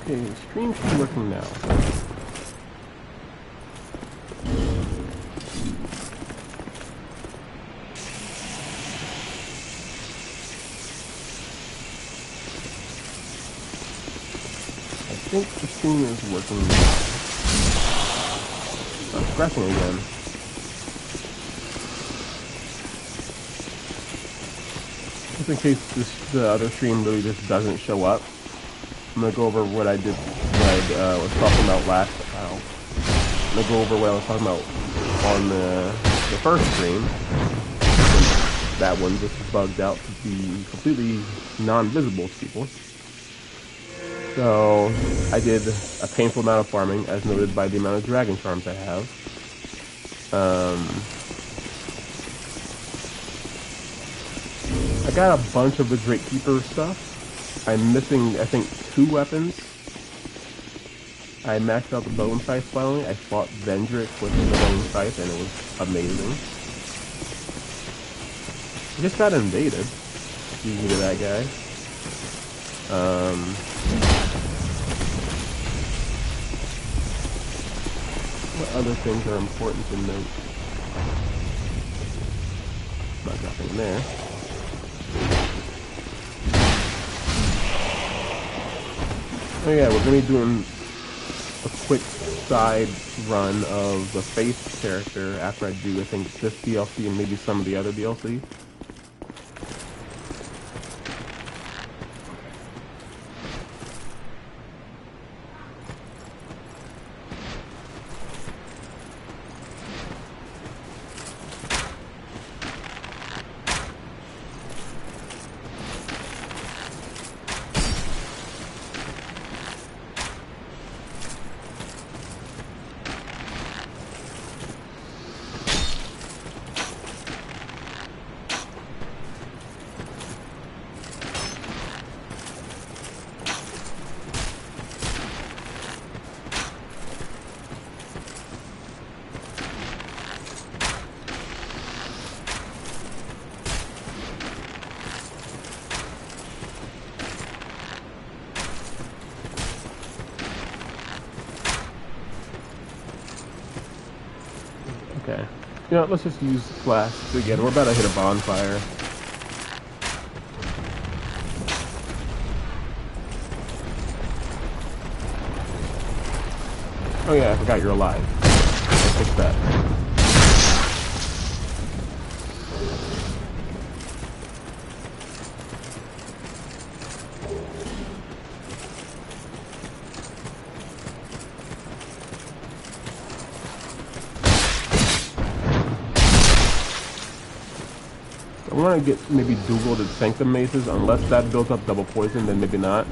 Okay, stream should be working now. I think the stream is working now. I'm crashing again. Just in case the other stream really just doesn't show up, I'm gonna go over what I did, what I was talking about last. I'm gonna go over what I was talking about on the first stream. That one just bugged out to be completely non-visible to people. So I did a painful amount of farming, as noted by the amount of dragon charms I have. I got a bunch of the Drake Keeper stuff. I'm missing, I think, 2 weapons. I maxed out the bone scythe finally. I fought Vendrick with the bone scythe and it was amazing. I just got invaded. Easy to that guy. What other things are important to note? Not nothing there. Oh yeah, we're going to be doing a quick side run of the Faith character after I do, I think, this DLC and maybe some of the other DLC. Okay. You know what, let's just use flasks again. We're about to hit a bonfire. Oh yeah, I forgot you're alive. Let's fix that. I want to get maybe dual-wielded Sanctum Maces, unless that builds up double poison, then maybe not.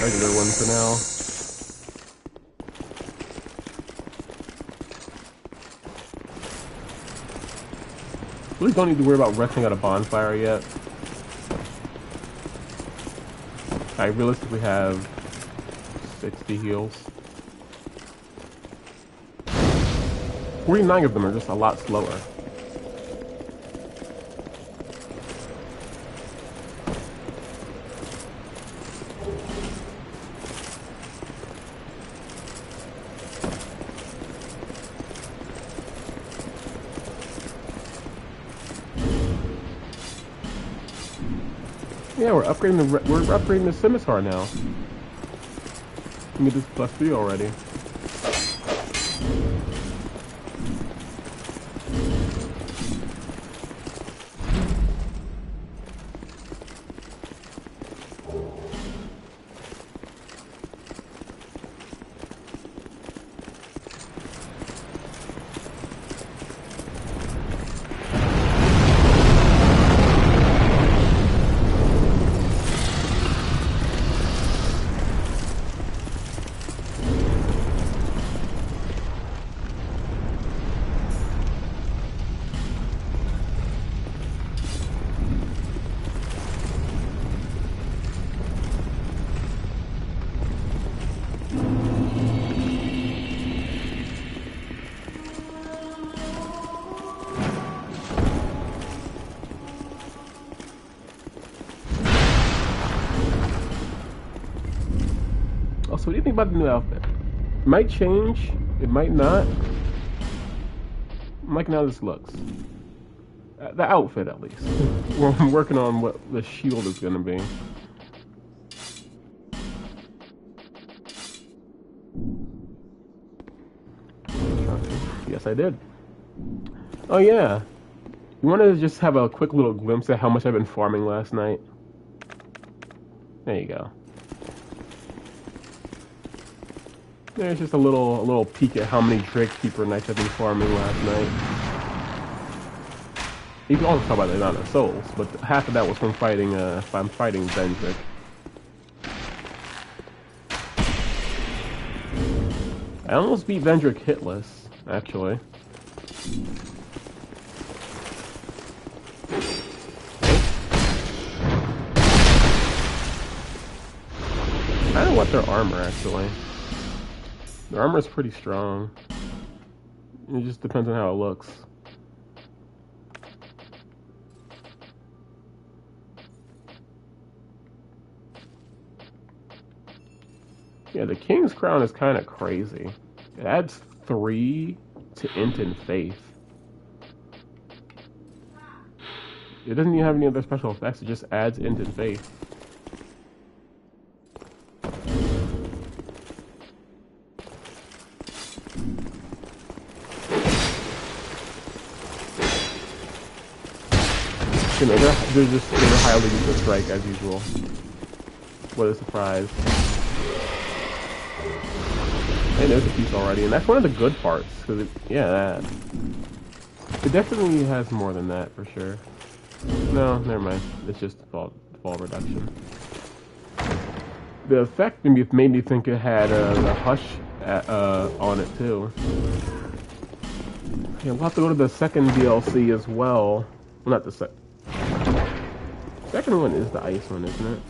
Regular one for now. Really don't need to worry about resting at a bonfire yet. I realistically have 60 heals. 49 of them are just a lot slower. Yeah, we're upgrading the scimitar now. We get this +3 already. So what do you think about the new outfit? It might change, it might not. I'm liking how this looks. The outfit, at least. I'm working on what the shield is gonna be. Yes, I did. Oh yeah. You want to just have a quick little glimpse at how much I've been farming last night? There you go. There's just a little peek at how many Drake Keeper nights I've been farming last night. You can also talk about the amount of souls, but half of that was from fighting. I'm fighting Vendrick. I almost beat Vendrick hitless, actually. I don't want their armor, actually. Their armor is pretty strong. It just depends on how it looks. Yeah, the King's Crown is kind of crazy. It adds 3 to Int and Faith. It doesn't even have any other special effects, it just adds Int and Faith. You know, they're highly used to strike as usual. What a surprise. Hey, there's a piece already, and that's one of the good parts. Cause yeah, that. It definitely has more than that for sure. No, never mind. It's just fall reduction. The effect made me think it had a hush on it too. Yeah, we'll have to go to the second DLC as well. Well, not the second one is the ice one, isn't it?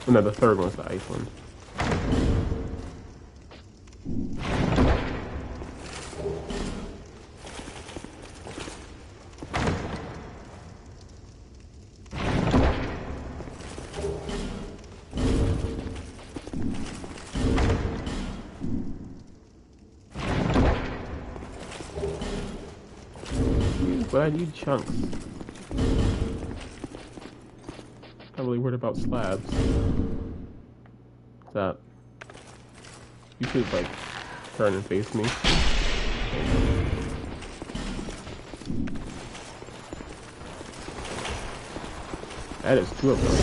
Oh, no, the third one's the ice one. But I need chunks. Not really worried about slabs. What's that? You should, like, turn and face me. That is 2 of them.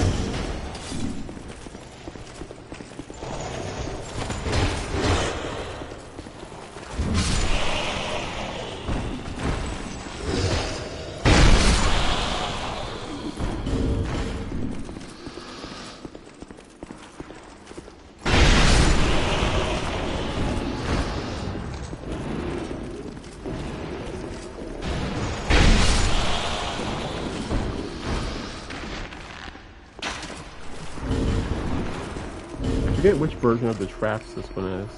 I forget which version of the traps this one is.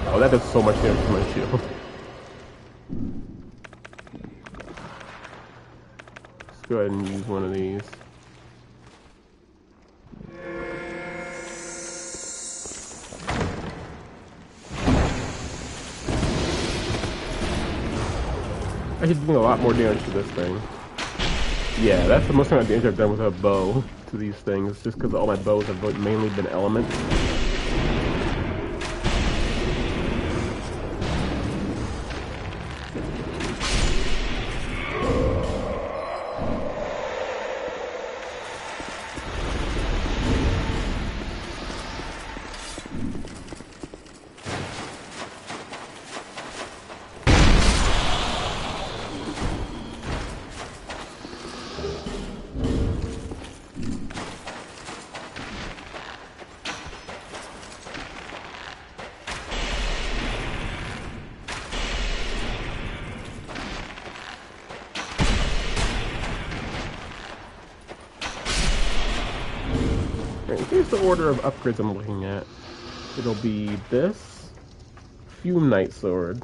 Oh, that does so much damage to my shield. Let's go ahead and use one of these. I should do a lot more damage to this thing. Yeah, that's the most amount of damage I've done with a bow to these things, just because all my bows have mainly been elements. Here's the order of upgrades I'm looking at. It'll be this, Fume Knight Sword,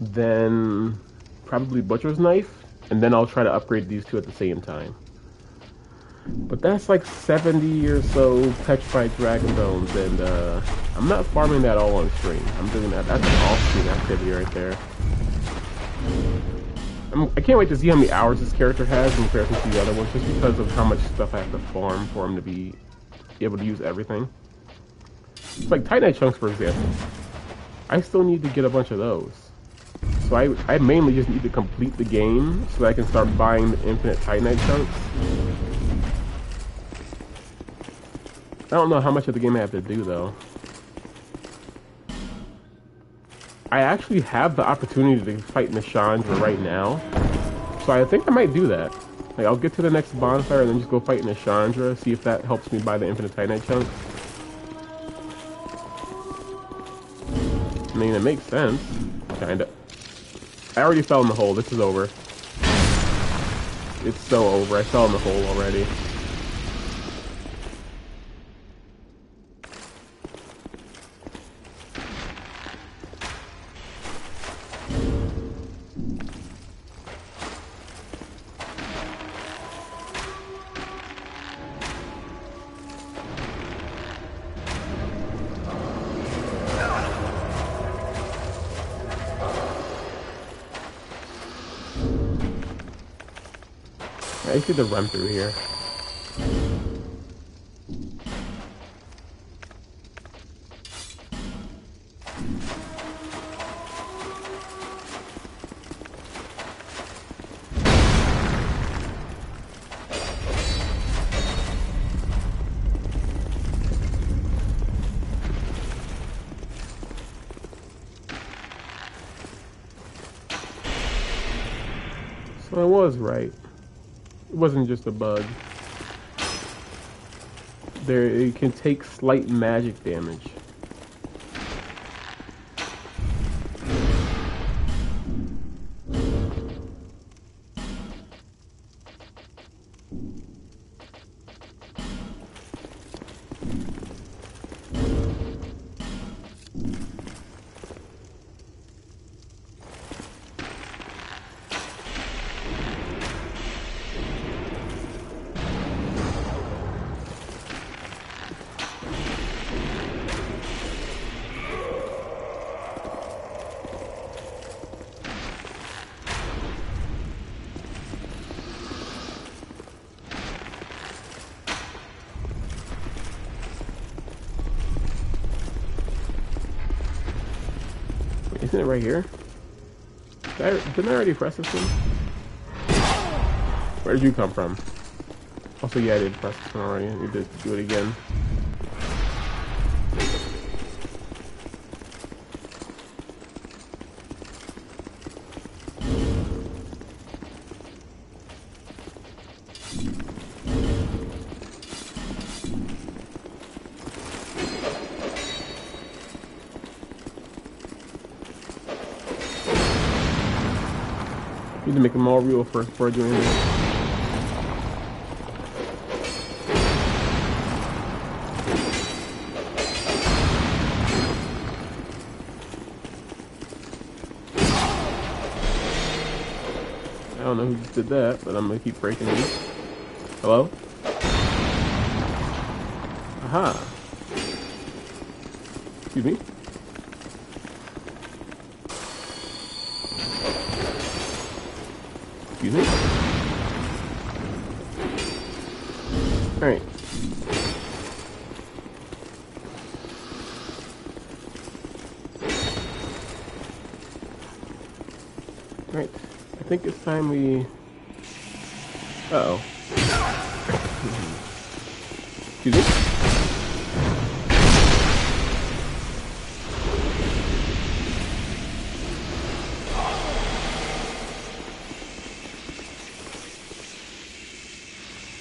then probably Butcher's Knife, and then I'll try to upgrade these two at the same time. But that's like 70 or so petrified dragon bones, and I'm not farming that all on stream. I'm doing that. That's an off-stream activity right there. I can't wait to see how many hours this character has in comparison to the other ones, just because of how much stuff I have to farm for him to be able to use everything. It's like Titanite chunks, for example. I still need to get a bunch of those. So I mainly just need to complete the game so that I can start buying the infinite Titanite chunks. I don't know how much of the game I have to do, though. I actually have the opportunity to fight Nashandra right now, so I think I might do that. Like, I'll get to the next bonfire and then just go fight Nashandra, see if that helps me buy the infinite Titanite chunks. I mean, it makes sense, kinda. I already fell in the hole. This is over. It's so over. I fell in the hole already. I used to run through here. So I was right. It wasn't just a bug. It can take slight magic damage. Isn't it right here? Didn't I already press this one? Where did you come from? Also, yeah, I did press this one already. I need to do it again. Need to make them all real first before doing this. I don't know who just did that, but I'm gonna keep breaking these. Hello? Aha. Excuse me? Excuse me? Alright. Alright. I think it's time we... Uh-oh. Excuse me?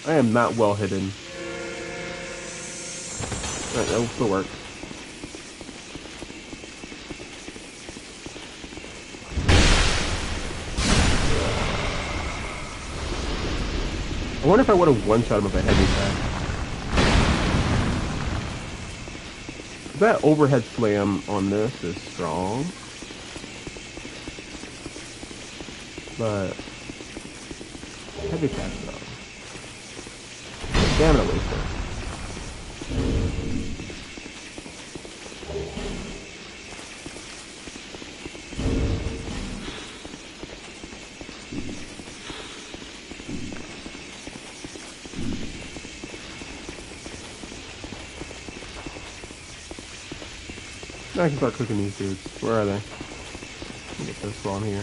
I am not well hidden. Alright, that will still work. I wonder if I would have one-shot him with a heavy attack. That overhead slam on this is strong. But Heavy attack though. Damn it, I wasted it. Now I can start cooking these dudes. Where are they? Let me get this spawn here.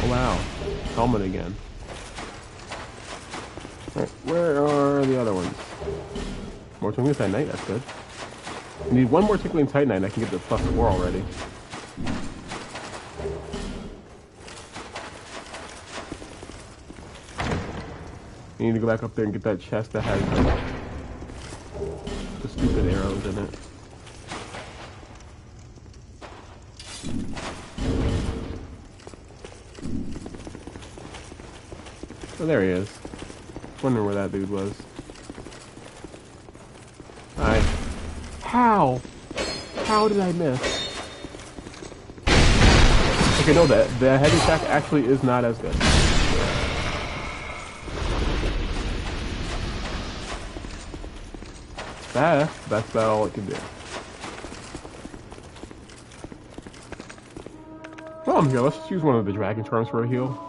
Oh wow. Helmet again. Alright, where are the other ones? More Twinkling Titanite, that's good. I need one more Twinkling Titanite and I can get the +4 already. I need to go back up there and get that chest that has the stupid arrows in it. Oh, there he is. Wondering where that dude was. Hi. How? How did I miss? Okay, no, the heavy attack actually is not as good. That's about all it can do. Well, I'm here. Let's just use one of the dragon charms for a heal.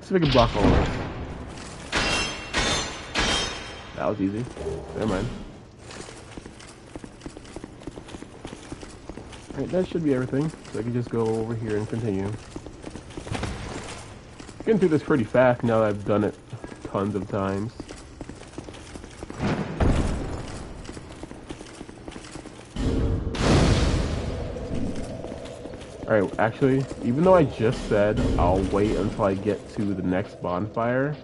See if I can block all of this. That was easy. Never mind. Alright, that should be everything. So I can just go over here and continue. Getting through this pretty fast now that I've done it tons of times. Alright, actually, even though I just said I'll wait until I get to the next bonfire,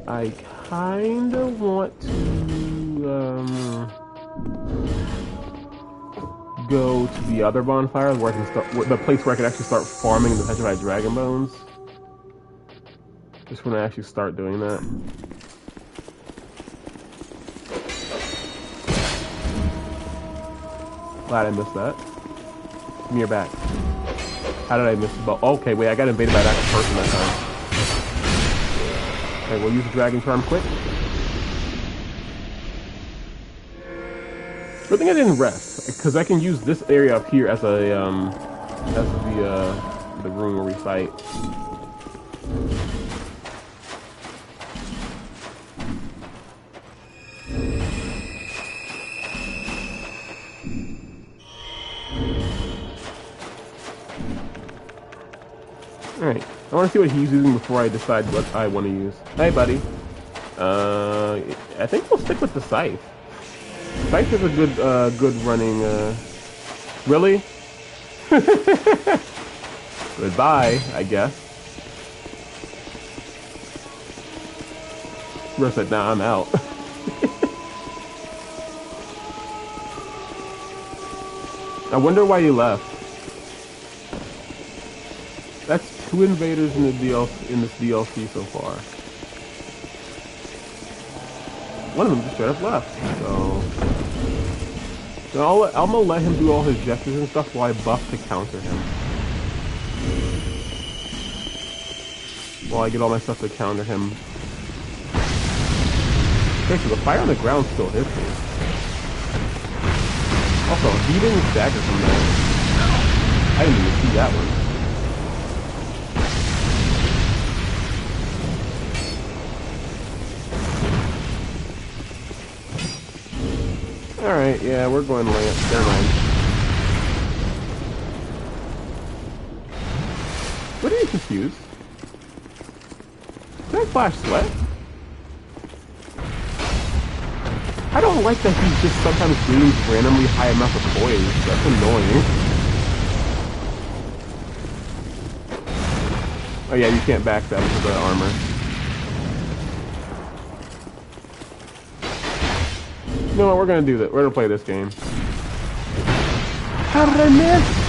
I kinda want to, go to the other bonfire where I can start, the place where I can actually start farming the petrified dragon bones. Just when I actually start doing that. Glad I missed that. Give me your back. How did I miss the ball? Okay, wait, I got invaded by that person that time. Okay, we'll use the dragon charm quick. Good thing I didn't rest, because I can use this area up here as a as the room where we fight. Alright, I want to see what he's using before I decide what I want to use. Hey, buddy. I think we'll stick with the scythe. Scythe is a good running, Really? Goodbye, I guess. Russ said, nah, I'm out. I wonder why you left. That's 2 invaders in the in this DLC so far. One of them just straight up left. So I'm gonna let him do all his gestures and stuff while I buff to counter him. While I get all my stuff to counter him. Okay, so the fire on the ground still hits me. Also, he didn't dagger from that. I didn't even see that one. Alright, yeah, we're going Lance. Never mind. What are you confused? Did I flash sweat? I don't like that he just sometimes gains randomly high amounts of poise. That's annoying. Oh yeah, you can't backstab with the armor. You know what? We're gonna do that. We're gonna play this game. How did I miss?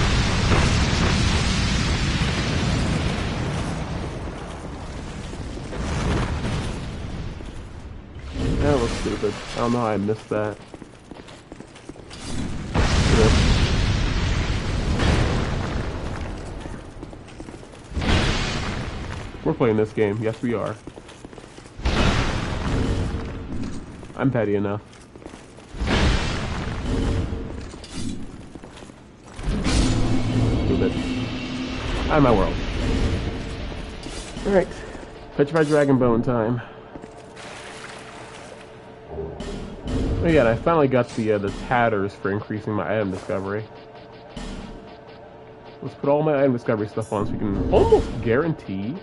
That was stupid. I don't know how I missed that. We're playing this game. Yes, we are. I'm petty enough. Stupid. Out of my world. Alright. Petrified Dragon Bone time. Oh yeah, and I finally got the tatters for increasing my item discovery. Let's put all my item discovery stuff on so we can almost guarantee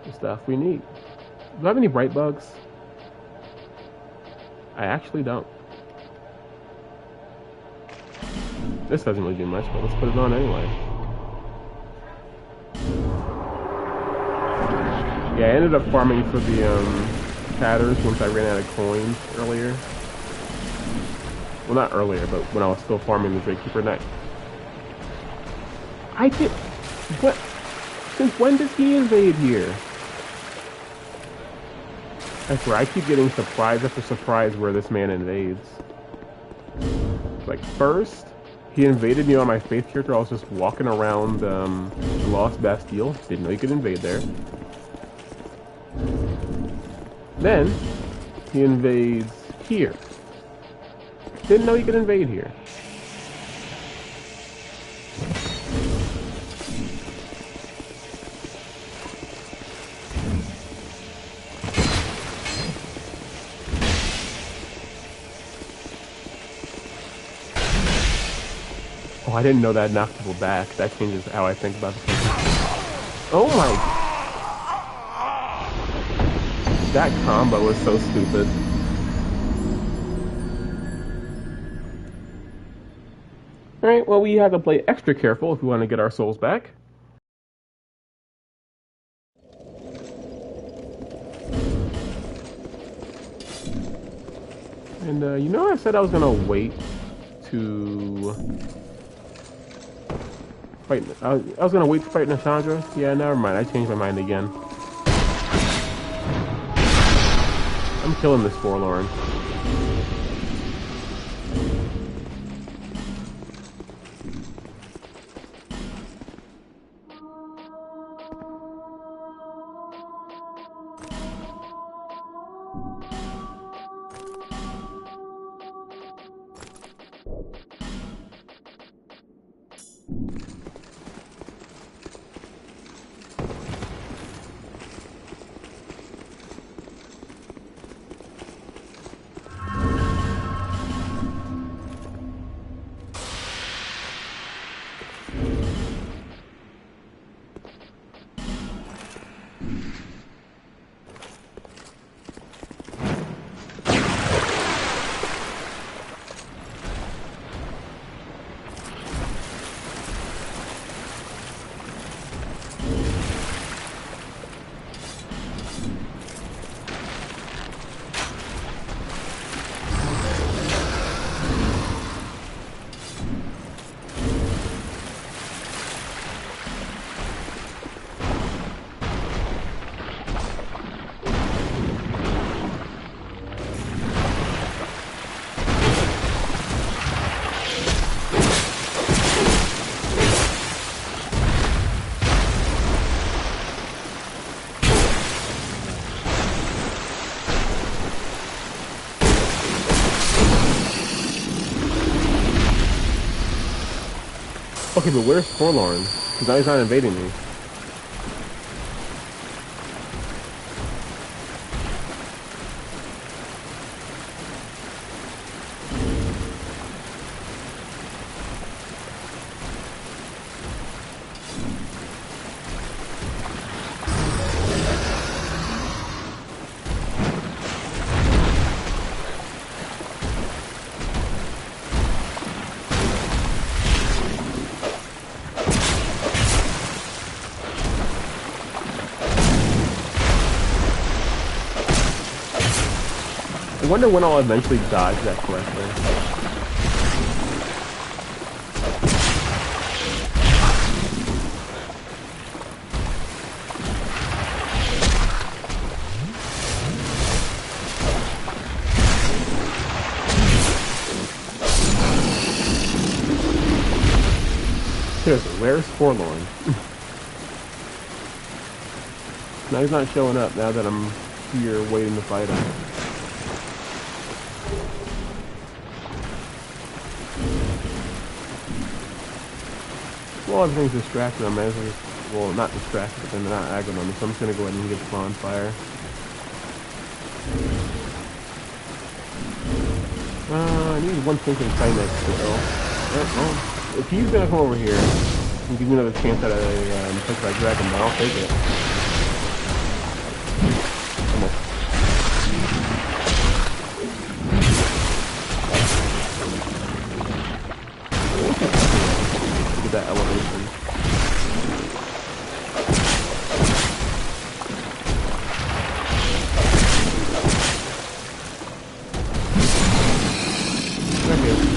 the stuff we need. Do I have any bright bugs? I actually don't. This doesn't really do much, but let's put it on anyway. Yeah, I ended up farming for the tatters once I ran out of coins earlier. Well, not earlier, but when I was still farming the Drakekeeper Knight. I did... What? Since when does he invade here? I swear, I keep getting surprise after surprise where this man invades. Like, first, he invaded me on my Faith character. I was just walking around the Lost Bastille. Didn't know he could invade there. Then, he invades here. Didn't know he could invade here. Oh, I didn't know that knocked people back. That changes how I think about the thing. Oh my... That combo was so stupid. Alright, well, we have to play extra careful if we want to get our souls back. And, you know, I said I was gonna wait to fight. I was gonna wait to fight Nashandra. Yeah, never mind. I changed my mind again. I'm killing this Forlorn. Okay, but where's Forlorn? Because now he's not invading me. I wonder when I'll eventually dodge that correctly. Seriously, where's Forlorn? Now he's not showing up now that I'm here waiting to fight him. Well, everything's distracted. I might as well, not distracted, but then they're not aggroing on me, so I'm just gonna go ahead and get Spawn Fire. I need one thinking Titanite still. If he's gonna come over here and give me another chance at a place by Dragon, then I'll take it. Almost. Get that elevation.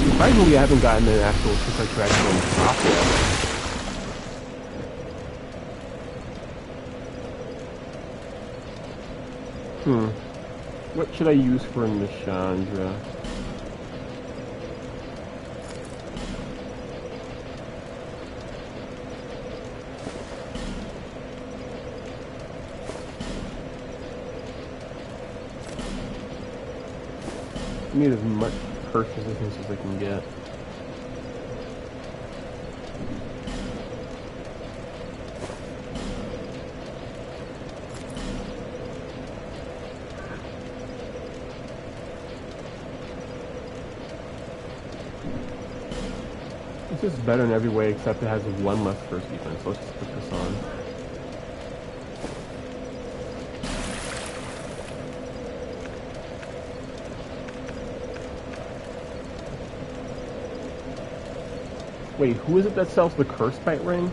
Surprisingly, I haven't gotten an actual super track on top yet. What should I use for Nishandra? I need as much curse resistance as I can get. This is better in every way except it has one less curse defense, so let's just put this on. Wait, who is it that sells the Curse Bite Ring?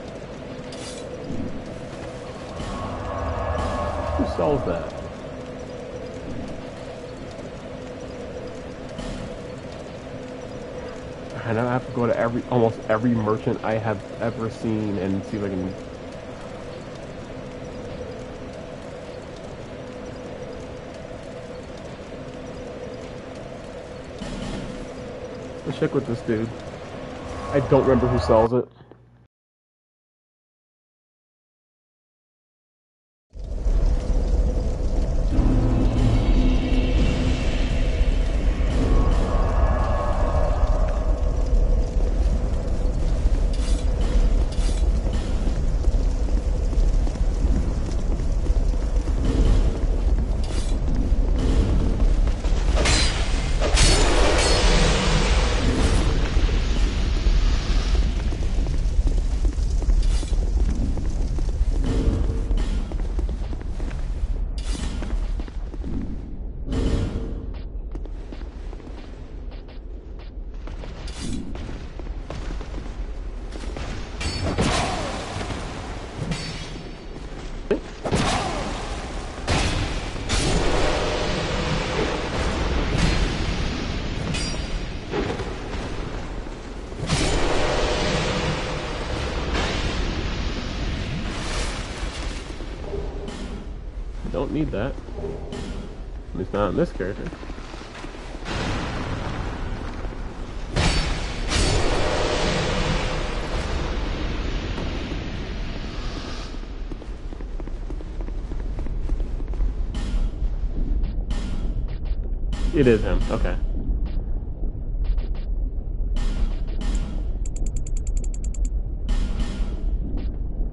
Who sells that? And I have to go to almost every merchant I have ever seen and see if I can... Let's check with this dude. I don't remember who sells it. Don't need that. At least not on this character. It is him, okay.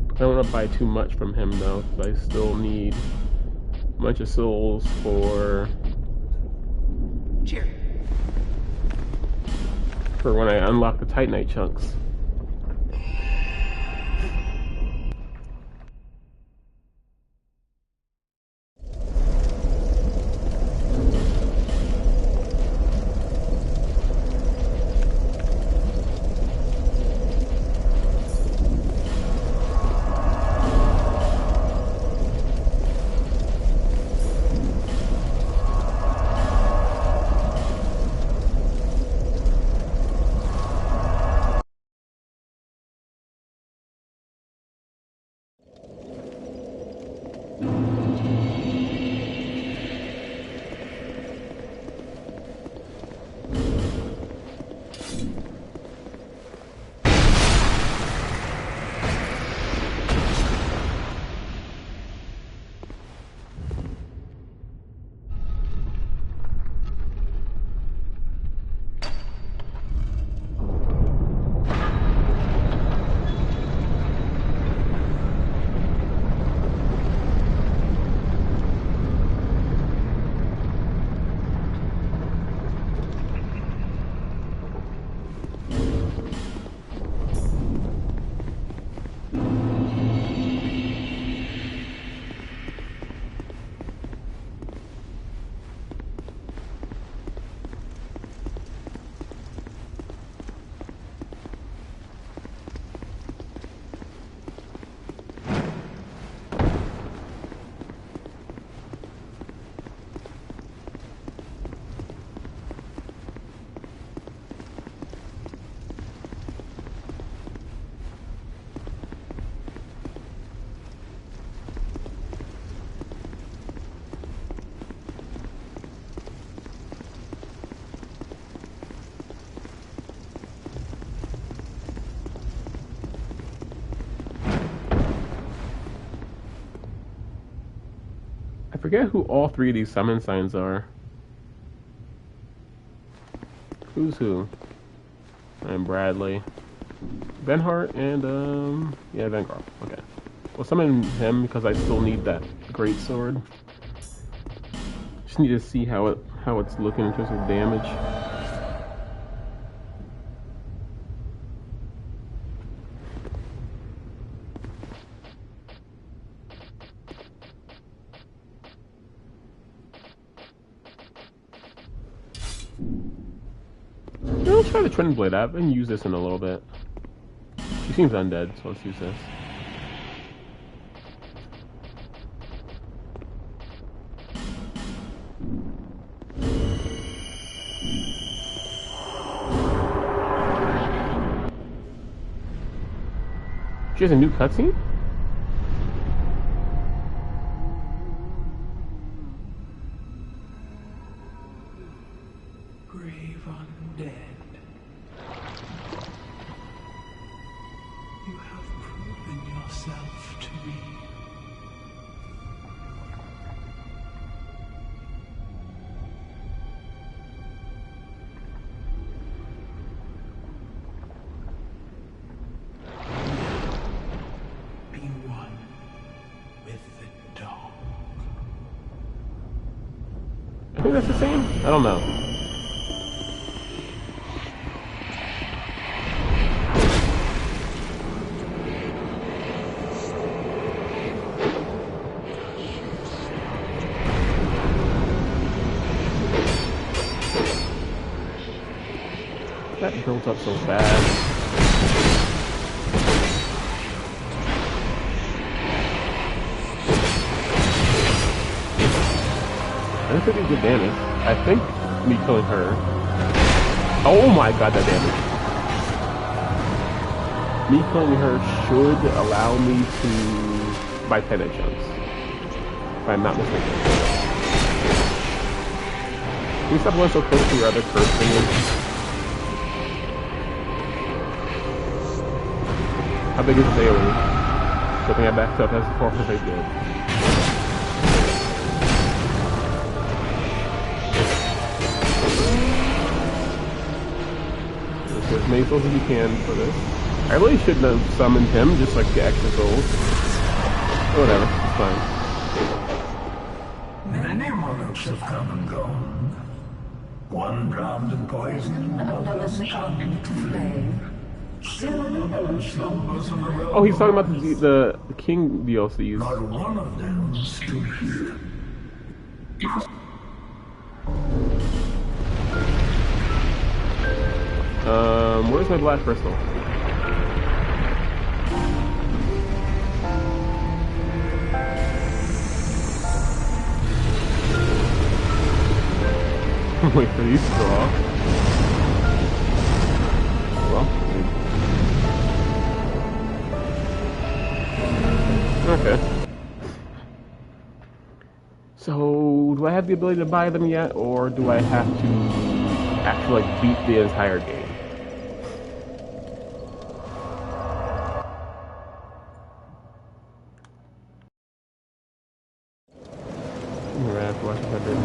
I don't want to buy too much from him though, because I still need a bunch of souls for when I unlock the Titanite chunks. forget who all three of these summon signs are. Who's who? I'm Bradley. Benhart and, yeah, Vanguard. Okay. We'll summon him because I still need that great sword. Just need to see how it's looking in terms of damage. Let's try the Twin Blade. I haven't used this in a little bit. She seems undead, so let's use this. She has a new cutscene? Grave undead. You have proven yourself to me. Be one with the dog. I think that's the same. I don't know. That built up so fast. That's pretty good damage. I think me killing her. Oh my god, that damage. Me killing her should allow me to buy 10 chunks. If I'm not mistaken. Can you stop going so close to your other curve thingy? How big is the AoE? Something I backed up as far as I did. Let's get as many souls as you can for this. I really shouldn't have summoned him, just like the extra souls. Whatever, it's fine. Many monarchs have come and gone. One drowned in poison, another succumbed to flame. Still another slumbers in the realm. Oh, he's talking about the King DLCs. Not one of them stood here. Where's my black crystal? Wait for these to go off. Well, okay. So, do I have the ability to buy them yet, or do I have to actually like beat the entire game?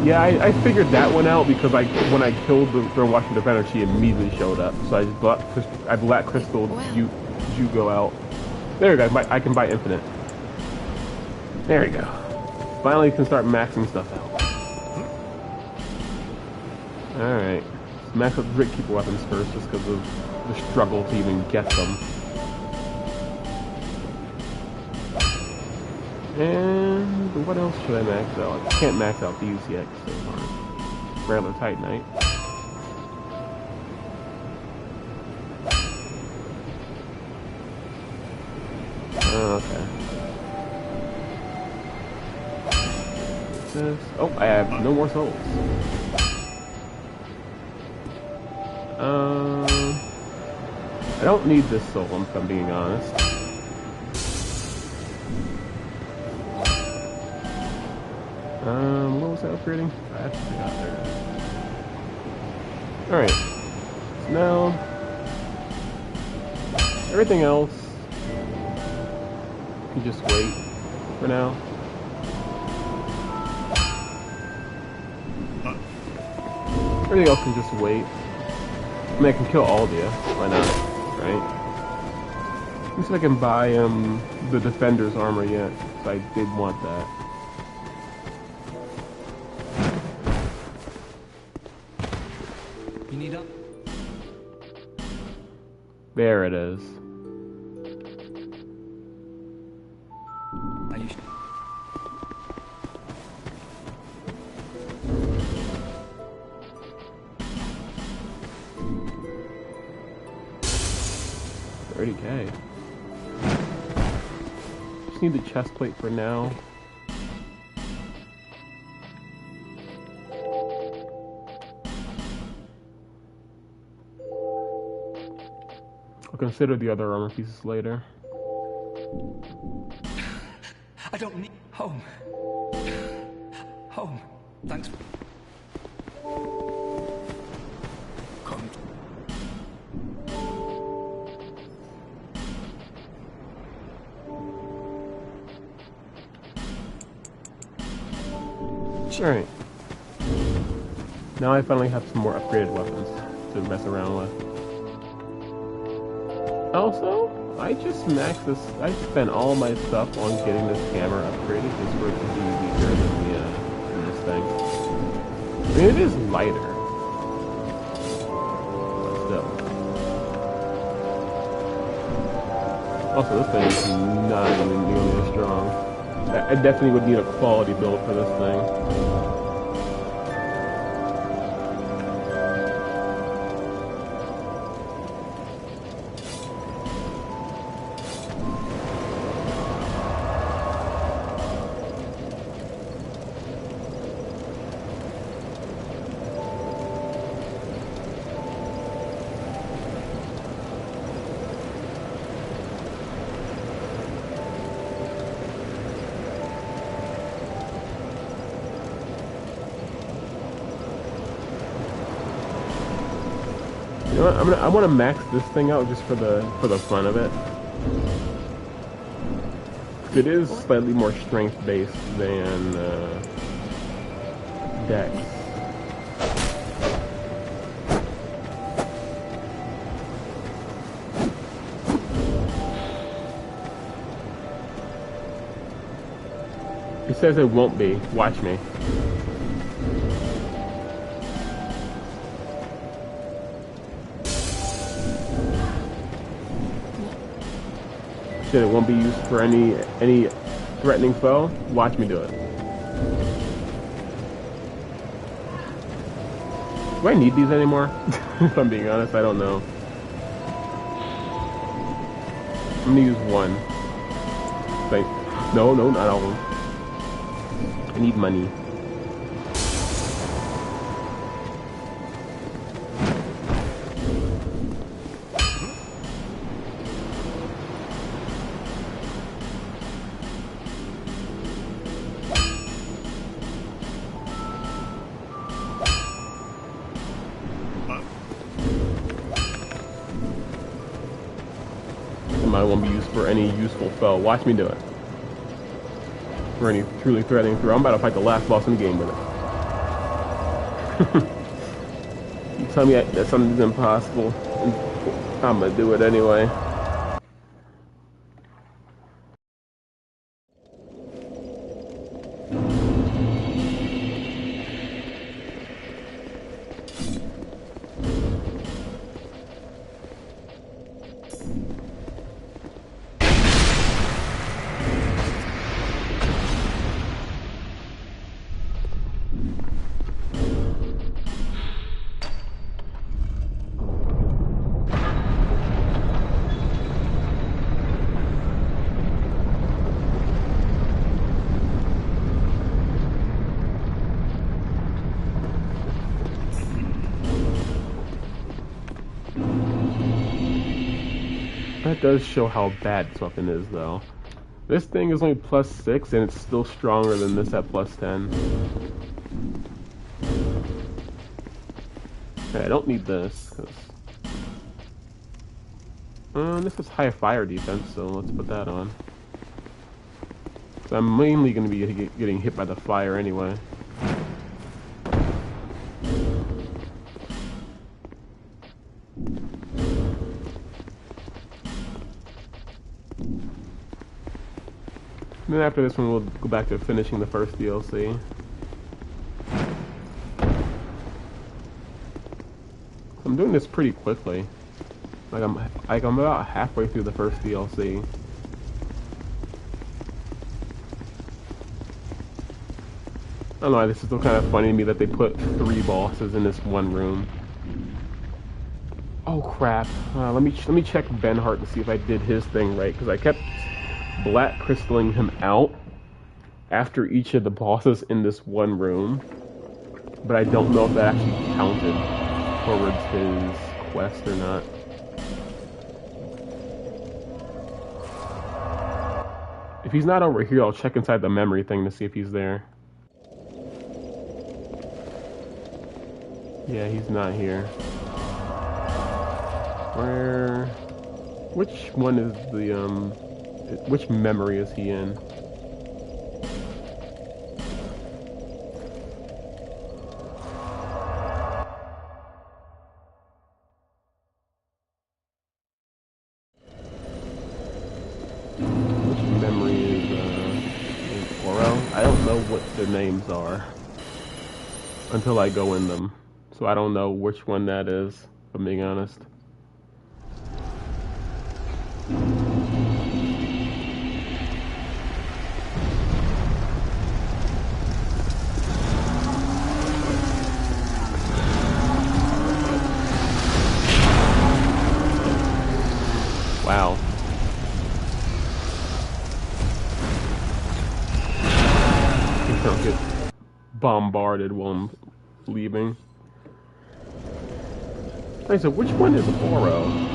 Yeah, I figured that one out because when I killed the Throne Watching Defender, she immediately showed up. So I let Crystal you go out. There we go. I can buy infinite. There we go. Finally, can start maxing stuff out. All right, let's max out the Drake Keeper weapons first, just because of the struggle to even get them. And what else should I max out? I can't max out these yet, so Rambler Titanite. Okay. Oh, I have no more souls. I don't need this soul, if I'm being honest. What was I upgrading? I actually forgot there. Alright. So now, everything else can just wait for now. Everything else can just wait. I mean, I can kill all of you. Why not? Right? Let me see if I can buy the Defender's armor yet. Because I did want that. You need up? There it is. Are you 30K. Just need the chest plate for now. I'll consider the other armor pieces later. I don't need home. Home. Thanks. Come. Alright. Now I finally have some more upgraded weapons to mess around with. Also, I just maxed this. I spent all my stuff on getting this hammer upgraded just for it to be weaker than this thing. I mean, it is lighter. But still. Also, this thing is not even nearly as strong. I definitely would need a quality build for this thing. You know what? I want to max this thing out just for the fun of it. It is slightly more strength based than Dex. It says it won't be. Watch me. Shit, it won't be used for any threatening foe. Watch me do it. Do I need these anymore? If I'm being honest, I don't know. I'm gonna use one. No, not all of them. I need money. Mine won't be used for any useful foe. Watch me do it. For any truly threatening threat. I'm about to fight the last boss in the game with it. You tell me that something's impossible, I'm gonna do it anyway. That does show how bad this weapon is, though. This thing is only +6, and it's still stronger than this at +10. Okay, I don't need this, because... this is high fire defense, so let's put that on. So I'm mainly going to be getting hit by the fire anyway. And then after this one, we'll go back to finishing the first DLC. I'm doing this pretty quickly. I'm about halfway through the first DLC. I don't know, this is still kind of funny to me that they put 3 bosses in this one room. Oh crap! Let me check Benhart to see if I did his thing right, because I kept black crystalling him out after each of the bosses in this one room, but I don't know if that actually counted towards his quest or not. If he's not over here, I'll check inside the memory thing to see if he's there. Yeah, he's not here. Which one is the, which memory is he in? Which memory is Oro? I don't know what the names are until I go in them. So I don't know which one that is, if I'm being honest. Wow. I don't get bombarded while I'm leaving. Like, so which one is Oro?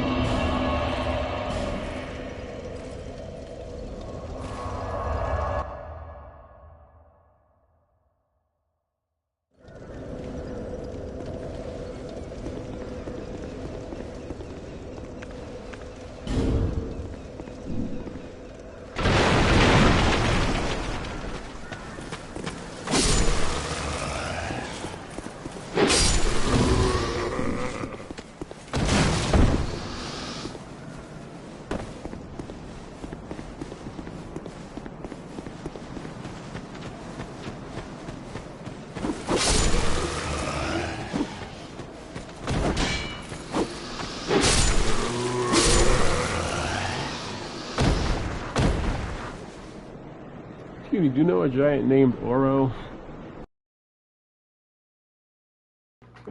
Do you know a giant named Oro?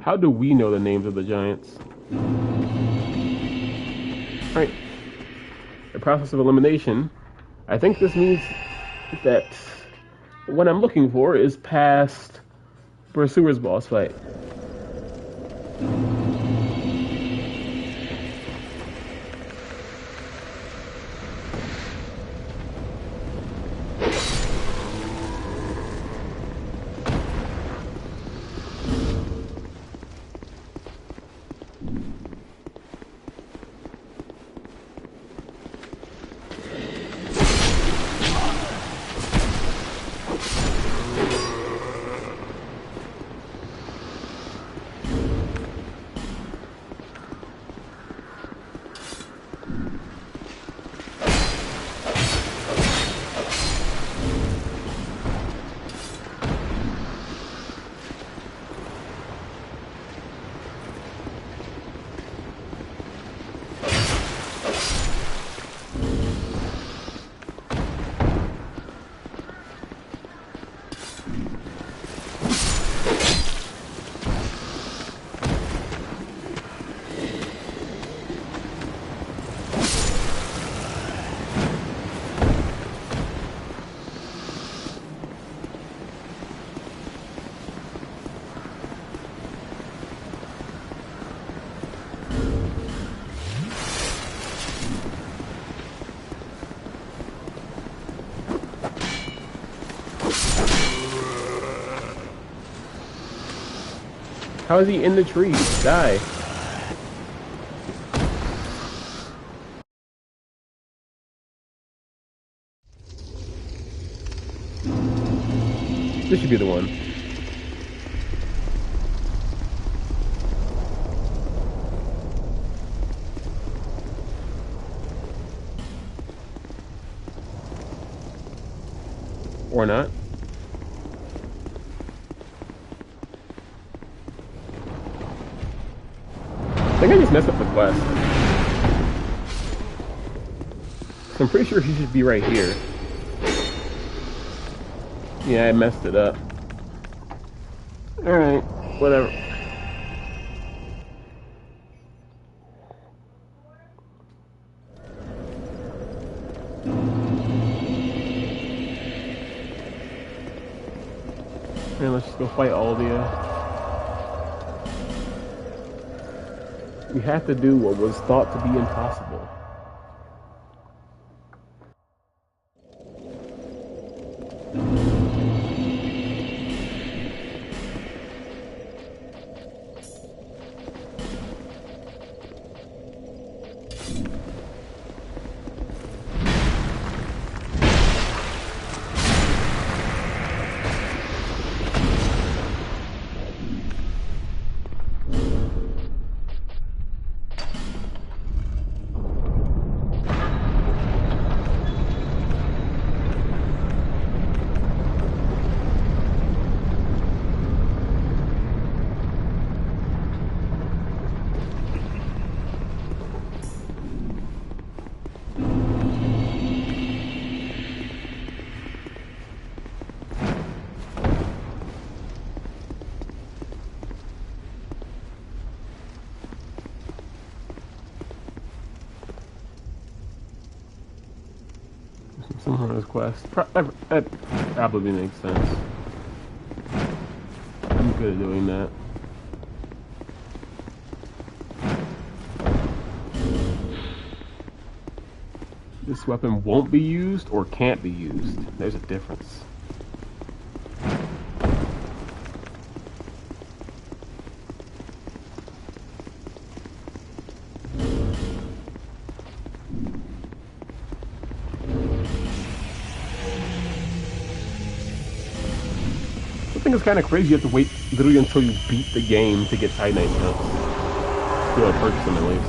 How do we know the names of the giants? Alright. The process of elimination. I think this means that what I'm looking for is past Pursuer's boss fight. How is he in the tree? Die. This should be the one. Or not. I think I just messed up the quest. I'm pretty sure he should be right here. Yeah, I messed it up. Alright, whatever. And let's just go fight Aldia. We have to do what was thought to be impossible. Some of his quests. That probably makes sense. I'm good at doing that. This weapon won't be used or can't be used. There's a difference. I think it's kind of crazy you have to wait literally until you beat the game to get Titanite jumps. You know, purchase them at least.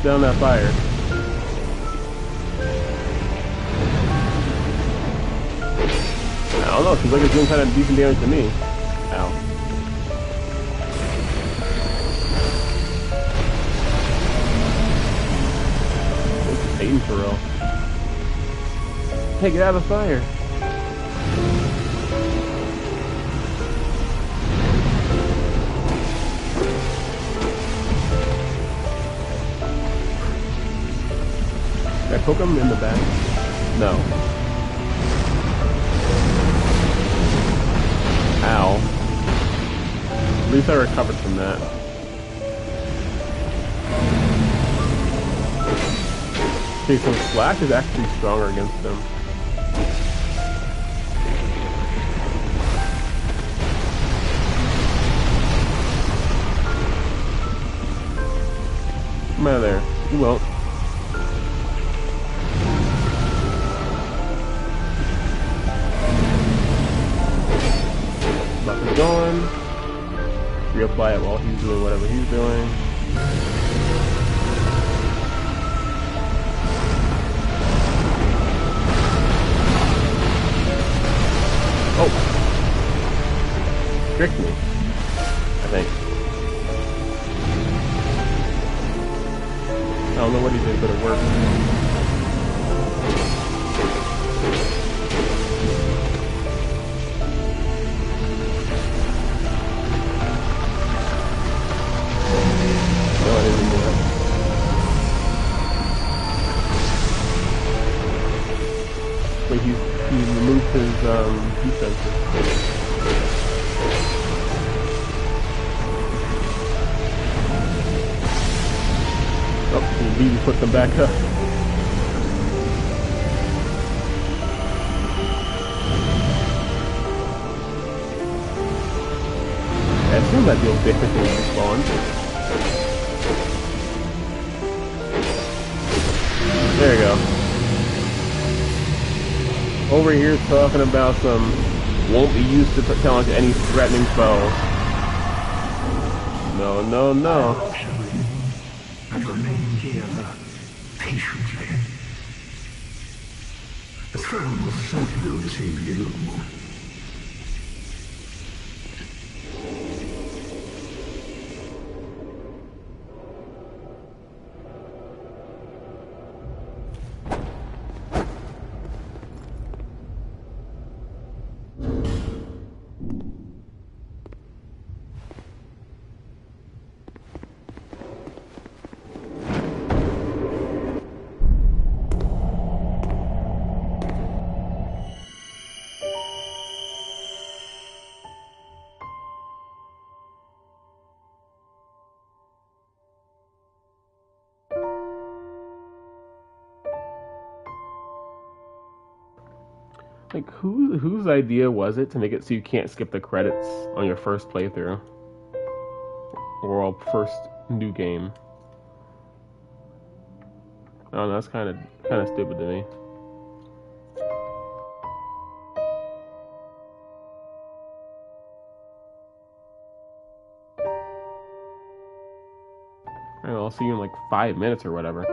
Down that fire. I don't know, seems like it's doing kind of decent damage to me. Ow. Aim for real. Hey, get out of the fire. Did I poke him in the back? No. Ow. At least I recovered from that. Okay, so Slash is actually stronger against them. Come out of there. You won't. Nothing's going. Reapply it while he's doing whatever he's doing. Oh! Tricked me, I think. I don't know what he did, but it worked. No, I didn't do that. Wait, he removed his defenses. Oh, he immediately put them back up. I assume that deals damage when he spawns. There you go. Over here talking about some Won't be used to challenge any threatening foe. No, no, no. And remain here patiently. The throne will certainly receive you. Like, whose idea was it to make it so you can't skip the credits on your first playthrough? Or first new game? I don't know, that's kind of stupid to me. I don't know, I'll see you in like 5 minutes or whatever.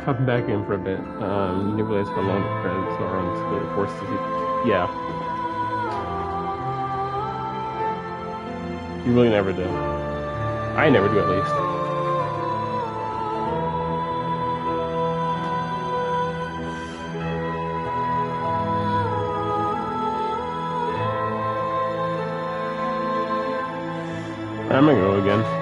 Hop back in for a bit. You didn't realize how long the credits are on Split Force. Yeah. You really never do. I never do, at least. I'm gonna go again.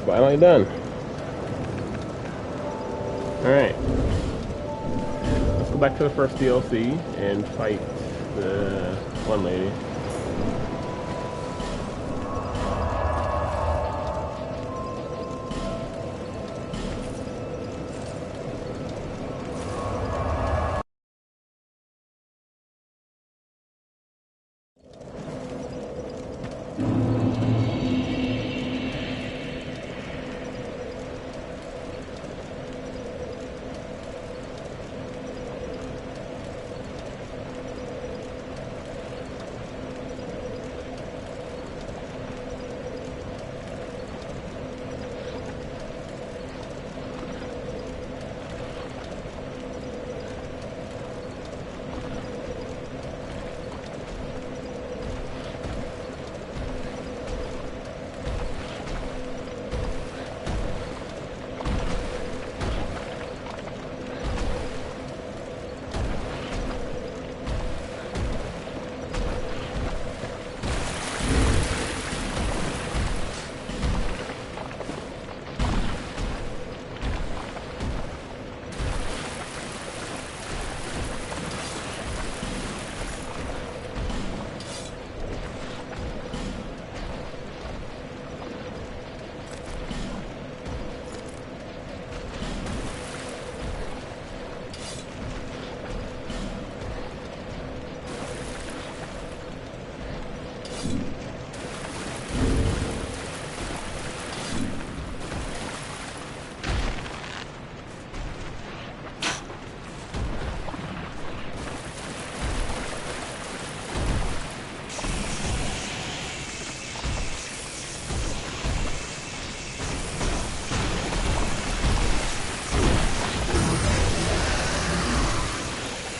Finally done. Alright. Let's go back to the first DLC and fight the one lady.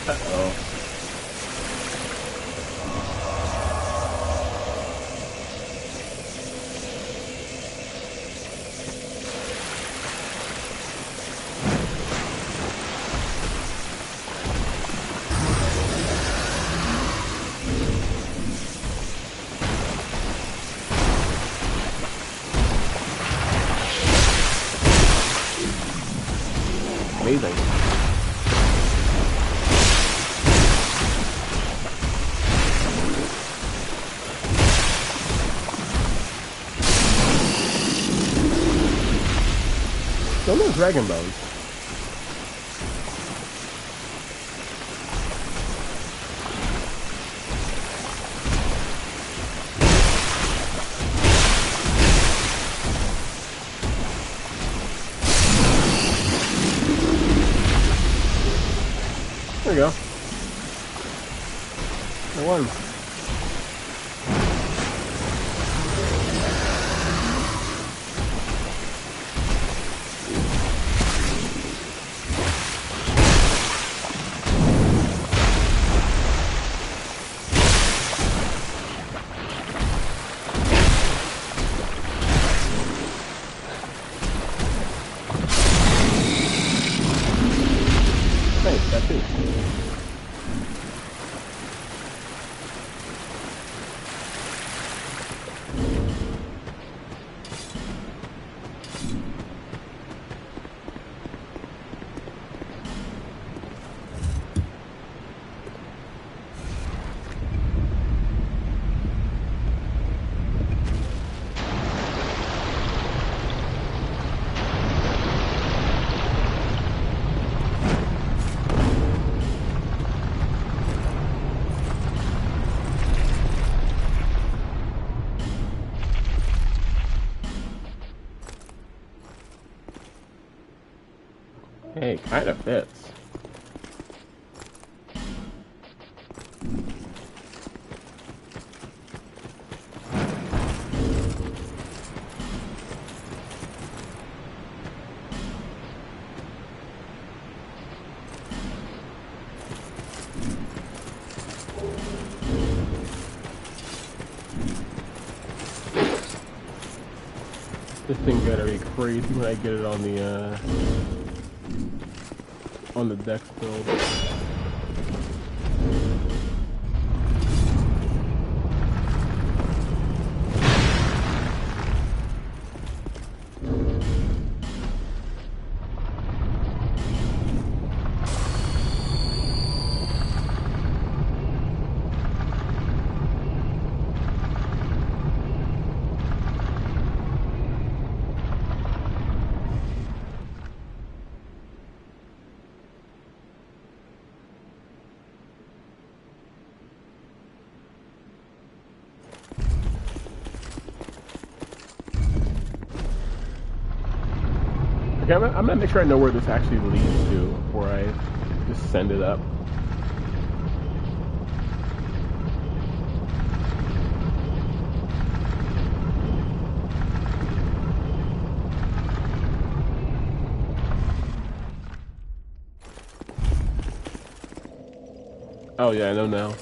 Uh-oh. Amazing. Still no Dragon Bones. There we go. I won. Nice, that's it. Hey, kind of fits. This thing better be crazy when I get it on the dex build. Okay, I'm gonna make sure I know where this actually leads to before I just send it up. Oh yeah, I know now.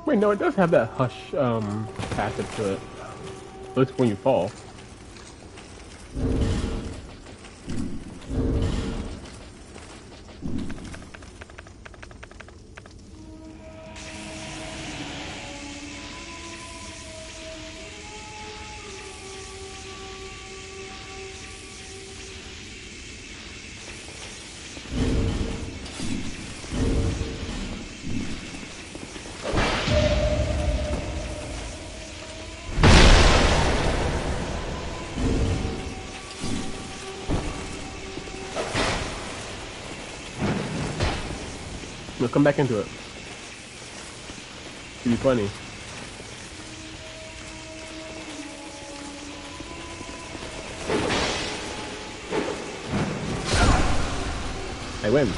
Wait, no, it does have that hush passive to it. At least when you fall. No, come back into it. It'd be funny. I win.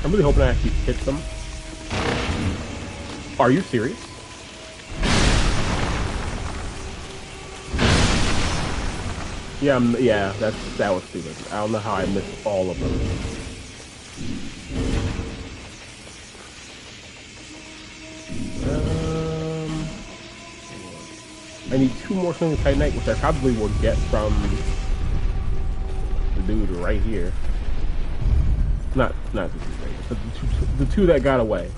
I'm really hoping I actually hit them. Are you serious? Yeah, yeah, that was stupid. I don't know how I missed all of them. I need 2 more Swing of Titanite, which I probably will get from the dude right here. Not the two, but the two that got away.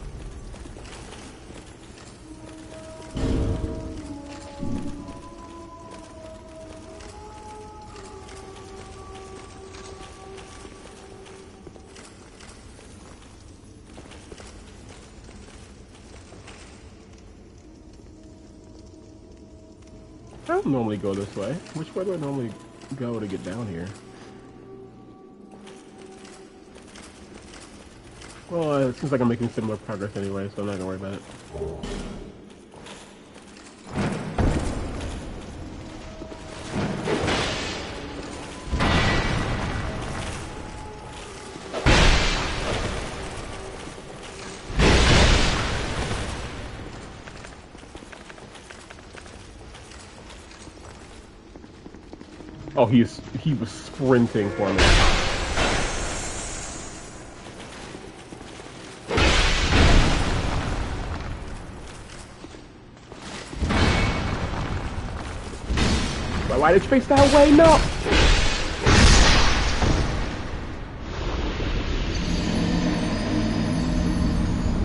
I don't normally go this way. Which way do I normally go to get down here? Well, it seems like I'm making similar progress anyway, so I'm not gonna worry about it. Oh, he was sprinting for me. Why did you face that way? No!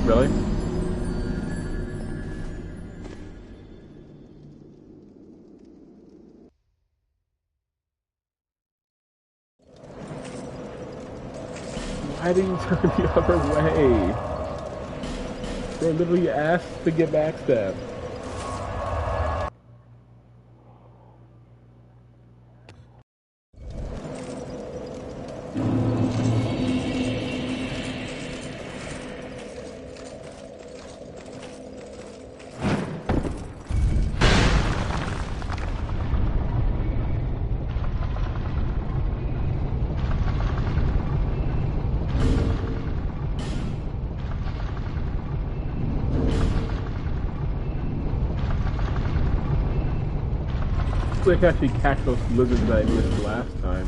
Really? Why did you turn the other way? They literally asked to get backstabbed. I can actually catch those lizards that I missed last time.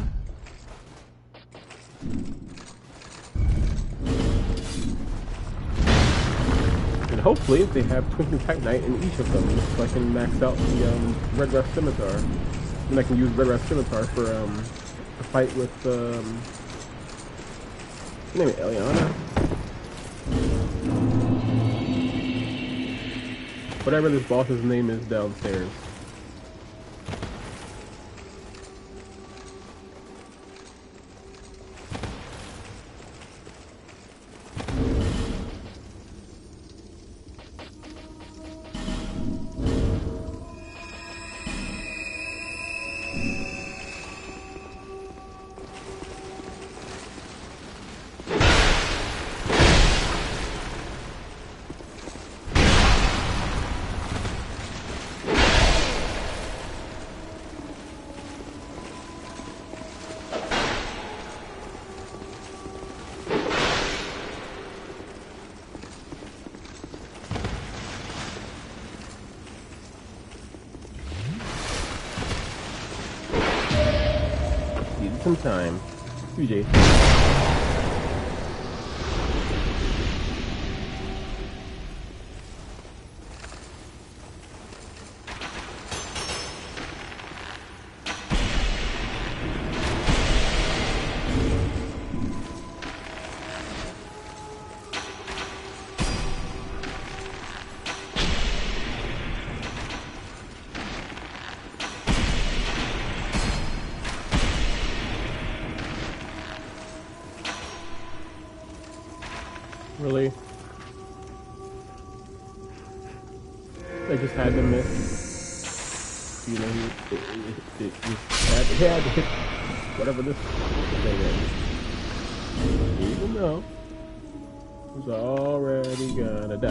And hopefully they have Twinkling Titanite in each of them, so I can max out the Red Rust Scimitar. And I can use Red Rust Scimitar for a fight with what's her name, Eliana? Whatever this boss's name is downstairs. Some time. UJ. Really? I just had to miss. You know, it had to hit whatever this thing is. Even though it was already gonna die.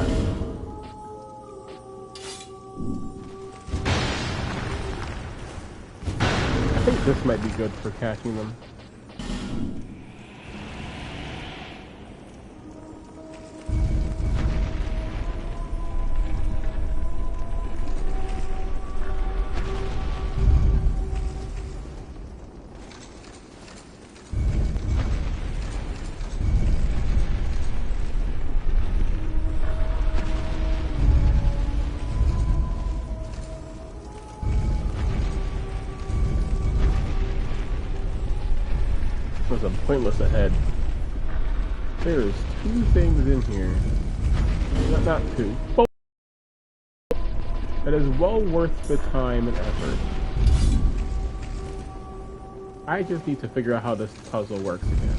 I think this might be good for catching them. There's a pointless ahead. There's 2 things in here. Not 2. Both. That is well worth the time and effort. I just need to figure out how this puzzle works again.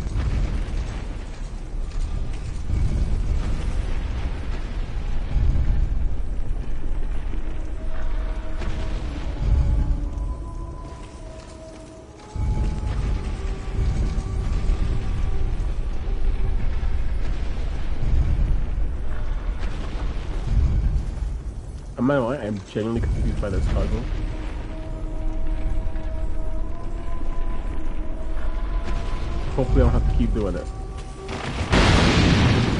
I'm not lying, I'm genuinely confused by this puzzle. Hopefully I don't have to keep doing it.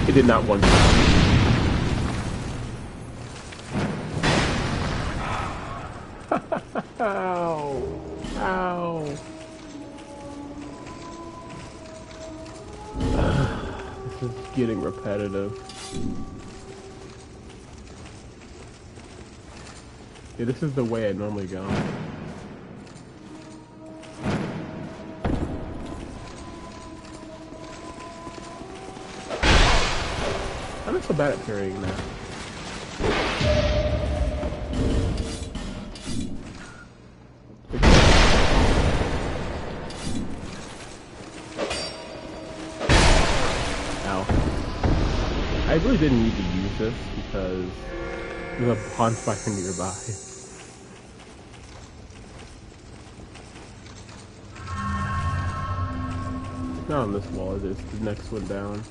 It did not one time. Ow! Ow! This is getting repetitive. Yeah, this is the way I normally go. I'm not so bad at parrying now. Ow. I really didn't need to use this because there's a bonfire nearby. Not on this wall, it's the next one down.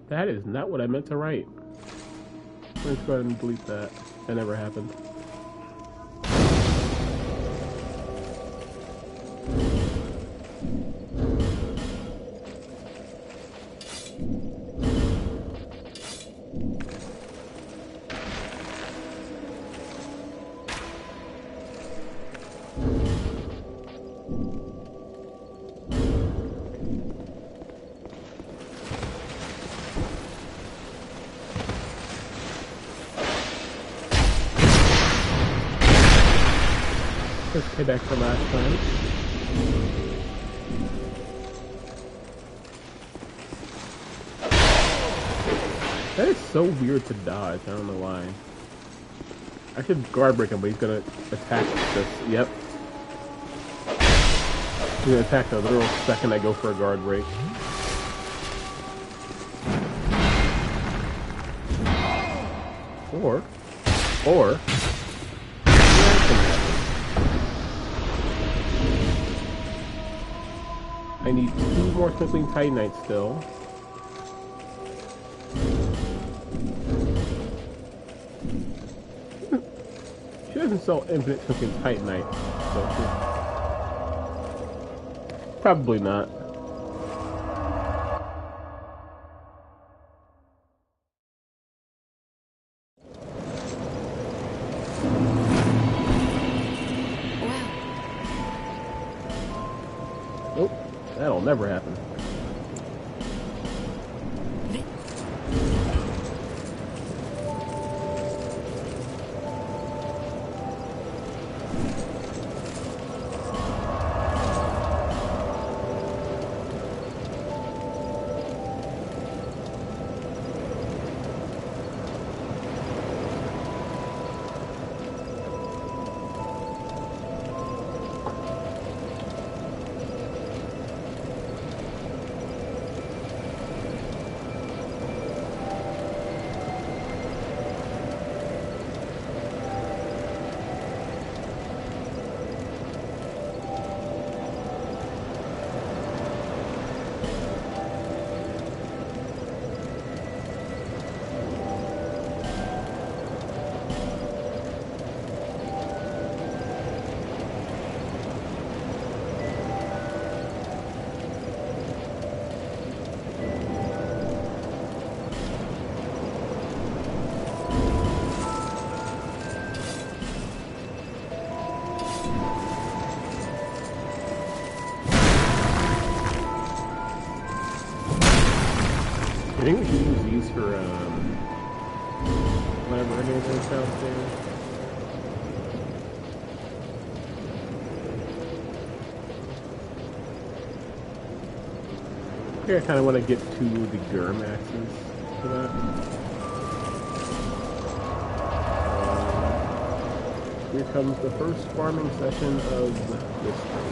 That is not what I meant to write. Let's go ahead and delete that. That never happened. Let's pay back for last time. That is so weird to dodge, I don't know why. I should guard break him, but he's gonna attack this. Yep. He's gonna attack the literal second I go for a guard break. Or I need more Twinkling Titanite still. She doesn't sell infinite Twinkling Titanite, does she? Probably not. Nope, that'll never happen. I think we should use these for, whatever it is that's out there. Okay, I kind of want to get to the Gurm axes for that. Here comes the first farming session of this time.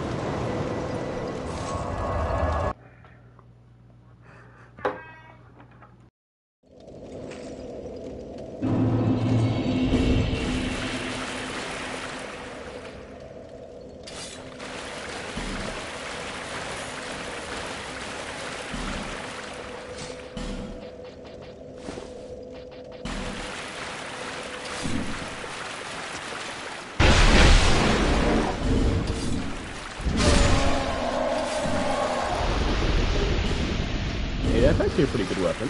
That's actually a pretty good weapon.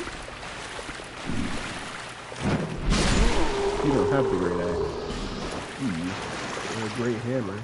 You don't have the great axe. And a great hammer.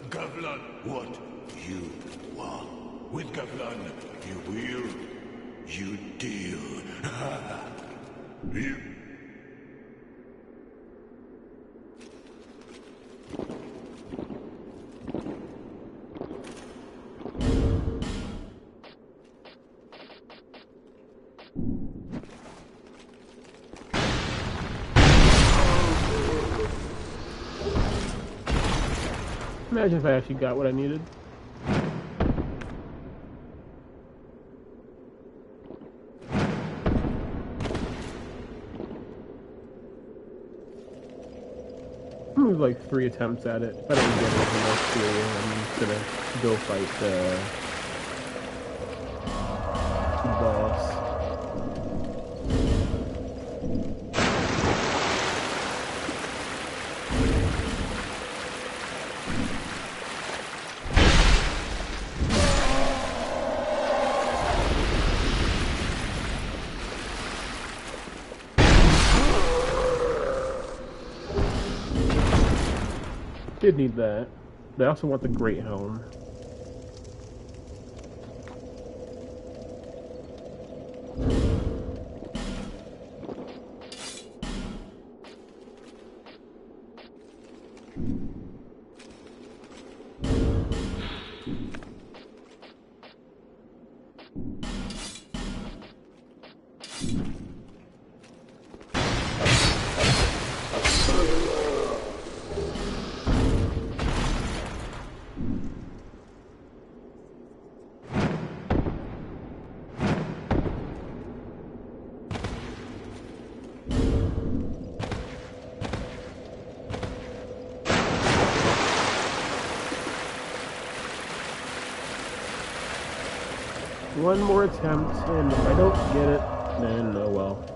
Gavlan, what you want. With Gavlan, you will, you deal. You... Imagine if I actually got what I needed. It was like 3 attempts at it. If I don't get anything else here, I'm gonna go fight the boss. Did need that. I also want the Great Helm. One more attempt, and if I don't get it, then oh well.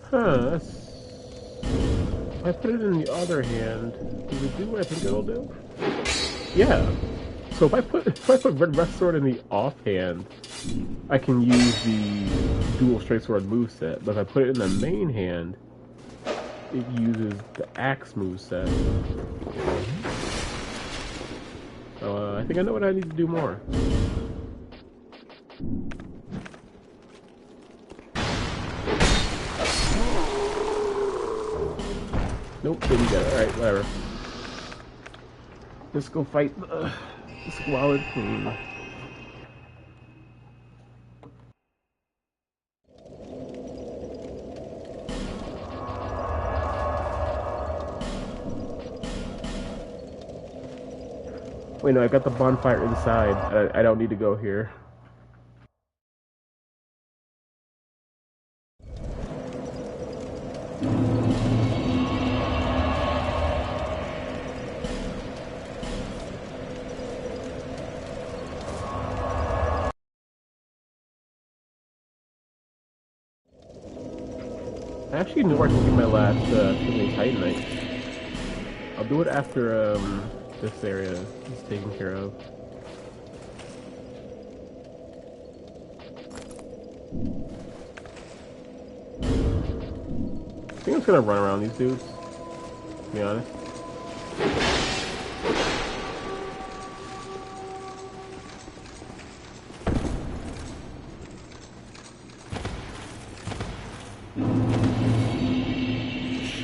Huh. That's... If I put it in the other hand, does it do what I think it'll do? Yeah. So if I put Red Rest Sword in the offhand, I can use the dual straight sword moveset, but if I put it in the main hand, it uses the axe moveset. So I think I know what I need to do more. Nope, didn't get it. Alright, whatever. Let's go fight the Squalid Queen. Wait, no, I got the bonfire inside. I don't need to go here. I actually know where I can get my last Healing Titanite. I'll do it after this area is taken care of. I think I'm just gonna run around these dudes, to be honest.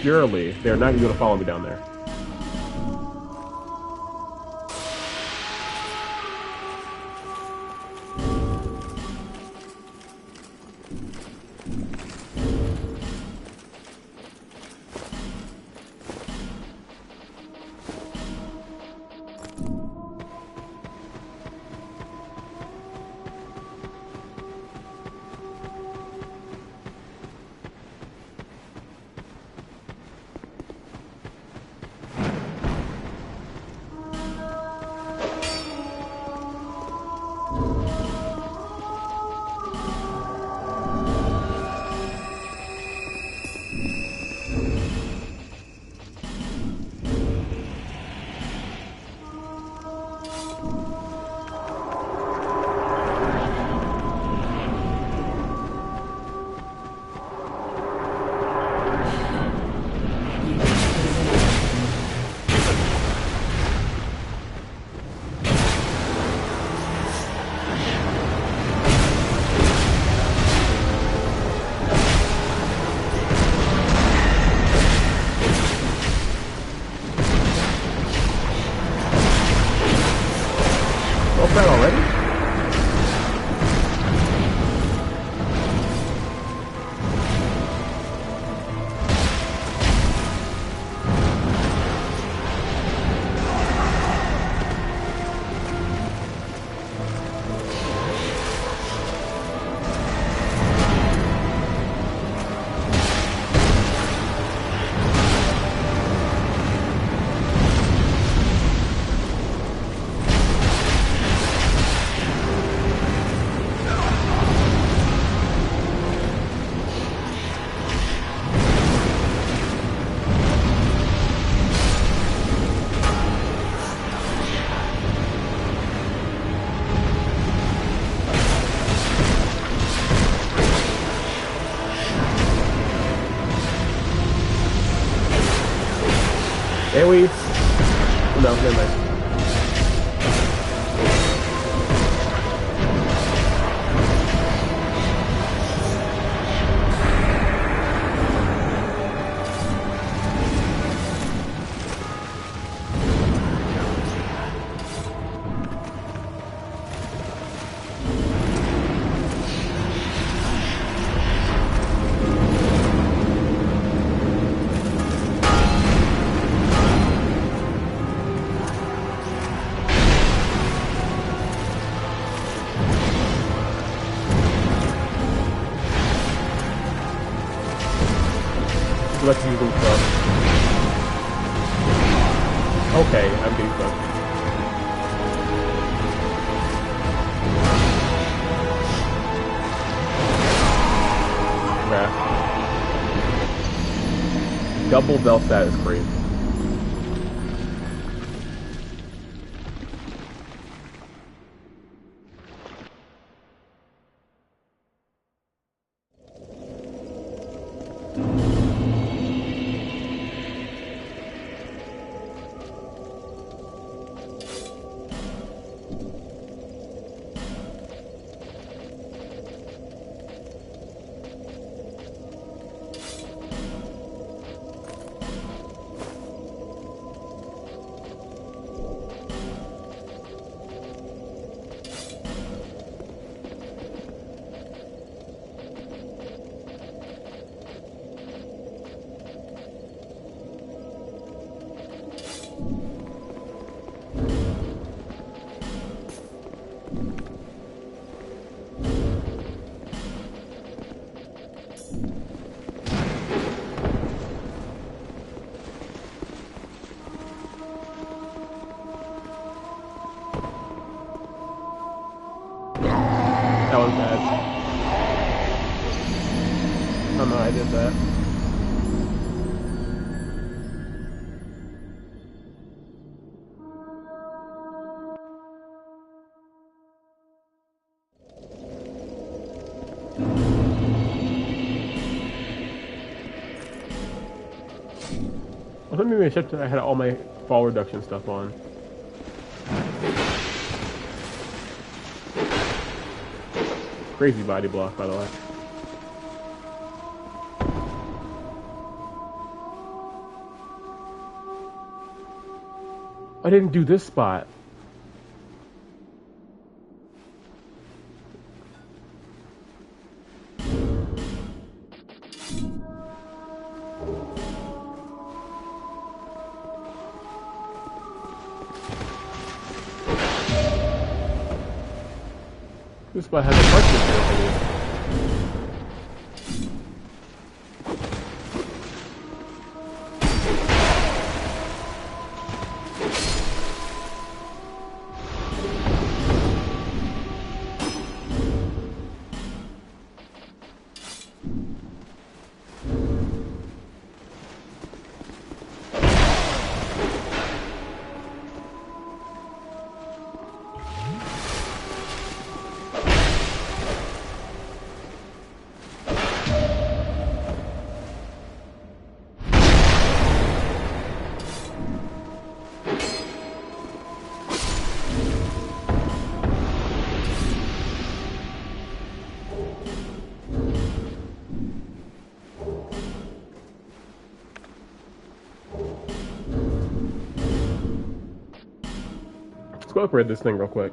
Surely they're not going to follow me down there. AoE. No, never mind. Let's use them stuff. Okay, I'm being fucked. Nah. Double Velstad is crazy. That was bad. Oh no, I did that. Well, maybe I checked that I had all my fall reduction stuff on. Crazy body block, by the way. I didn't do this spot. This spot has a parchment. Let's go upgrade this thing real quick.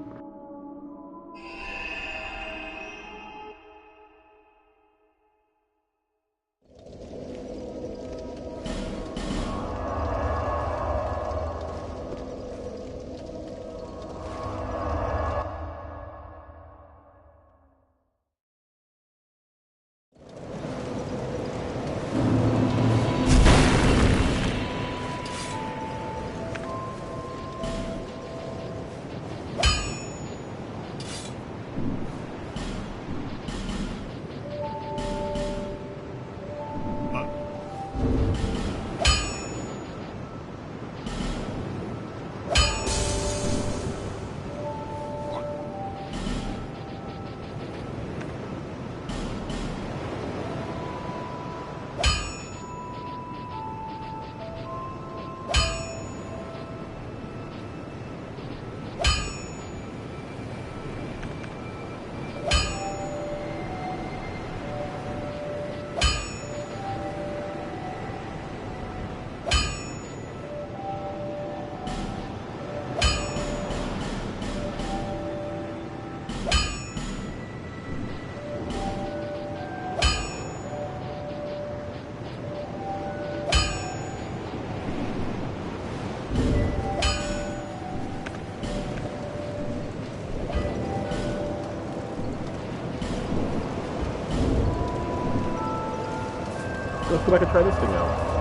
I could try this thing out.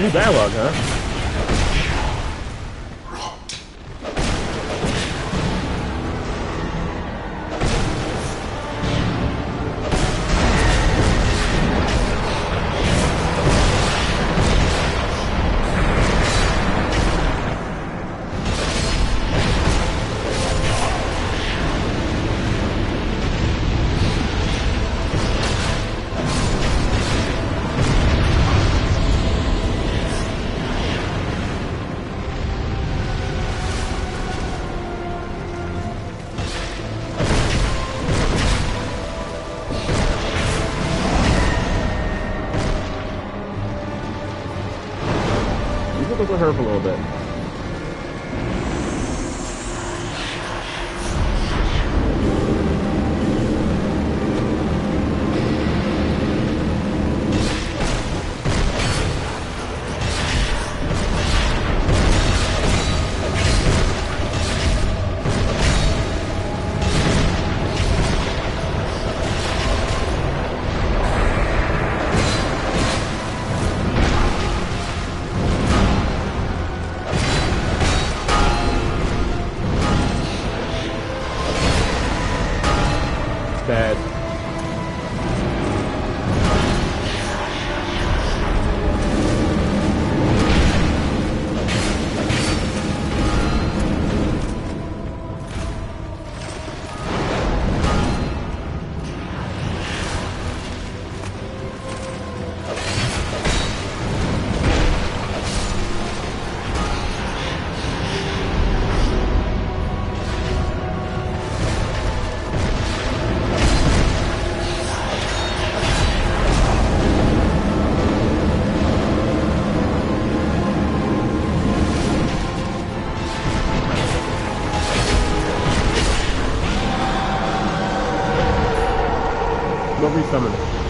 New dialogue, huh? Look with her for a little bit. Bad. No resummon.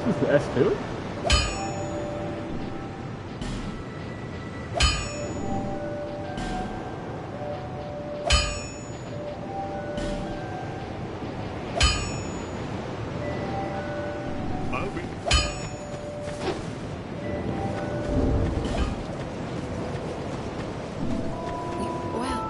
This is the S2? I'll be. Well,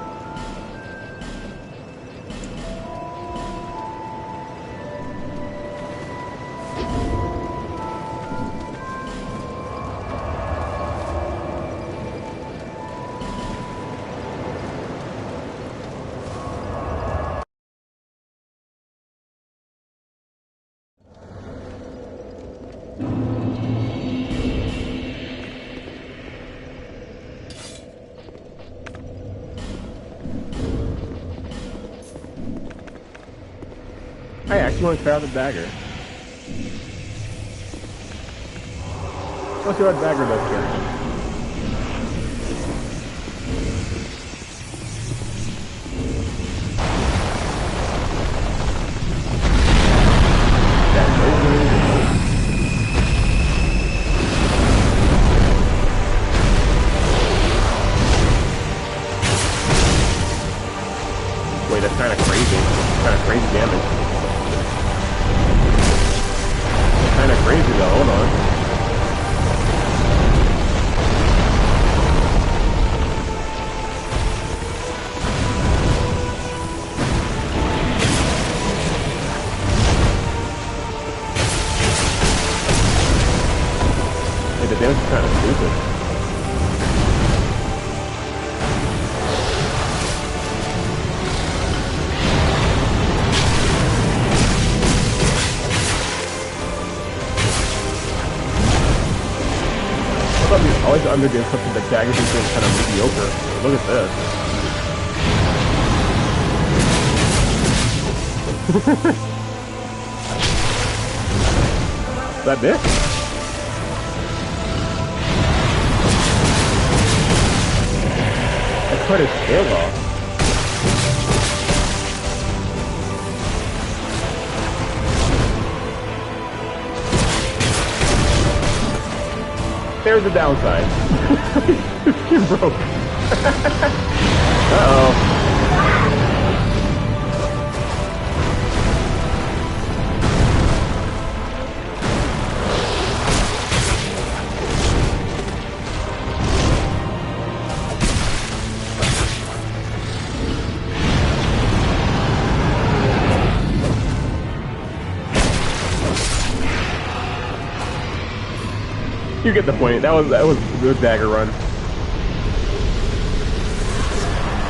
I actually want to try out the dagger. Let's see what dagger does here. Wait, that's kind of crazy. Kind of crazy damage. Kind of crazy though. Hold on. Hey, the damage is kind of stupid. I always underdid something that daggers is doing kind of mediocre. Look at this. Is that it? That's quite a scale off. There's the downside. It's broke. Uh-oh. You get the point. That was the dagger run.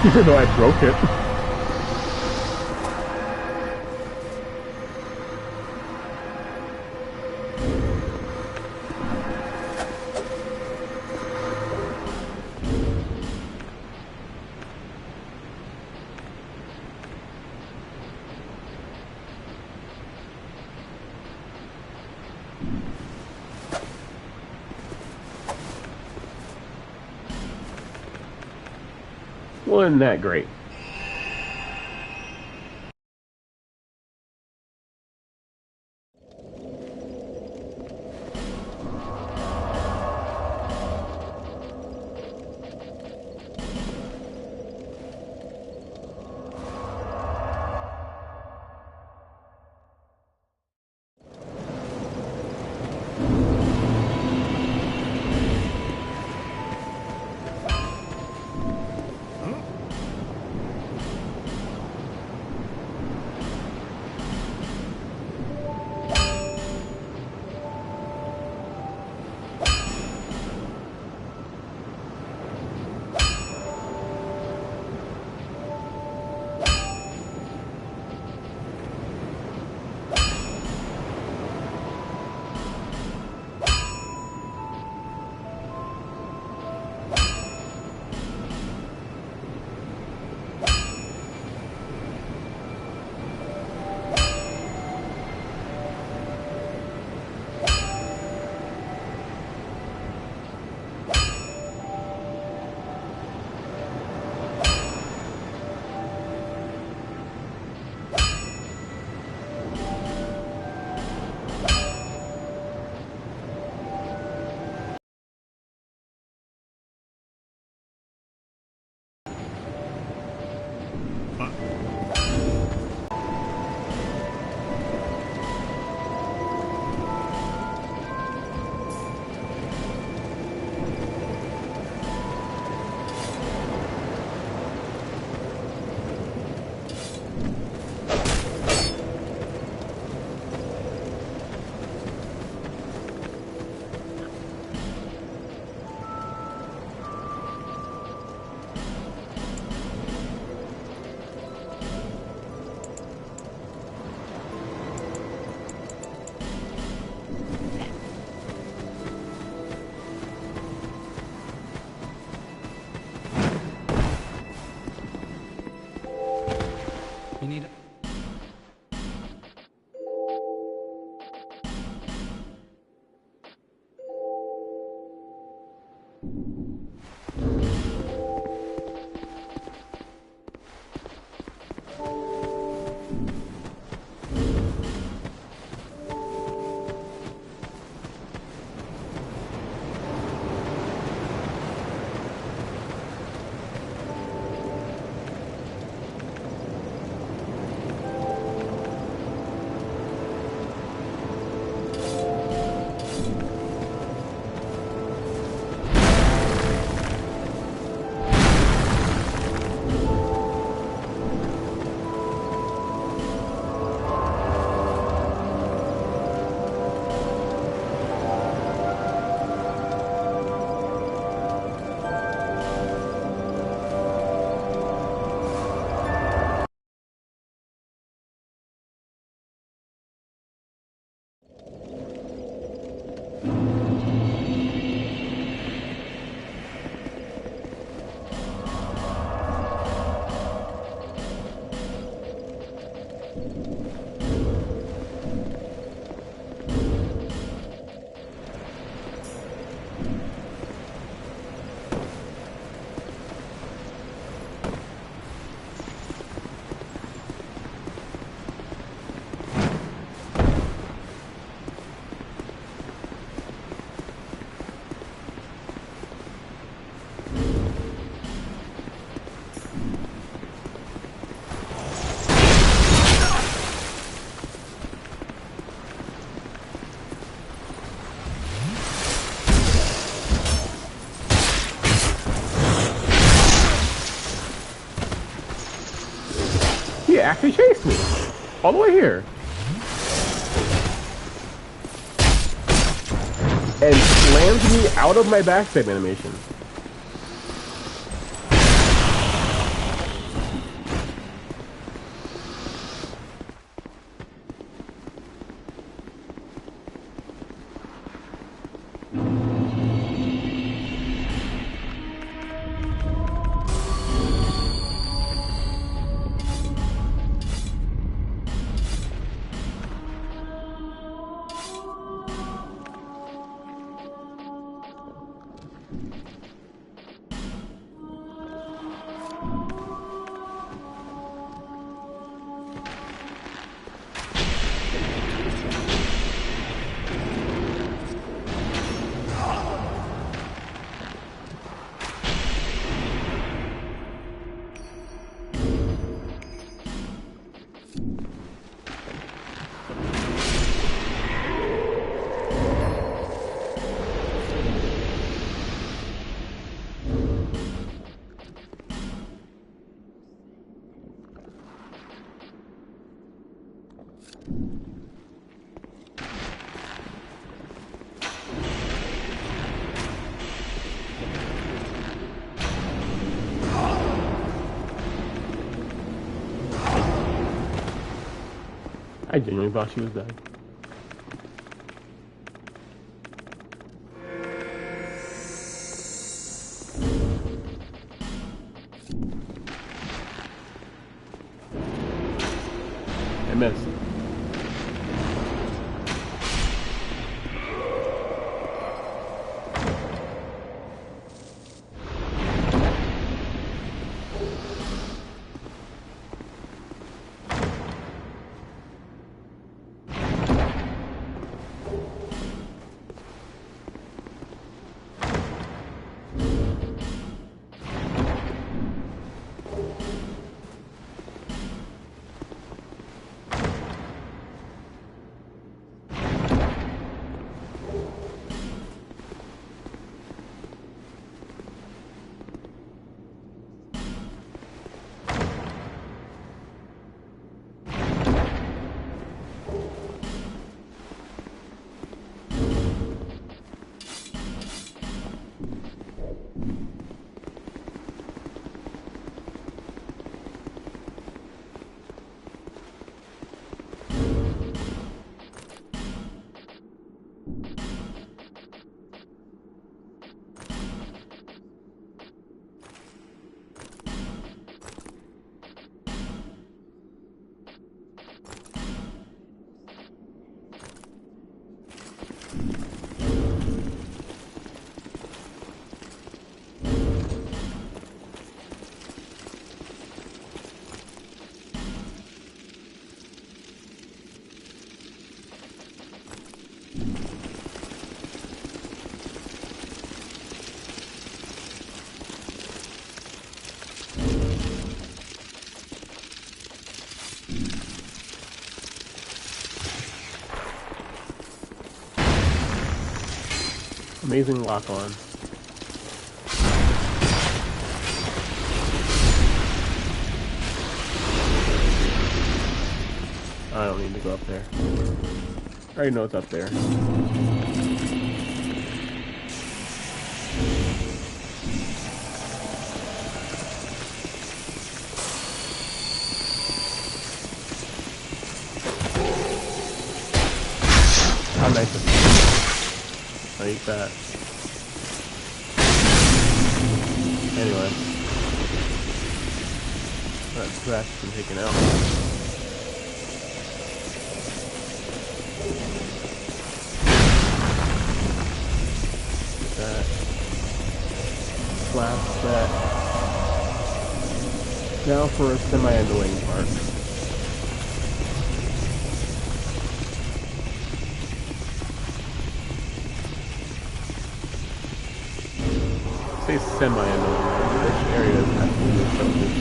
Even though I broke it. Wasn't that great. He actually chased me all the way here and slammed me out of my backstab animation. I genuinely thought she was dead. I missed. Amazing lock on. I don't need to go up there. I already know it's up there. How nice is it? I eat that. Anyway. That trash has been taken out. That. Blast that. Now for a semi-annoying part. Say semi-annoying. This area is absolutely atrocious.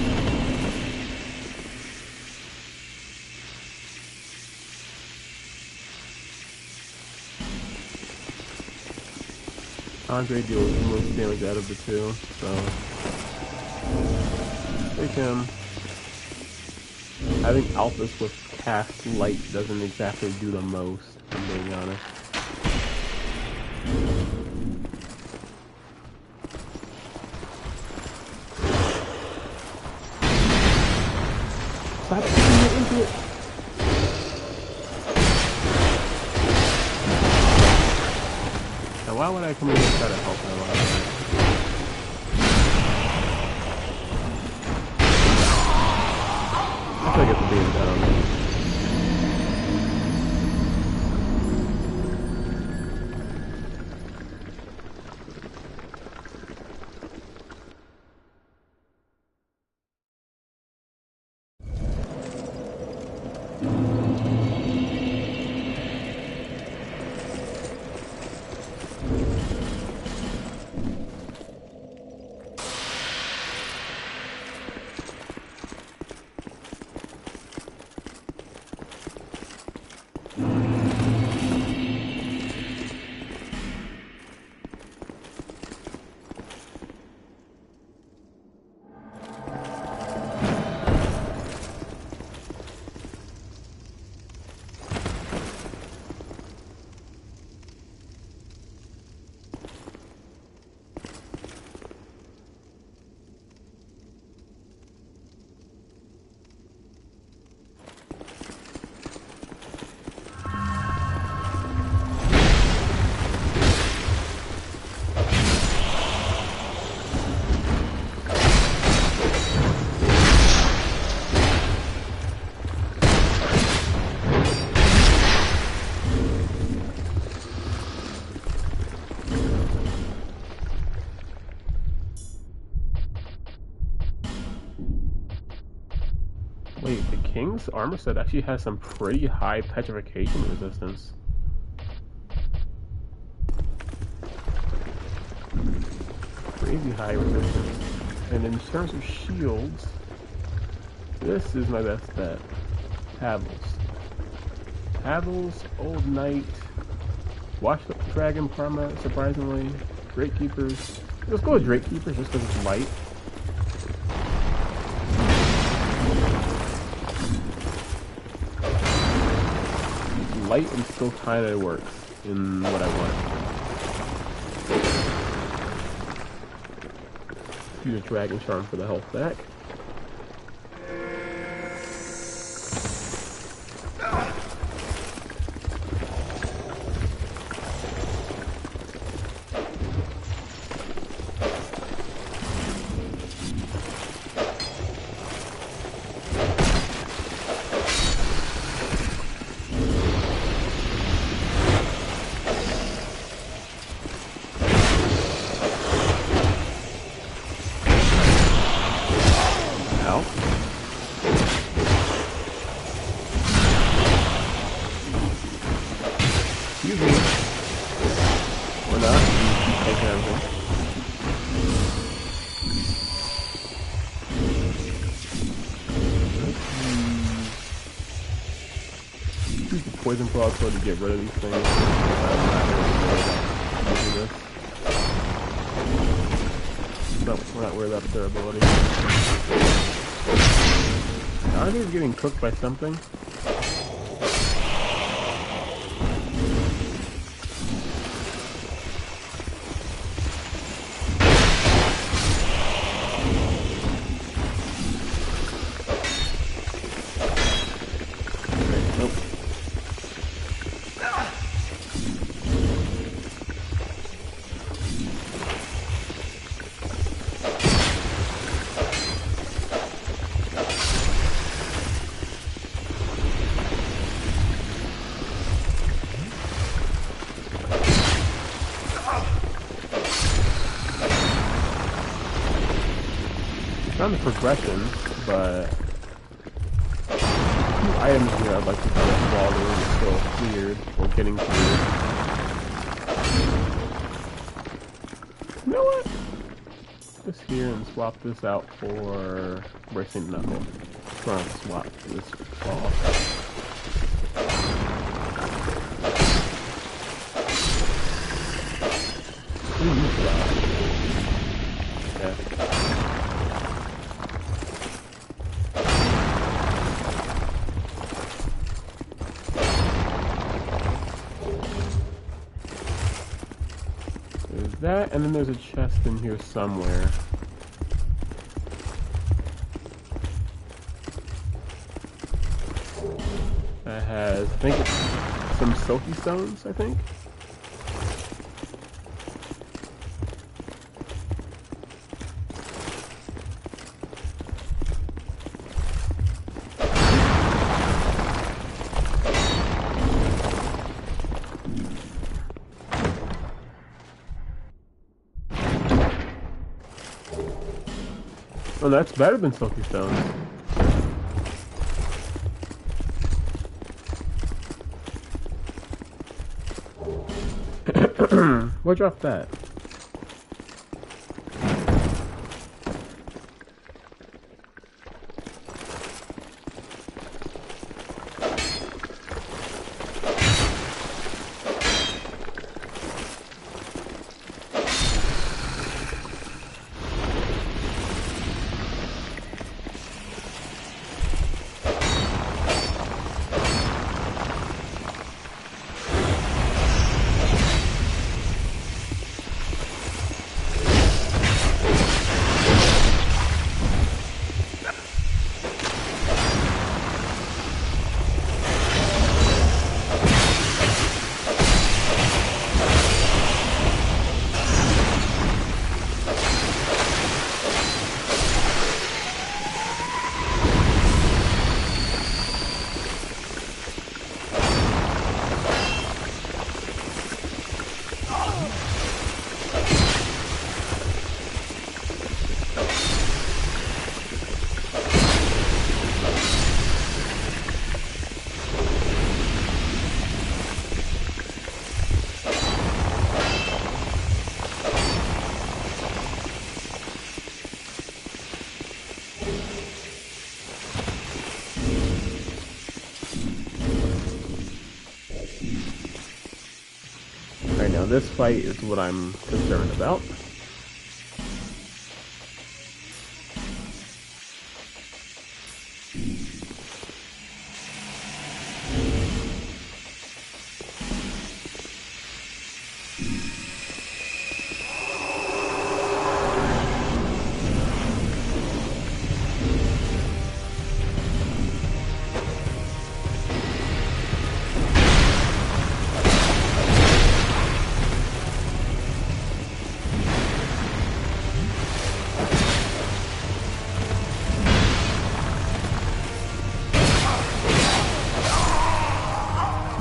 Andre deals the most damage out of the two, so take him. I think Alphys with cast light doesn't exactly do the most, if I'm being honest. Stop shooting it into it! Now why would I come in and try to help him out? I feel like it's being down. Wait, the King's armor set actually has some pretty high petrification resistance. Crazy high resistance. And in terms of shields, this is my best bet. Havels. Havels, Old Knight, Watch the Dragon Parma, surprisingly. Drake Keepers. Let's go with Drake Keepers just because it's light. Light and still kinda works in what I want. Use a Dragon Charm for the health back. Poison Broadsword to get rid of these things. I'm not really worried about using this. No, we're not worried about their ability. Are these getting cooked by something? Nope. Found the progression, but items here I'd like to get while they're still cleared or getting cleared. You know what? This here and swap this out for Bracing Knuckle. Trying to swap this off. Yeah. There's that, and then there's a chest in here somewhere. That has, I think it's some Silky Stones, I think. Oh, that's better than Silky Stones. What dropped that? Right now, this fight is what I'm concerned about.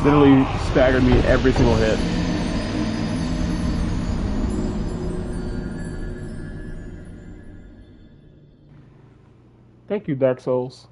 Literally staggered me every single hit. Thank you, Dark Souls.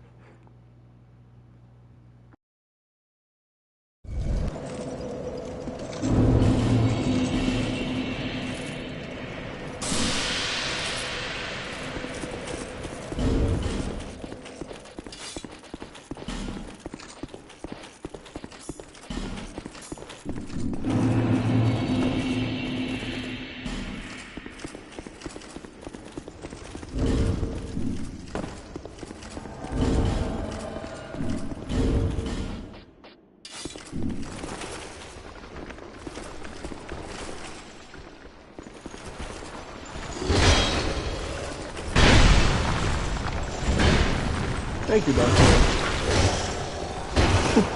Thank you, Doctor.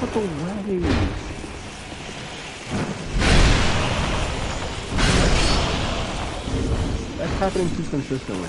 Put away. That's happening too consistently.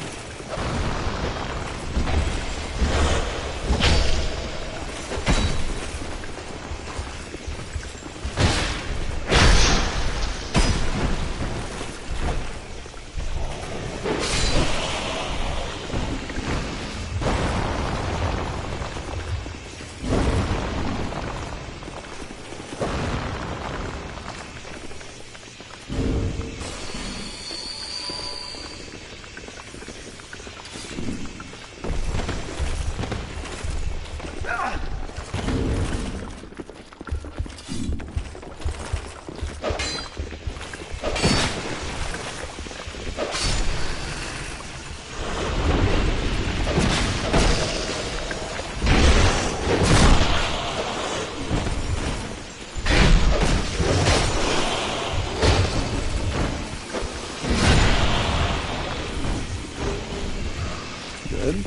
Good.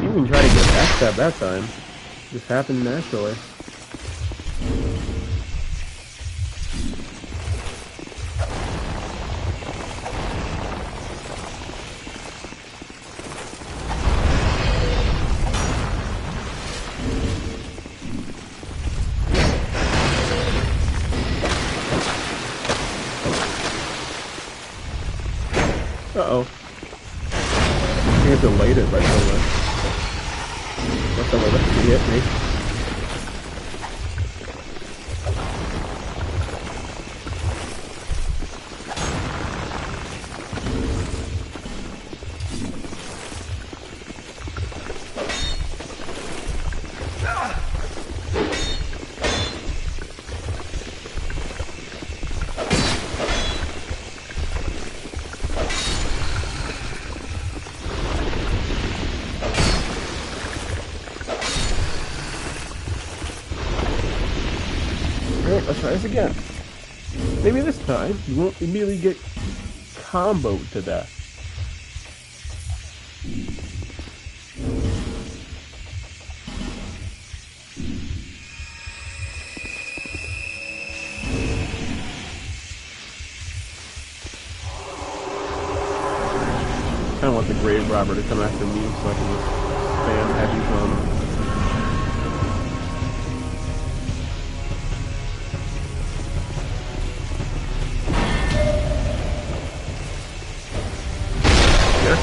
You can try to get backstab that time. Just happened naturally. Uh-oh. I think I delayed it by so much. Must have let it hit me. Alright, let's try this again. Maybe this time you won't immediately get comboed to death. I want the grave robber to come after me so I can just spam heavy from.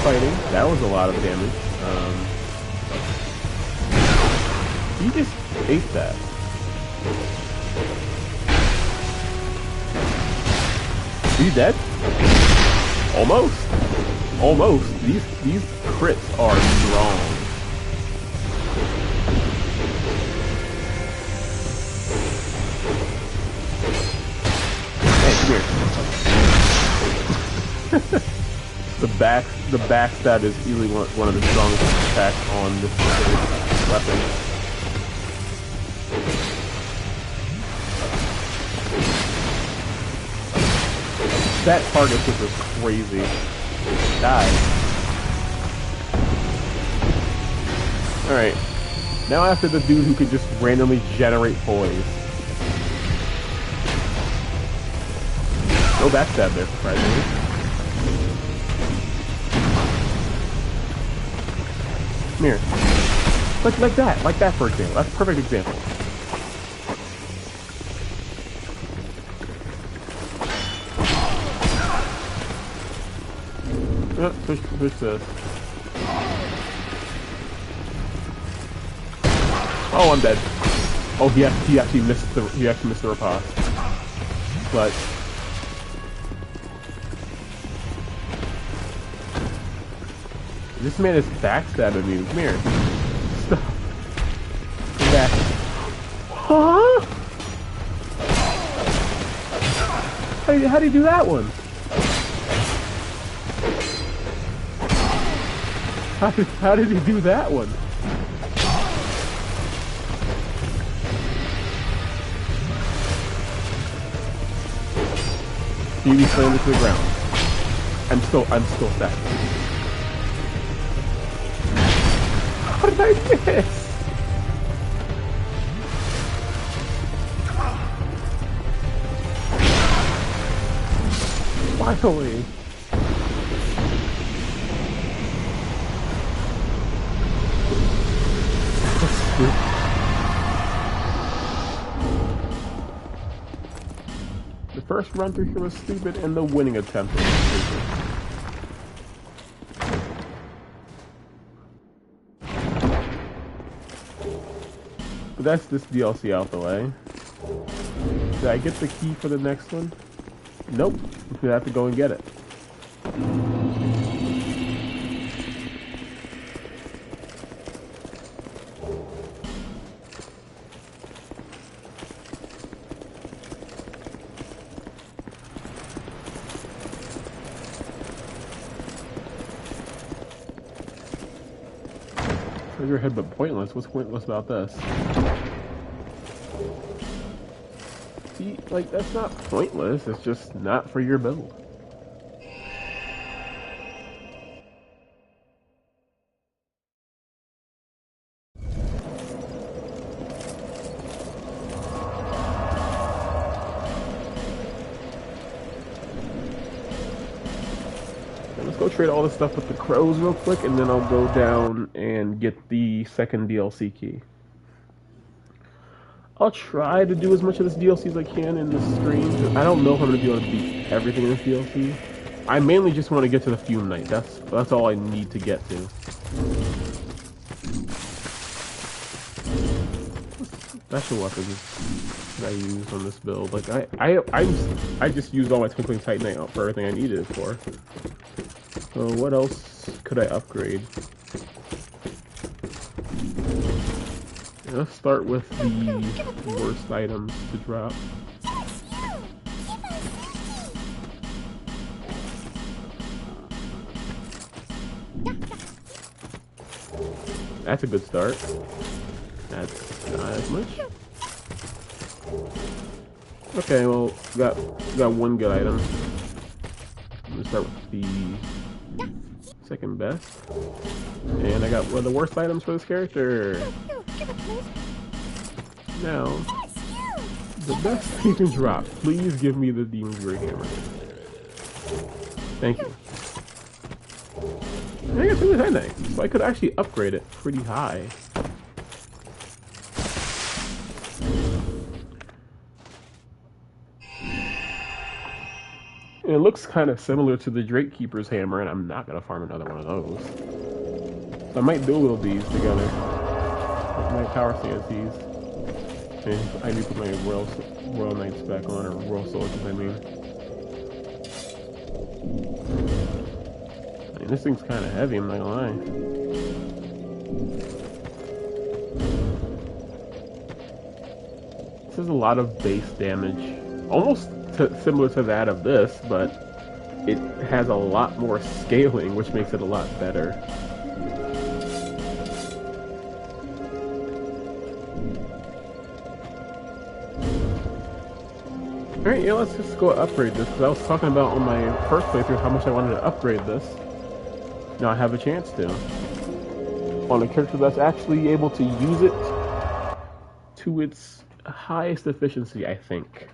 fighting. That was a lot of damage. He just ate that. Are you dead? Almost. Almost. These crits are strong. Hey, come here. The backstab is easily one of the strongest attacks on this weapon. That target push was crazy. Die. Alright. Now after the dude who could just randomly generate poise. No backstab there, surprisingly. Come here. Like that for example. That's a perfect example. Push this. Oh, I'm dead. Oh, he actually missed the riposte. But this man is backstabbing me. Come here. Stop. Come back. Huh? How do you do that one? How did he do that one? He slammed it to the ground. I'm still stacked. How did I miss? Finally. The first run through here was stupid, and the winning attempt was stupid. But that's this DLC out the way. Did I get the key for the next one? Nope. We have to go and get it. Your head but pointless. What's pointless about this? See, like, that's not pointless, it's just not for your build. Let's go trade all this stuff with the crows real quick, and then I'll go down and get the second DLC key. I'll try to do as much of this DLC as I can in this stream. I don't know if I'm going to be able to beat everything in this DLC. I mainly just want to get to the Fume Knight. That's all I need to get to. Special weapons that I use on this build. Like I just used all my Twinkling Titanite for everything I needed it for. So what else could I upgrade? Let's start with the worst items to drop. That's a good start. That's not as much. Okay, well, got one good item. I'm gonna start with the second best. And I got one of the worst items for this character. Now, the best you can drop. Please give me the Demon's Great Hammer. Thank you. And I got Twinkling Titanite, so I could actually upgrade it pretty high. And it looks kind of similar to the Drake Keeper's hammer, and I'm not gonna farm another one of those. So I might dual wield these together. With my Power Stance these. And I need to put my Royal Knights back on, or Royal Soldiers, I mean. I mean, this thing's kind of heavy, I'm not gonna lie. This is a lot of base damage. Almost similar to that of this, but it has a lot more scaling, which makes it a lot better. Alright, yeah, let's just go upgrade this, because I was talking about on my first playthrough how much I wanted to upgrade this. Now I have a chance to. On a character that's actually able to use it to its highest efficiency, I think.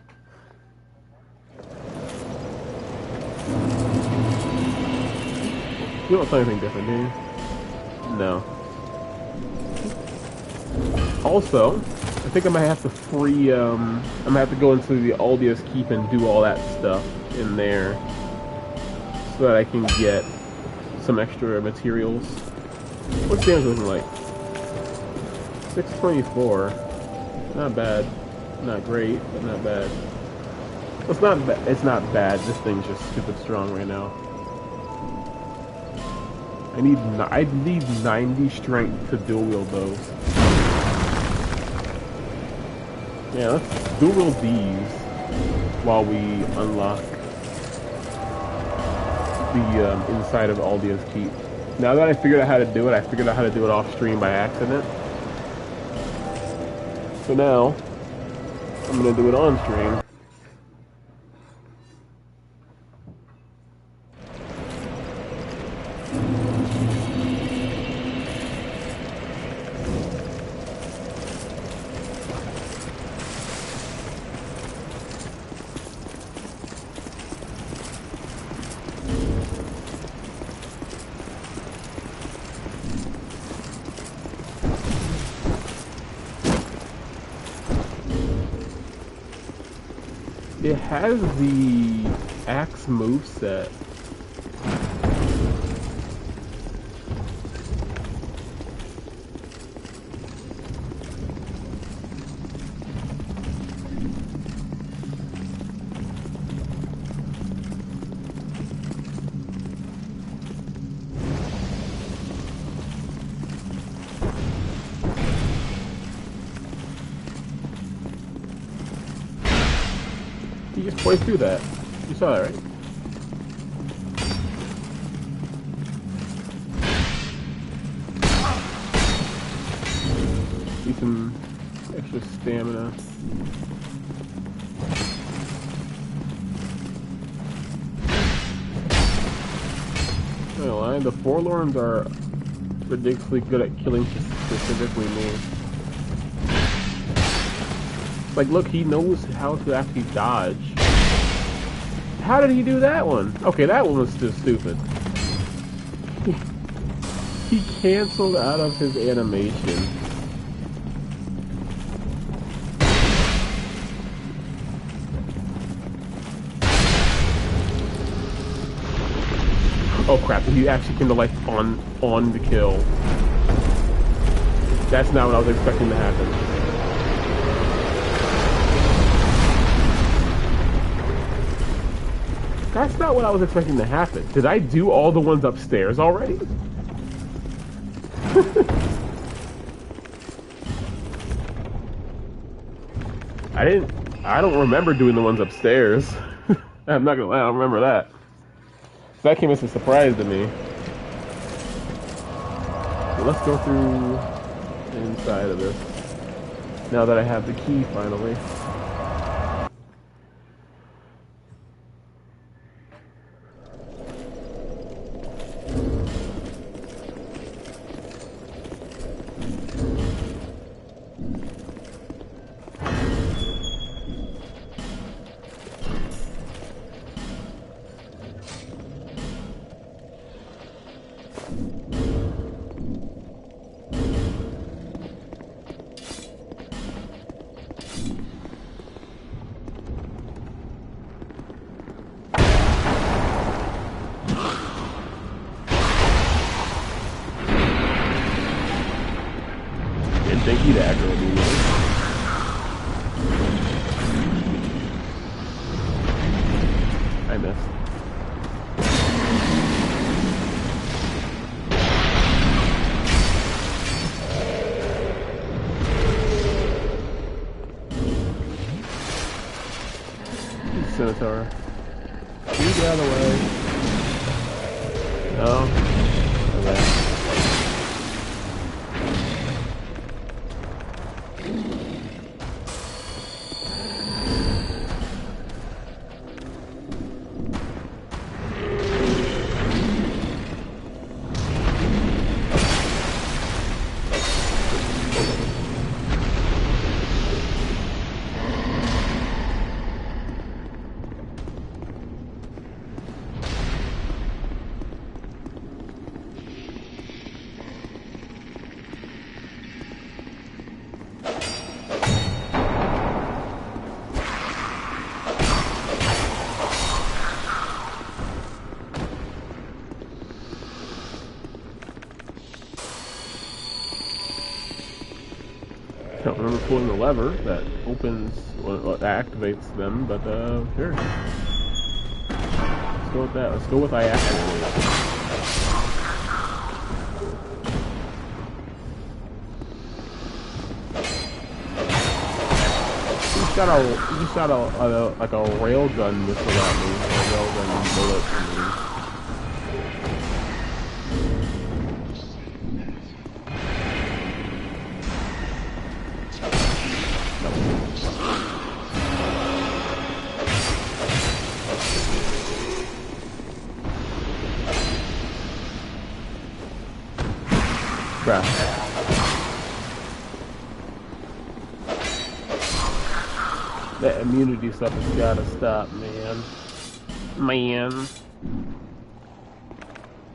You don't play anything different, do you? No. Also, I think I might have to free, I'm gonna have to go into the Aldia's Keep and do all that stuff in there so that I can get some extra materials. What's damage looking like? 624. Not bad. Not great, but not bad. It's not bad. This thing's just stupid strong right now. I need 90 strength to dual wield those. Yeah, let's dual wield these while we unlock the inside of Aldia's Keep. Now that I figured out how to do it, I figured out how to do it off stream by accident. So now I'm gonna do it on stream. It has the axe moveset. You just poised through that. You saw that, right? Need some extra stamina. I'm not gonna lie, the Forlorns are ridiculously good at killing specifically me. Like, look, he knows how to actually dodge. How did he do that one? Okay, that one was just stupid. He canceled out of his animation. Oh crap, he actually came to life on the kill. That's not what I was expecting to happen. That's not what I was expecting to happen. Did I do all the ones upstairs already? I don't remember doing the ones upstairs. I'm not gonna lie, I don't remember that. So that came as a surprise to me. So let's go through the inside of this. Now that I have the key finally. think he'd aggro me. I missed. Scimitar. Can you get out of the way? No? Okay. I don't remember pulling the lever that opens, well, that activates them, but sure. Let's go with that. Let's go with I activate. He just shot like a rail gun missile at me, a rail gun bullet at me. Crap. That immunity stuff has gotta stop, man.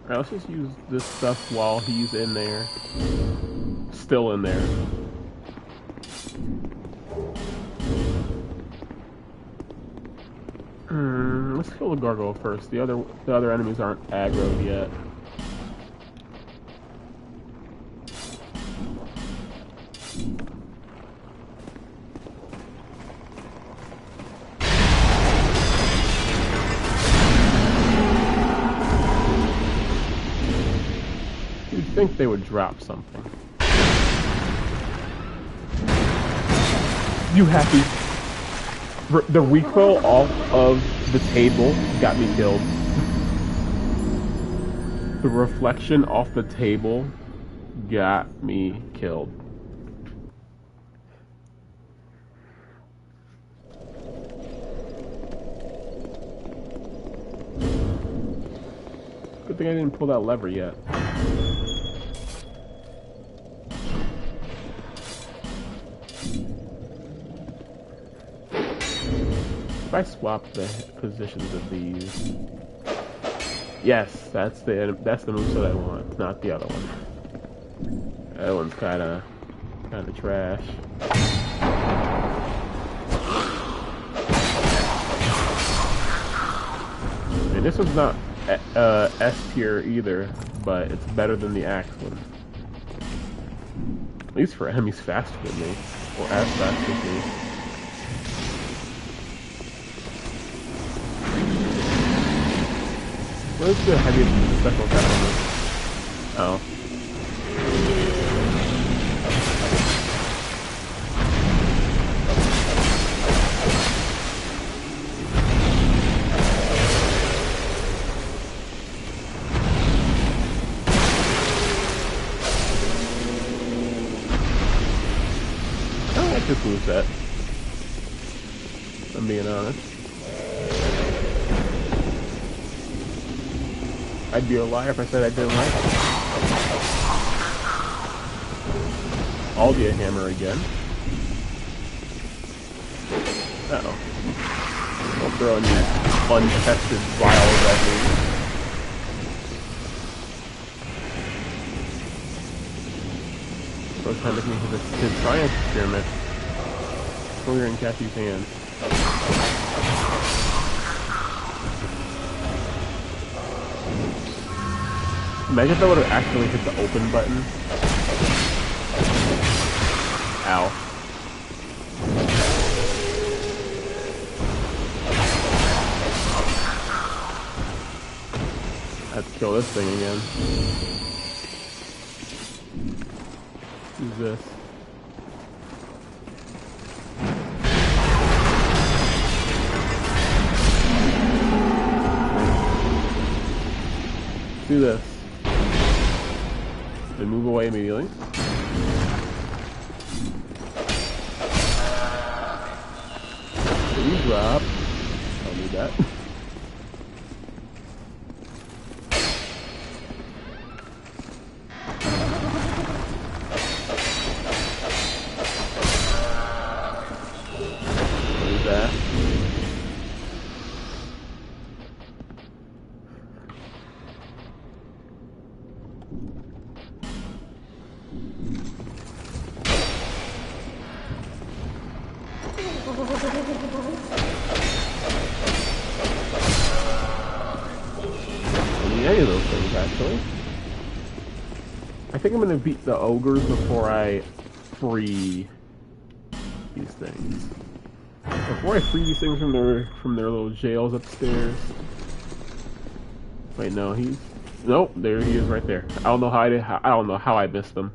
Alright, let's just use this stuff while he's in there. Still in there. Let's kill the gargoyle first. The other enemies aren't aggroed yet. You'd think they would drop something. You happy? The recoil off of the table got me killed. The reflection off the table got me killed. Good thing I didn't pull that lever yet. If I swap the positions of these, yes, that's the moveset I want, not the other one. That one's kind of trash. And this one's not S tier either, but it's better than the axe one. At least for him, he's faster than me, or as fast as me. What is the heaviest special attack on this? Oh. I like this moveset, if I'm being honest. I'd be a liar if I said I didn't like it. Aldia hammer again. Uh-oh. Don't throw any untested vials at me. First time looking for his science experiment. We're in Cassie's hand. Imagine if I would have actually hit the open button. Oh, this thing again. Who's this? Do this. Then move away immediately. You drop. Don't need that. What is that? Any of those things, actually. I think I'm gonna beat the ogres before I free these things. Before I free these things from their little jails upstairs. Wait, no, he's nope. There he is, right there. I don't know how I don't know how I missed them.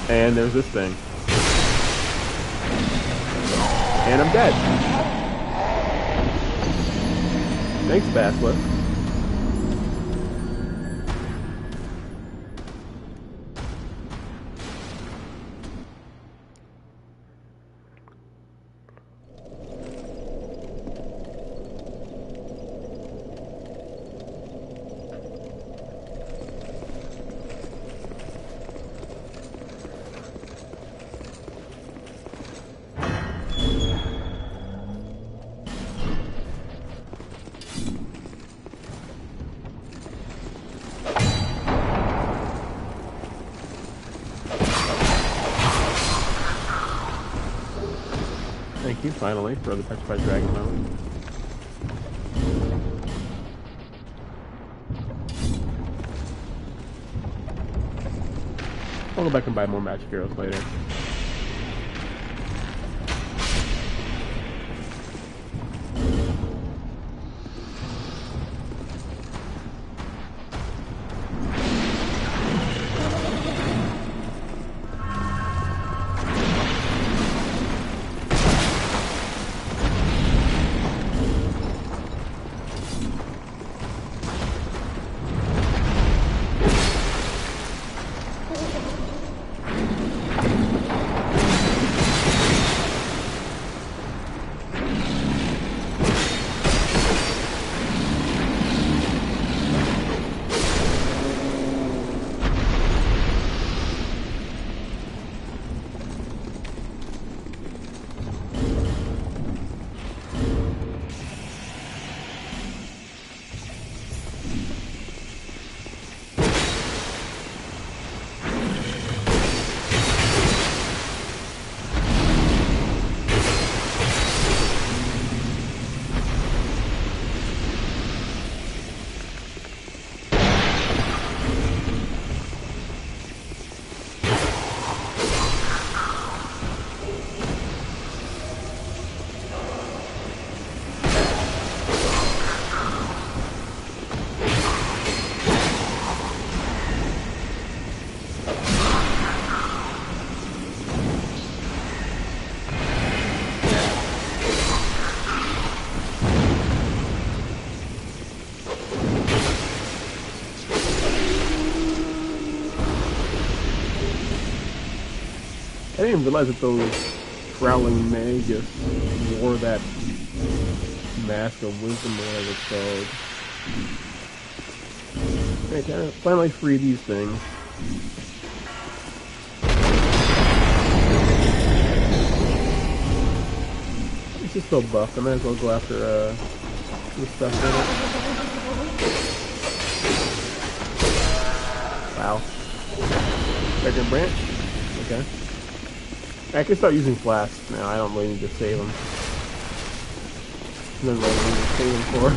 And there's this thing. And I'm dead. Thanks, Basilisk. Thank you, finally, for the Petrified Dragon moment. I'll go back and buy more magic arrows later. I didn't even realize that those Growling Magus wore that Mask of Wisdom, whatever it's called. Okay, can I finally free these things? It's just so buff, I might as well go after this stuff in it. Wow. Second branch? Okay. I can start using flasks now. I don't really need to save them. There's no reason to save them for.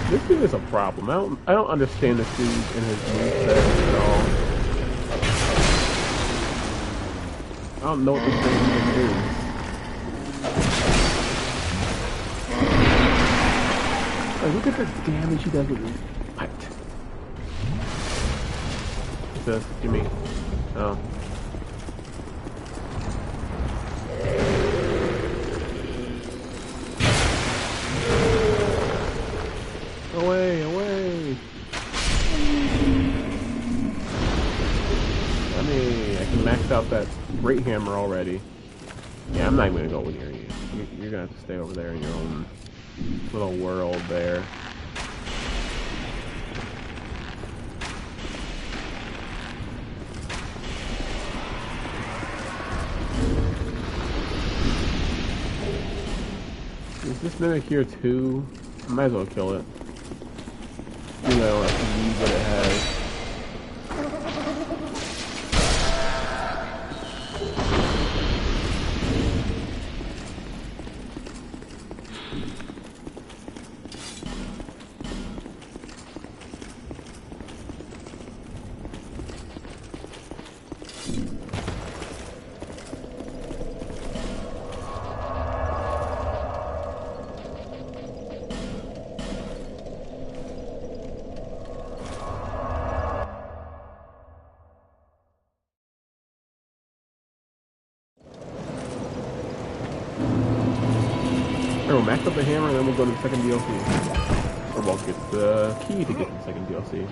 This dude is a problem. I don't understand this dude and his moveset at all. I don't know what this thing even is. Like, look at the damage he does with his what? What's this? Give me. Oh. Away, away! I mean, I can max out that great hammer already. Yeah, I'm not even gonna go near you. You're gonna have to stay over there in your own little world there. Is this mimic here too? I might as well kill it. You know, I can use what it has. We'll max up the hammer and then we'll go to the second DLC. Or we'll get the key to get to the second DLC.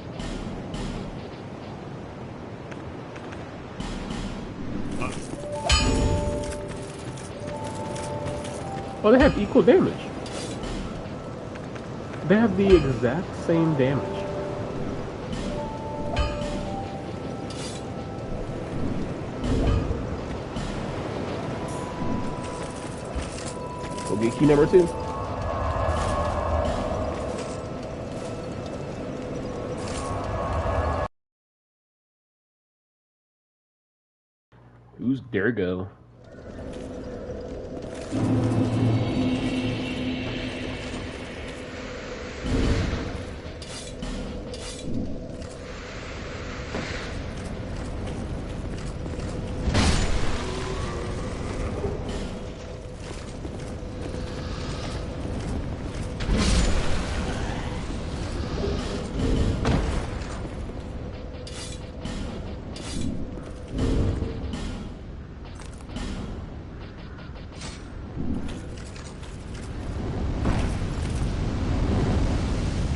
Oh, they have equal damage. They have the exact same damage. We'll get key number 2. Who's Durgo?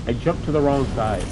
I jumped to the wrong side.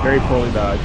Very poorly dodged.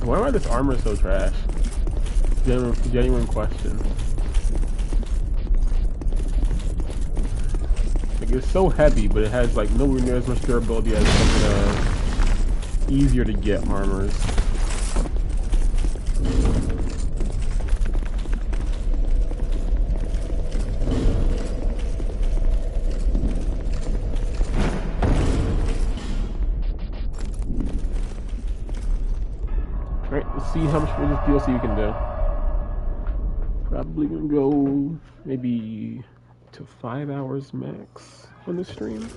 Why this armor so trash? Genuine question. Like, it's so heavy, but it has like nowhere near as much durability as some easier to get armors. Alright, let's see how much more this DLC we can do. Probably gonna go maybe to 5 hours max on the stream.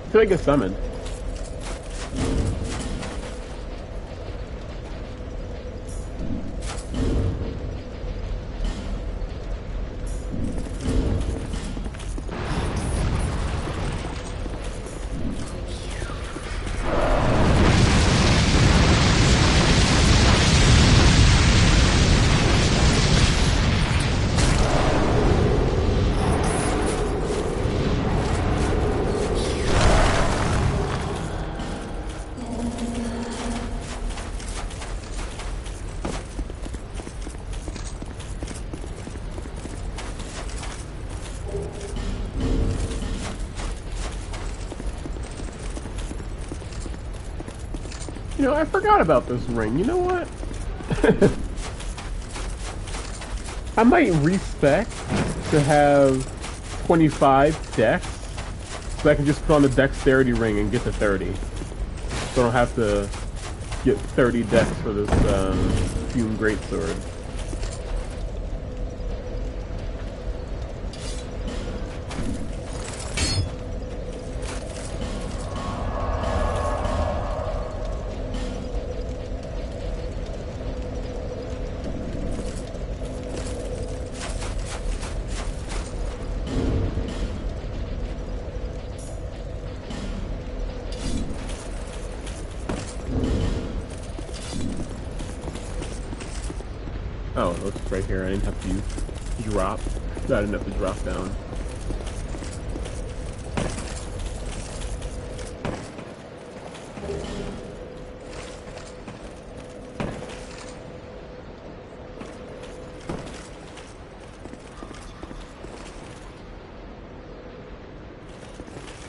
I feel like it's summoned. You know, I forgot about this ring. You know what? I might respec to have 25 dex, so I can just put on the dexterity ring and get to 30. So I don't have to get 30 dex for this Fume Greatsword. Oh, it looks right here. I didn't have to use drop. I didn't have to drop down.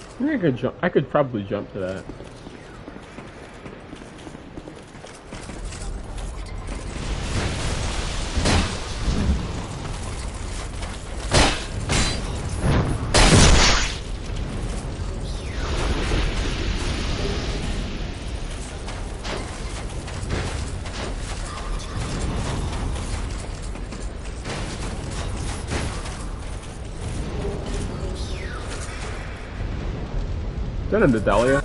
I think I could jump. I could probably jump to that. Is that a Nadalia?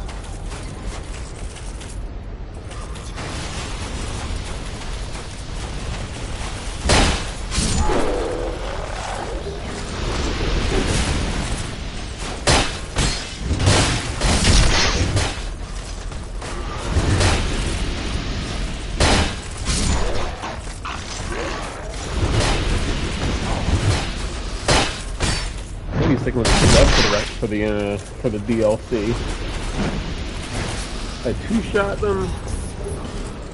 be sticking with the sub for the DLC. I two-shot them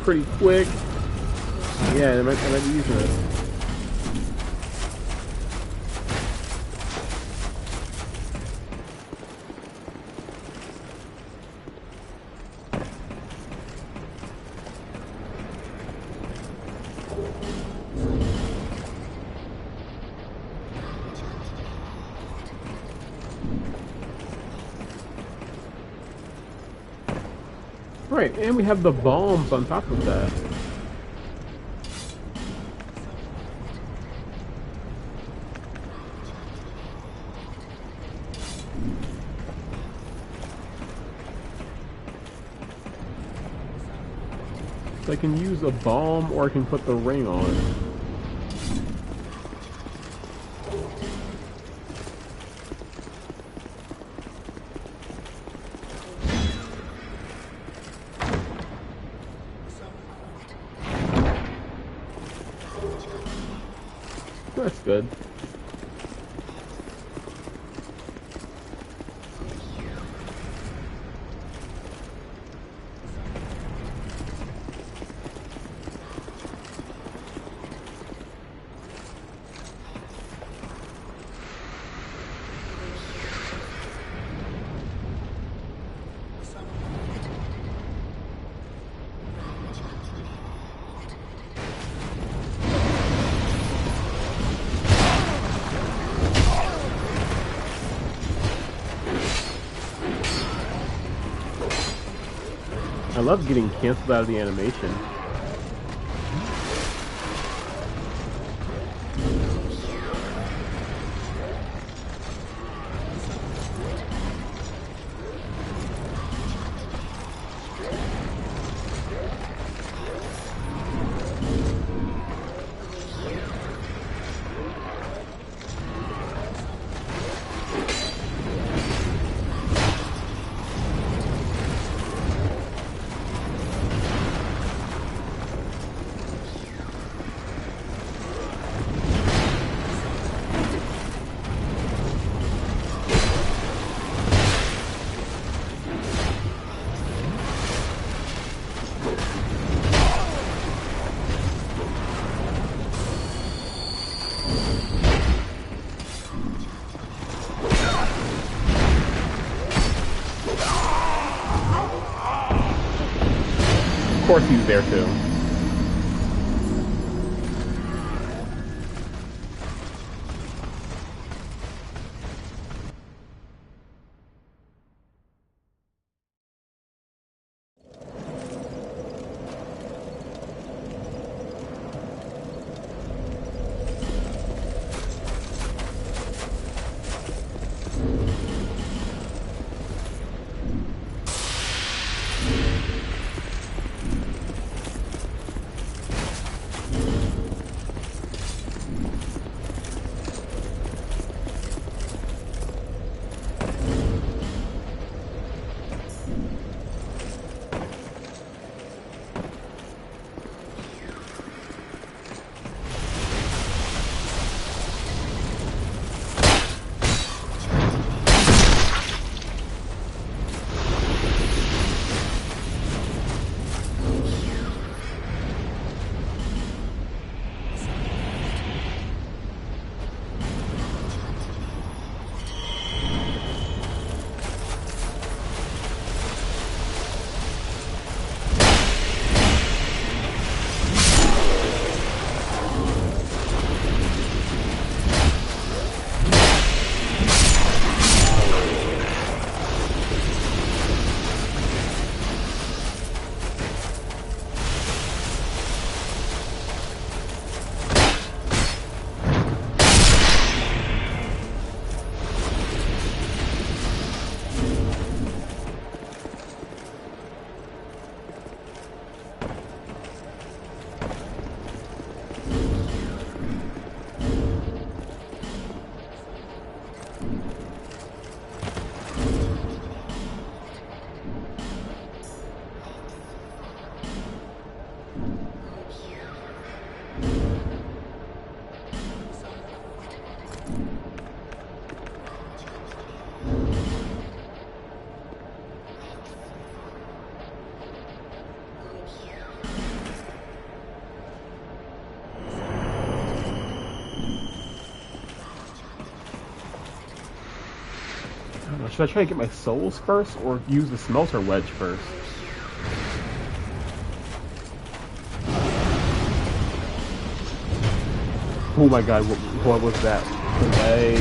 pretty quick. Yeah, I might be using it. Right, and we have the bombs on top of that. So I can use a bomb or I can put the ring on. That's good. I love getting canceled out of the animation. Of course he's there too. should I try to get my souls first, or use the smelter wedge first? Oh my god, what was that? Delay.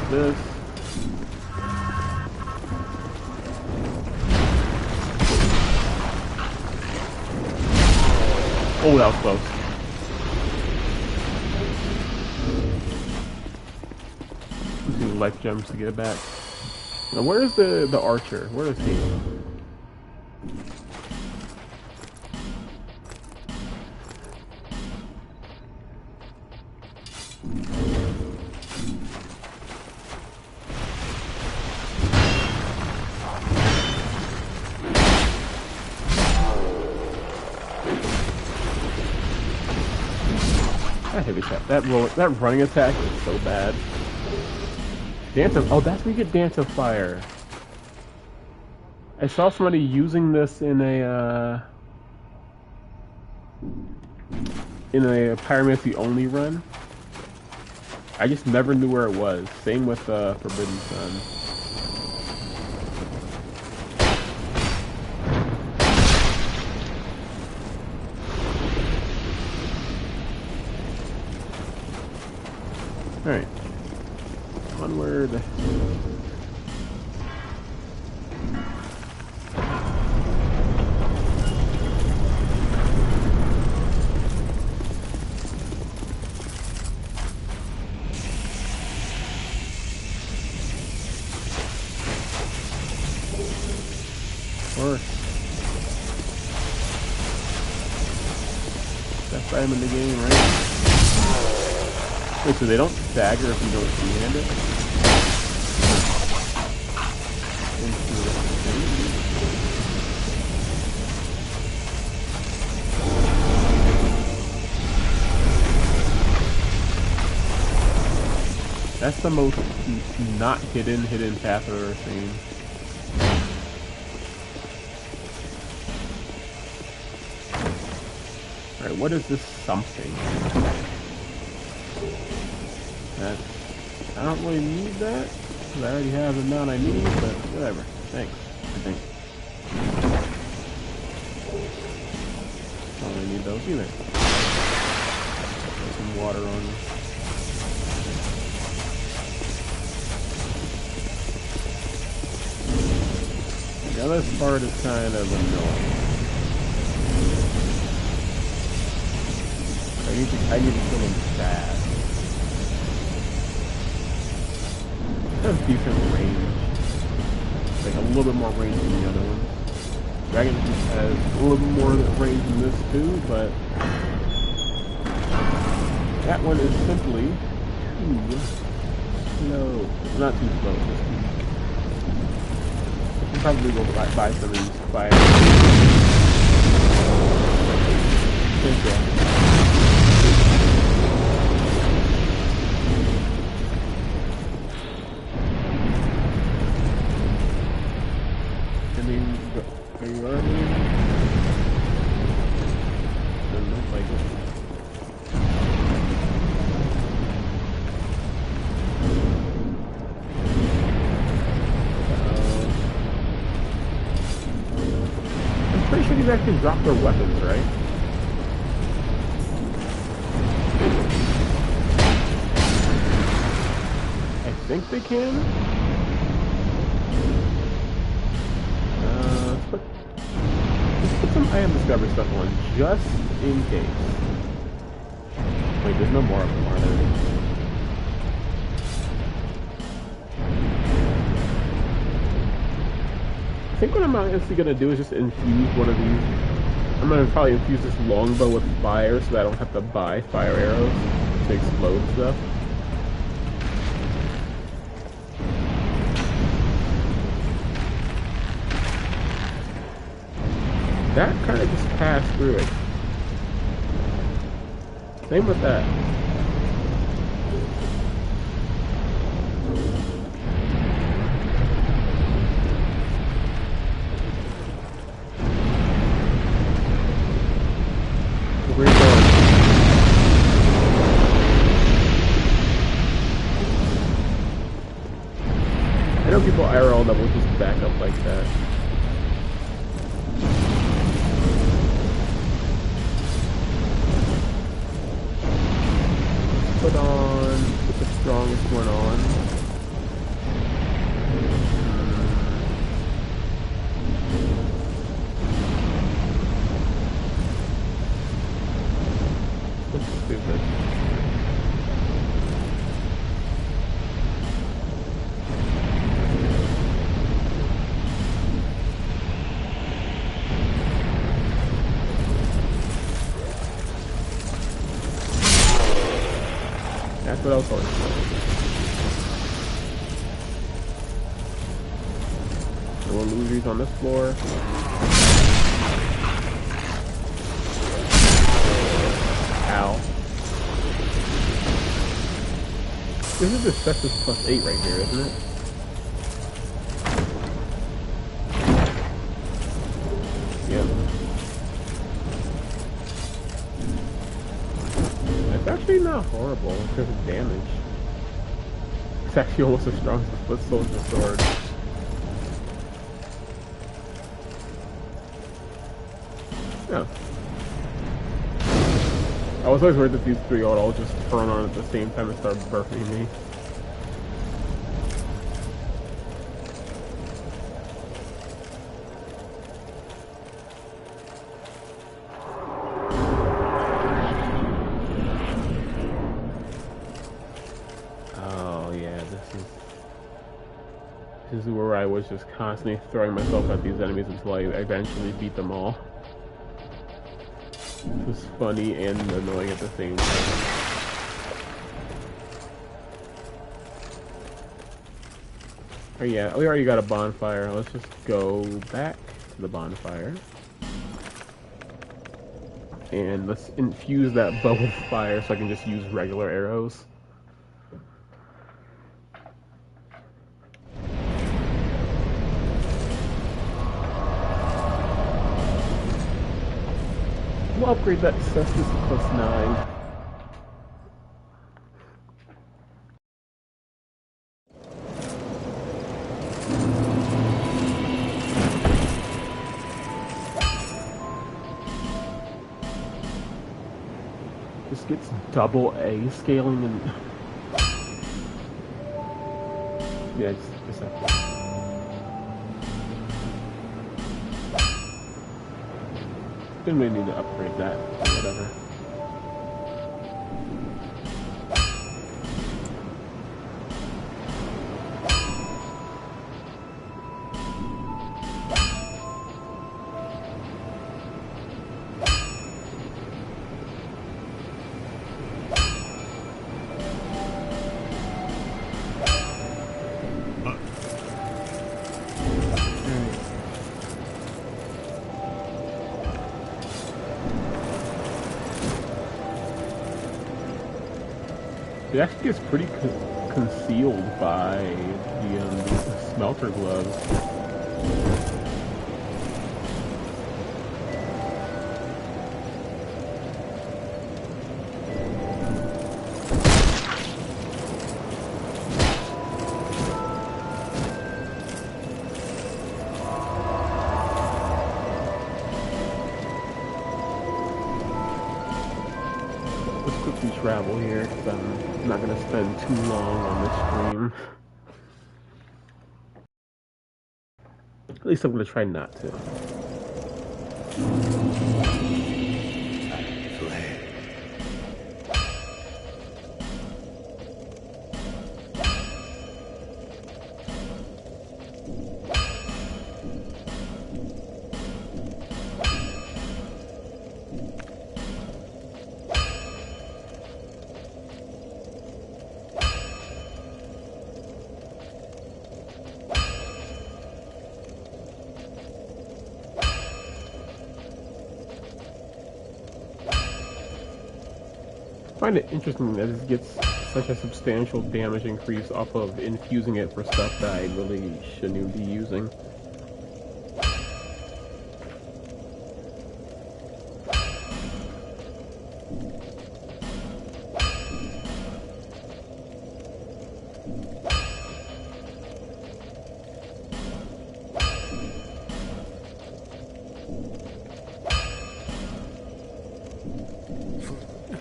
This. Oh, that was close. Using life gems to get it back. Now, where is the archer? Where is he? That heavy attack, that running attack is so bad. Dance of, oh, that's where you get Dance of Fire. I saw somebody using this in a Pyromancy only run. I just never knew where it was. Same with Forbidden Sun. Alright. Onward. Best item in the game, right? Wait, so they don't stagger if you don't two-hand it? That's the most not hidden path I've ever seen. Alright, what is this something? That, I don't really need that, because I already have the amount I need, but whatever. Thanks, I think. Don't really need those either. Put some water on them. Now this part is kind of annoying. I need to kill him fast. It has decent range. Like a little bit more range than the other one. Dragon has a little bit more range than this too, but that one is simply too slow. Not too slow, just too. I should probably go buy some of these fire. Thank you. These guys can drop their weapons, right? I think they can. Let's put some item discovery stuff on, just in case. Wait, there's no more of them, are there? I think what I'm honestly going to do is just infuse one of these. I'm going to probably infuse this longbow with fire so that I don't have to buy fire arrows to explode stuff. That kind of just passed through it. Same with that. Where are you going? like that. Put the strongest one on. That's stupid. That's what I was going for. Little illusions on this floor. Ow. This is the Sextus plus 8 right here, isn't it? Yep. It's actually not horrible in terms of damage. It's actually almost as strong as the Foot Soldier sword. Yeah. I was always worried that these three would all just turn on at the same time and start burping me. Oh yeah, this is where I was just constantly throwing myself at these enemies until I eventually beat them all. It was funny and annoying at the same time. Oh yeah, we already got a bonfire. Let's just go back to the bonfire. And let's infuse that bow with fire so I can just use regular arrows. We'll upgrade that to Cestus plus 9. This gets double A scaling and... yeah, just like that. Didn't really need to upgrade that, or whatever. It actually gets pretty concealed by the smelter gloves. Let's quickly travel here because I'm not going to spend too long on this stream. At least I'm going to try not to. I find it interesting that it gets such a substantial damage increase off of infusing it for stuff that I really shouldn't be using.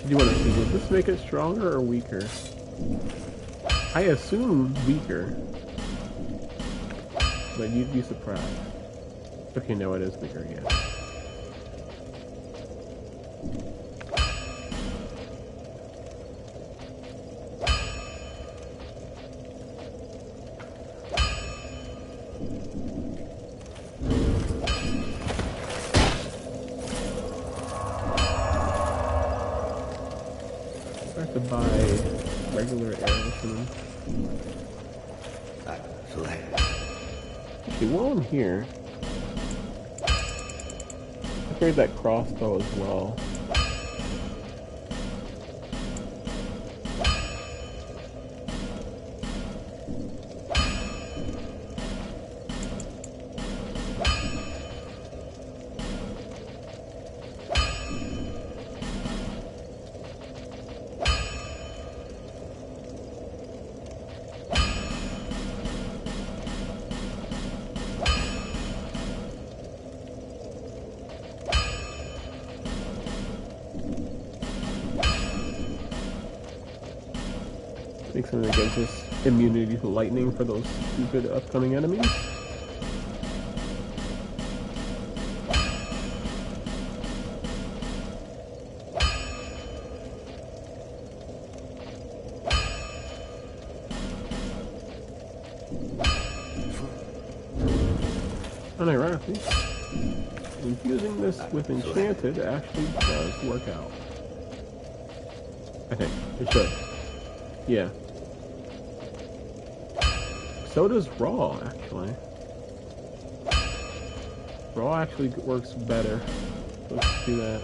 Do you want to see, does this make it stronger or weaker? I assume weaker. But you'd be surprised. Okay, no, it is weaker, yeah. I have to buy regular arrows from them. Okay, while I'm here, I carried that crossbow as well. Make something that gives us immunity to lightning for those stupid upcoming enemies. Unironically, infusing this with Enchanted actually does work out. I think. It should. Yeah. So does Raw, actually. Raw actually works better. Let's do that.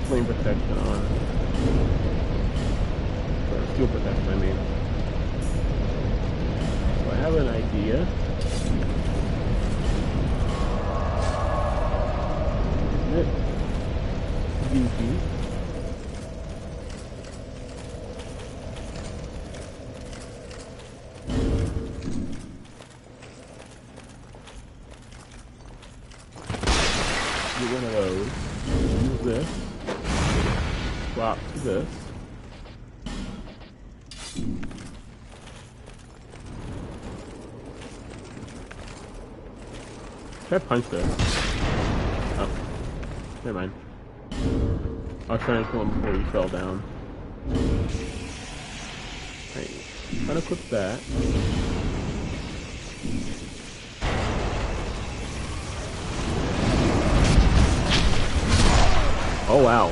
Flame protection on. Or steel protection, I mean. So I have an idea. Isn't it goofy? Get one of those. Use this. Swap to this. Should I punch this? Oh. Never mind. I was trying to kill him before he fell down. Right. Unequip that. Oh wow.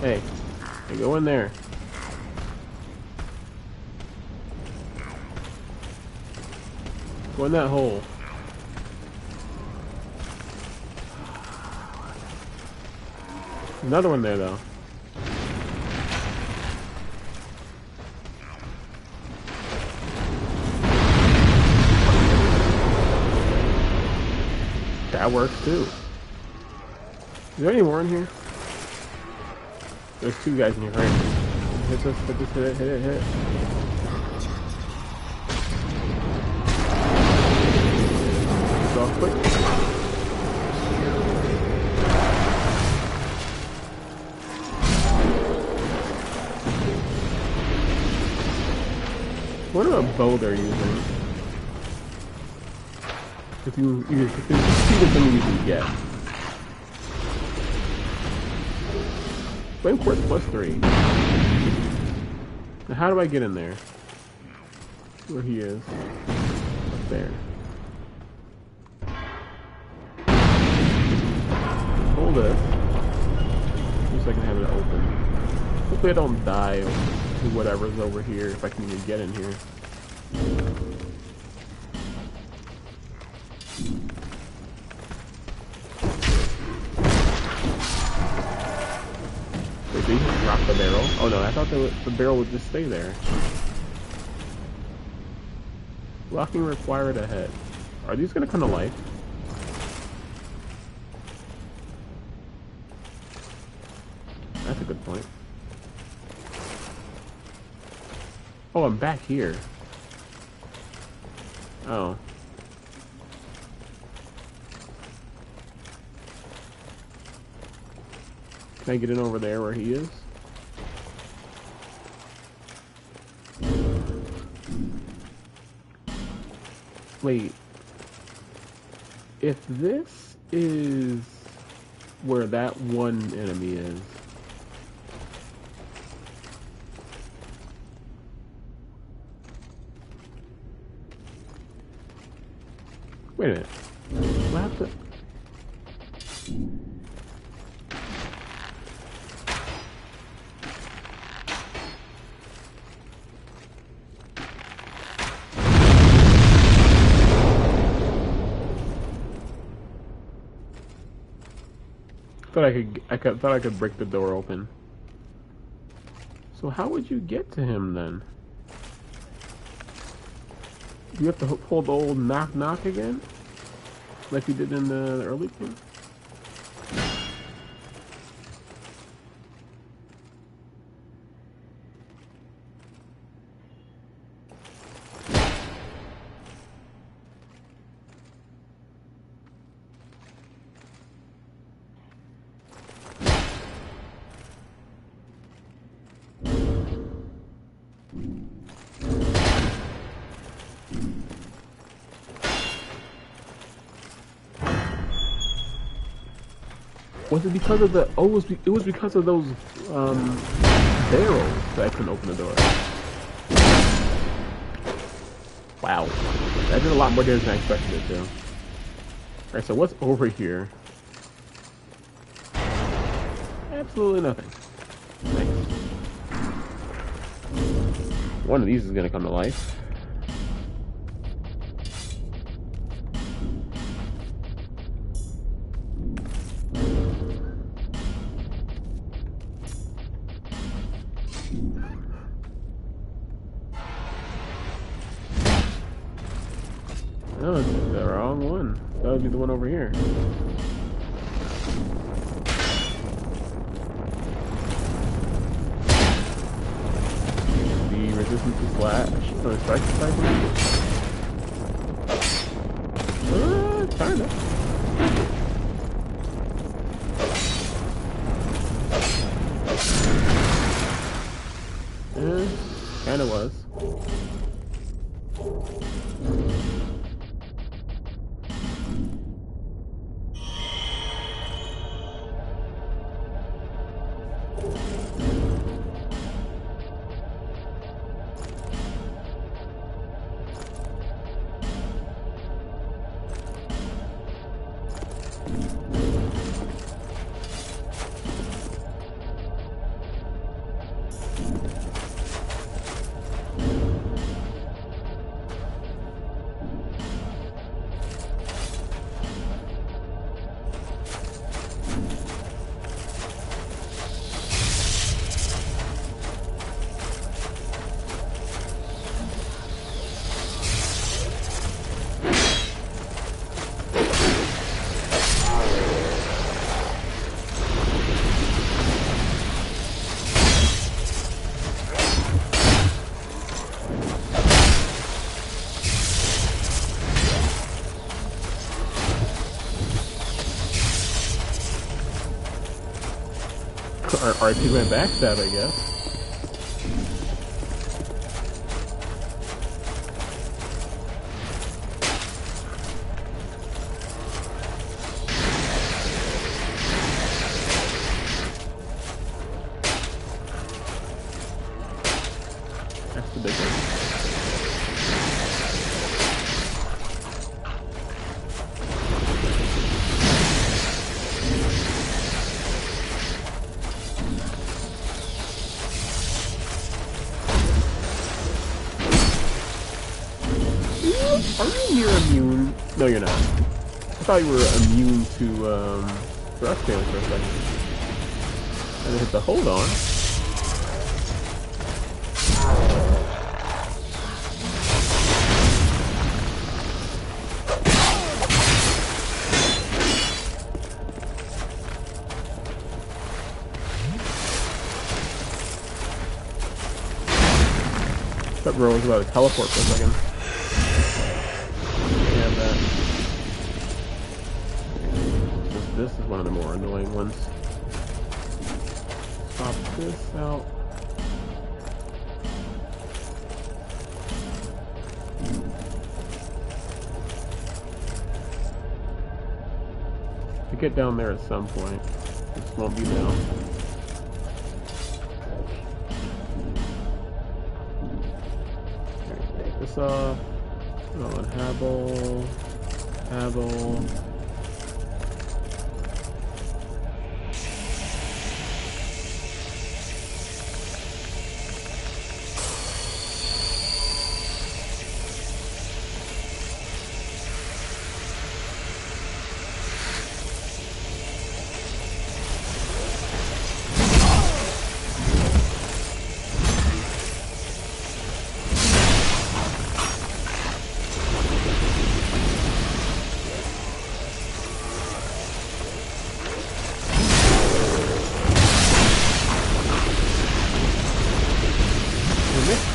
Hey, go in there. Go in that hole. Another one there, though. That works too. Is there any more in here? There's two guys in here, right? Hit this, hit this, hit it, hit it, hit it. bow they're using. If you see the thing you usually get. Flame Quartz +3. Now how do I get in there? Where he is. Up there. Hold it. Just so I can have it open. Hopefully I don't die to whatever's over here if I can even get in here. Wait, did he just drop the barrel? Oh no, I thought the barrel would just stay there. Locking required ahead. Are these gonna come to life? That's a good point. Oh, I'm back here. Oh. Can I get in over there where he is? Wait. If this is where that one enemy is, wait a minute. We'll have to... thought I could break the door open. So how would you get to him then? Do you have to pull the old knock knock again? Like you did in the early game? Was it because of the... Oh, it was because of those barrels that I couldn't open the door. Wow. That did a lot more damage than I expected it to. Alright, so what's over here? Absolutely nothing. Nice. One of these is gonna come to life. No, it's the wrong one. That would be the one over here. The resistance is flat. No, strike kinda. Kinda was. RP went backstab, I guess. Are you near immune? No, you're not. I thought you were immune to thrust damage for a second. And then hit the hold on. That bro was about to teleport for a second. And this is one of the more annoying ones. Pop this out. To get down there at some point. This won't be now. Take this off. Oh, and Habble.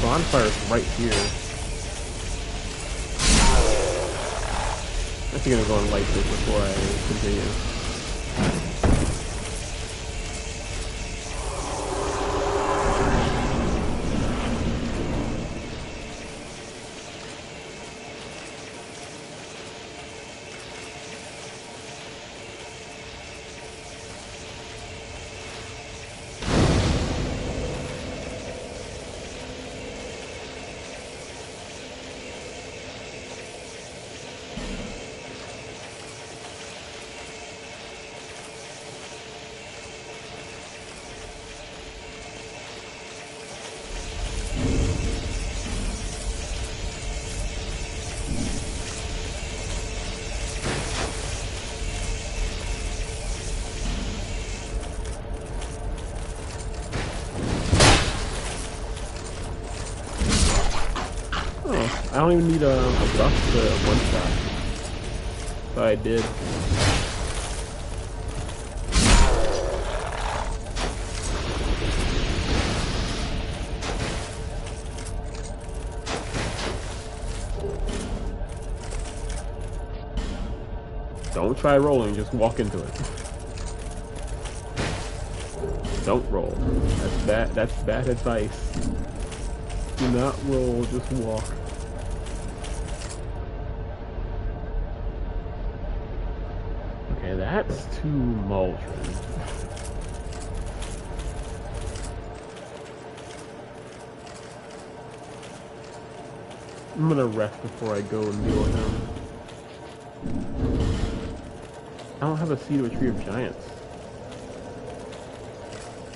Bonfire's right here. I think I'm going to light this before I continue. I don't even need a buff to one-shot. But I did. Don't try rolling, just walk into it. Don't roll. That's bad advice. Do not roll, just walk. Okay, that's too Maldron. I'm gonna rest before I go and deal with him. I don't have a Seed of a Tree of Giants.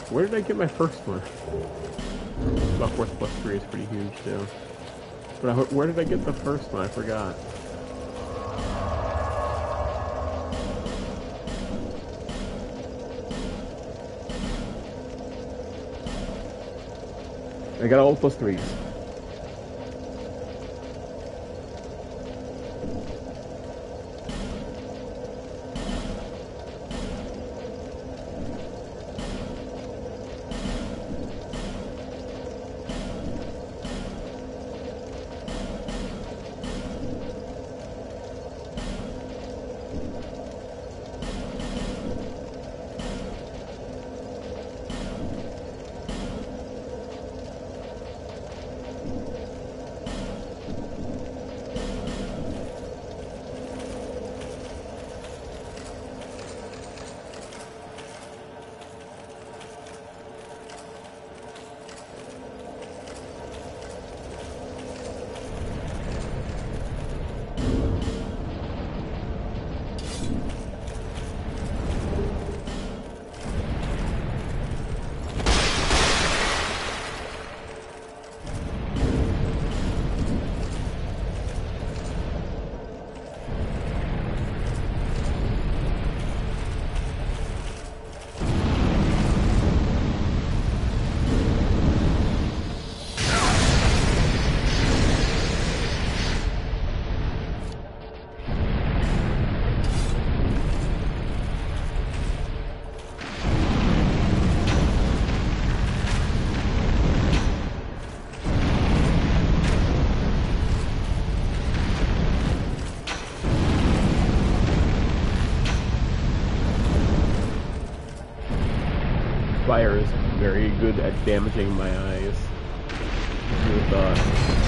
Where did I get my first one? Buckworth +3 is pretty huge too. But where did I get the first one? I forgot. I got all +3s. fire is very good at damaging my eyes. Who would have thought?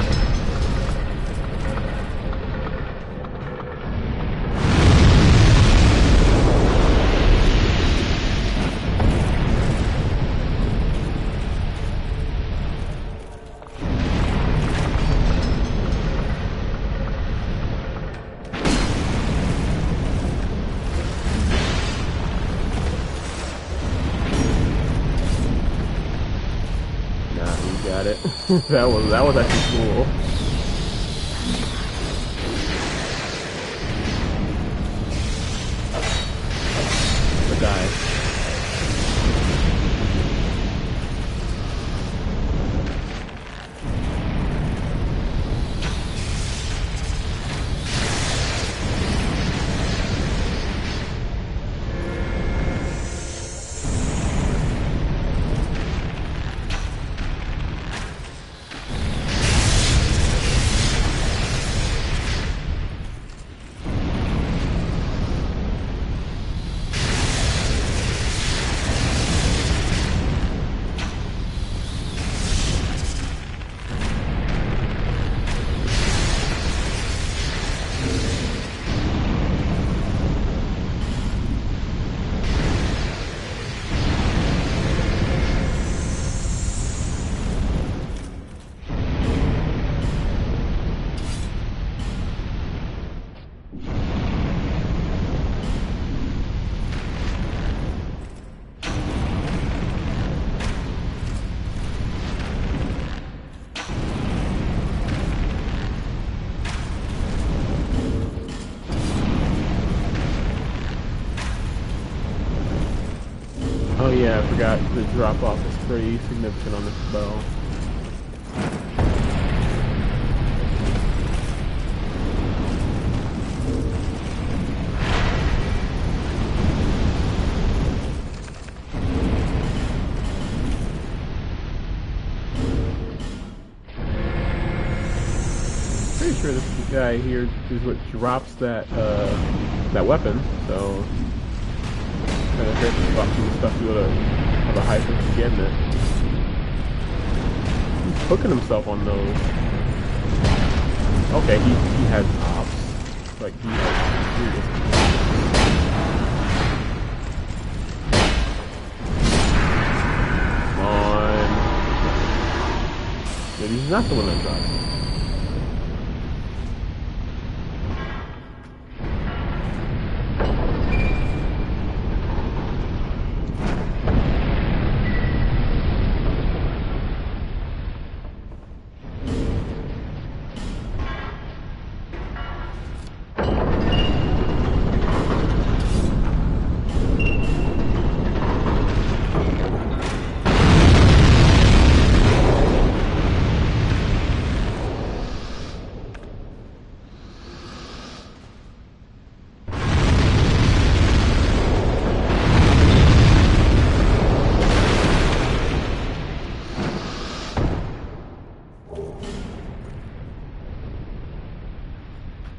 Got it. that was actually cool. The guy. Oh yeah, I forgot the drop off is pretty significant on this bow. Pretty sure this guy here is what drops that that weapon, so kind of hurts boxing stuff to go to have a high chance of getting it. He's hooking himself on those. Okay, he has ops. Like he has Come on. Maybe he's not the one that drops it.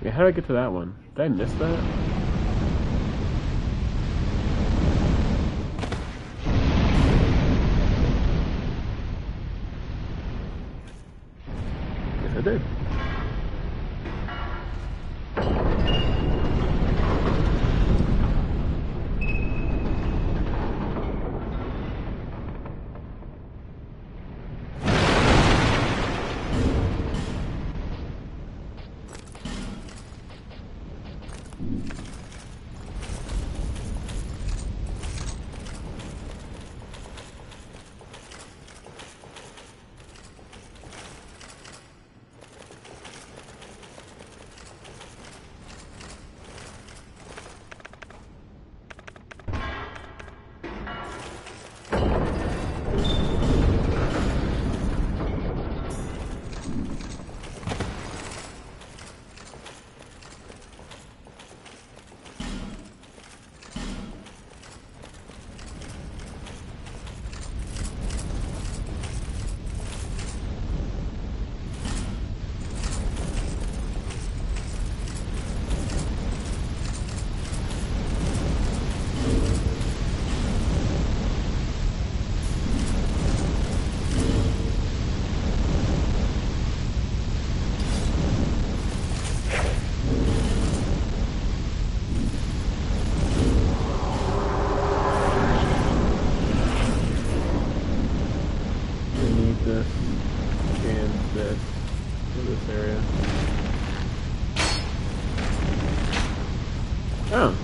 Yeah, how did I get to that one? Did I miss that? Yes, I did. Oh.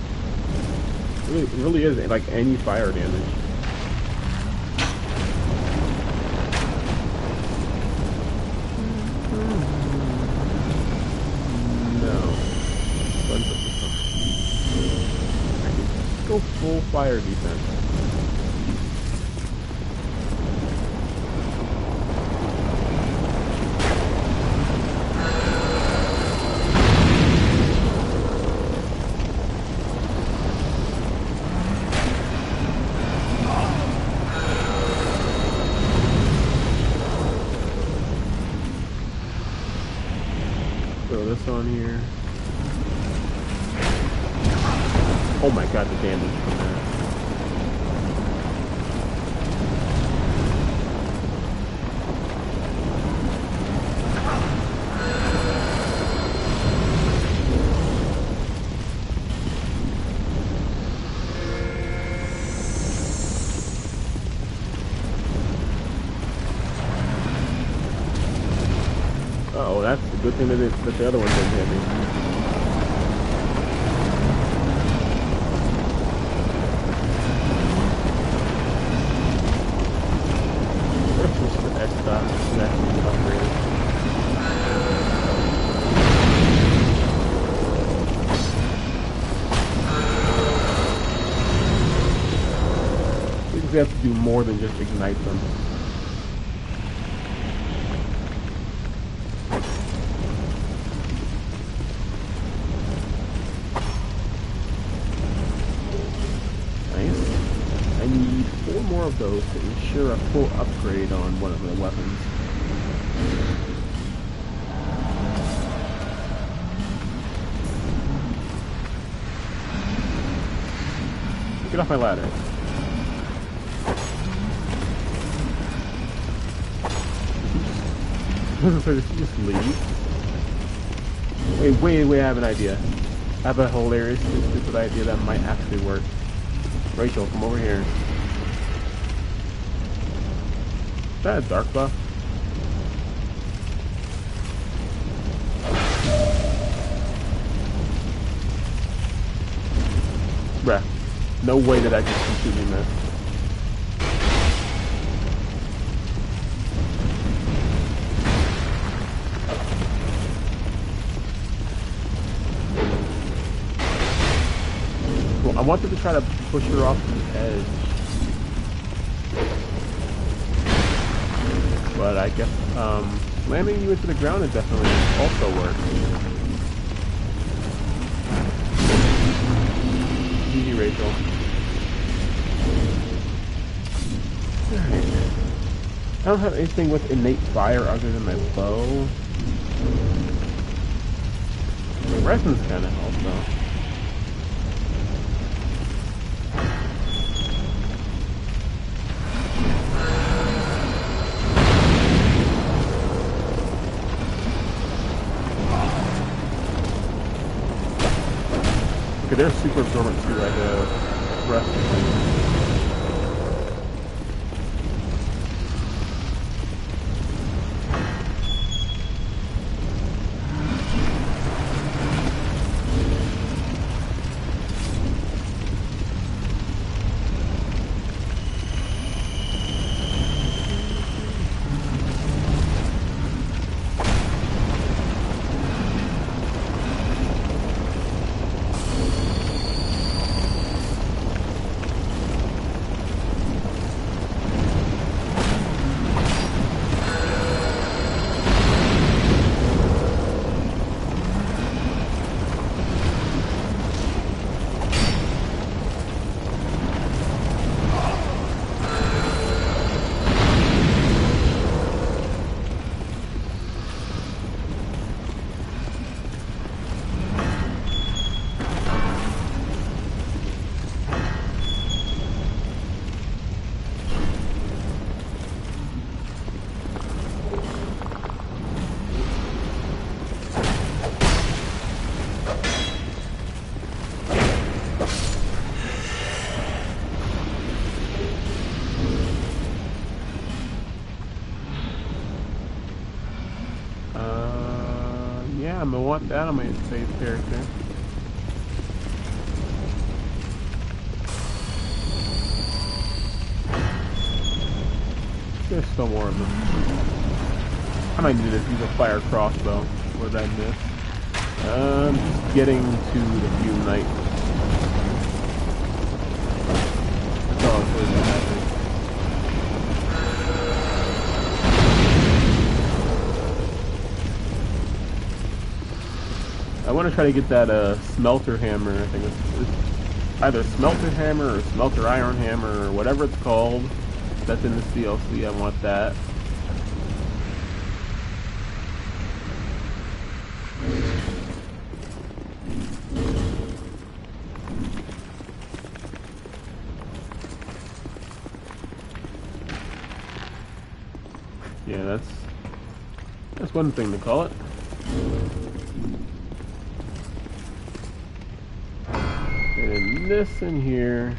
It really is like any fire damage. No. Go full fire defense. Throw this on here. Oh my god, the damage from that. Uh-oh, that's a good thing that the other one didn't hit me. We have to do more than just ignite them. Nice. I need 4 more of those to ensure a full upgrade on one of the weapons. Get off my ladder. Just leave. Wait, I have an idea. I have a hilarious, stupid idea that might actually work. Rachel, come over here. Is that a dark buff? Bruh. No way that I just completely missed. I wanted to try to push her off the edge, but I guess landing you into the ground would definitely also work. GG, Rachel. Alright. I don't have anything with innate fire other than my bow. The resins kind of help though. Okay, they're super absorbent too, like a breath. Yeah, I'm gonna want that on my save character. There's still more of them. I might need to use a fire crossbow. What did I miss? Just getting to the Fume Knight. That's all it's really gonna happen. I want to try to get that smelter hammer. I think it's either smelter hammer or smelter iron hammer or whatever it's called. That's in this DLC. I want that. Yeah, that's one thing to call it. And this in here,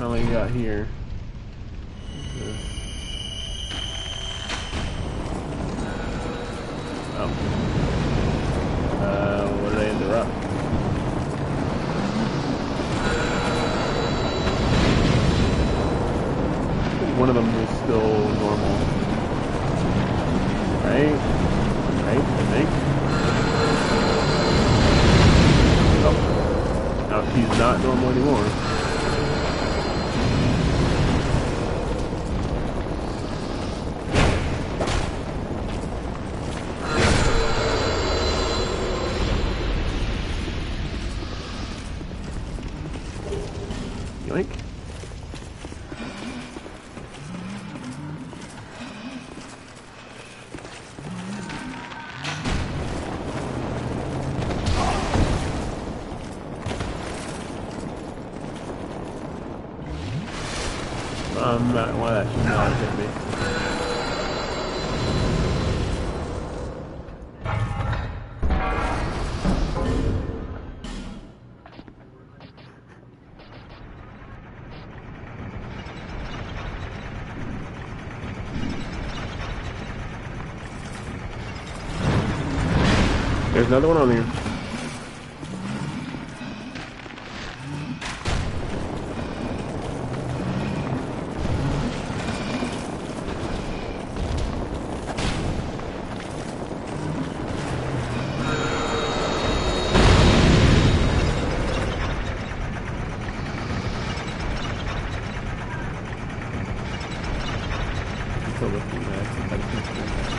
all I got here. Oh. What did I interrupt? One of them is still normal. Right, I think. Oh. Now he's not normal anymore. Yoink. Why that should not hit me. There's another one on here.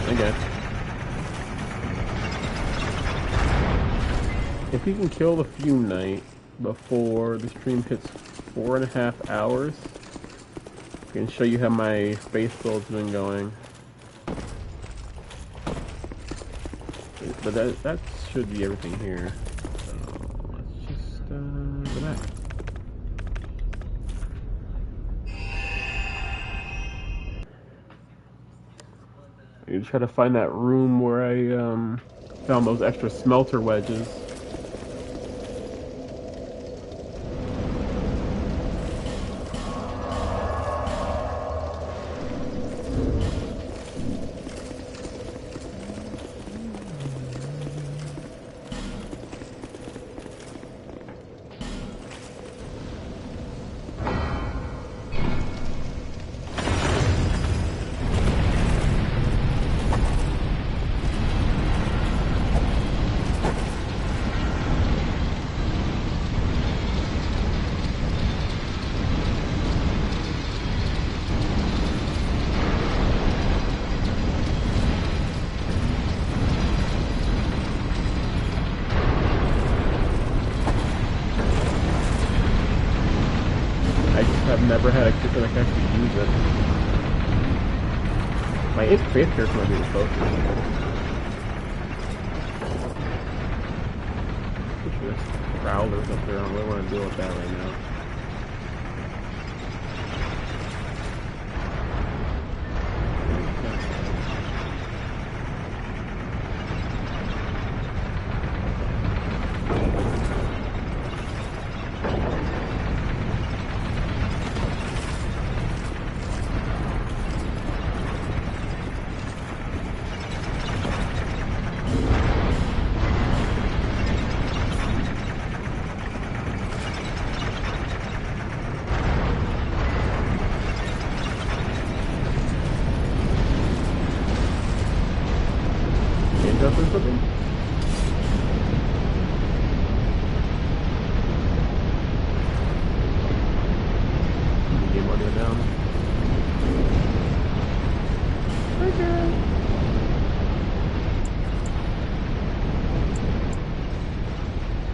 Okay. If we can kill the Fume Knight before the stream hits 4.5 hours, I can show you how my face build's been going. But that should be everything here. So let's just go back. You try to find that room where I found those extra smelter wedges. I've never had a character that can actually use it. My 8th faith character might be the closest. There's prowlers up there. I don't really want to deal with that right now.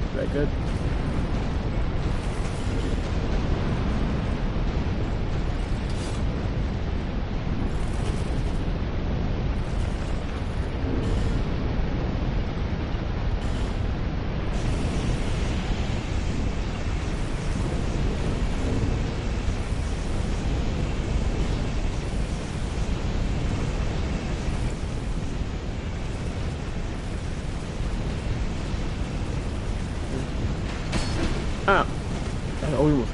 Is that good? Ah! That almost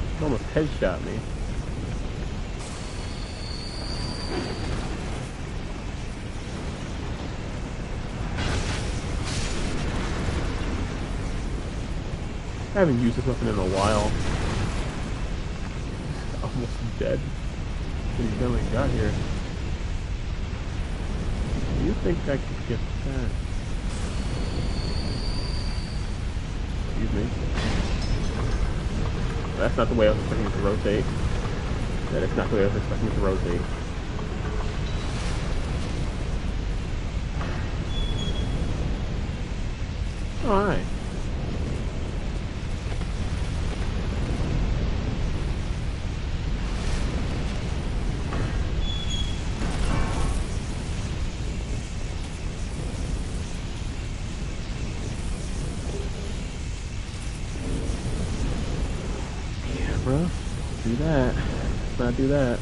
headshot me. I haven't used this weapon in a while. Almost dead. What he barely got here. Do you think I could get that? Excuse me. That's not the way I was expecting it to rotate. That is not the way I was expecting it to rotate. Alright. Bro, do that. Let's not do that.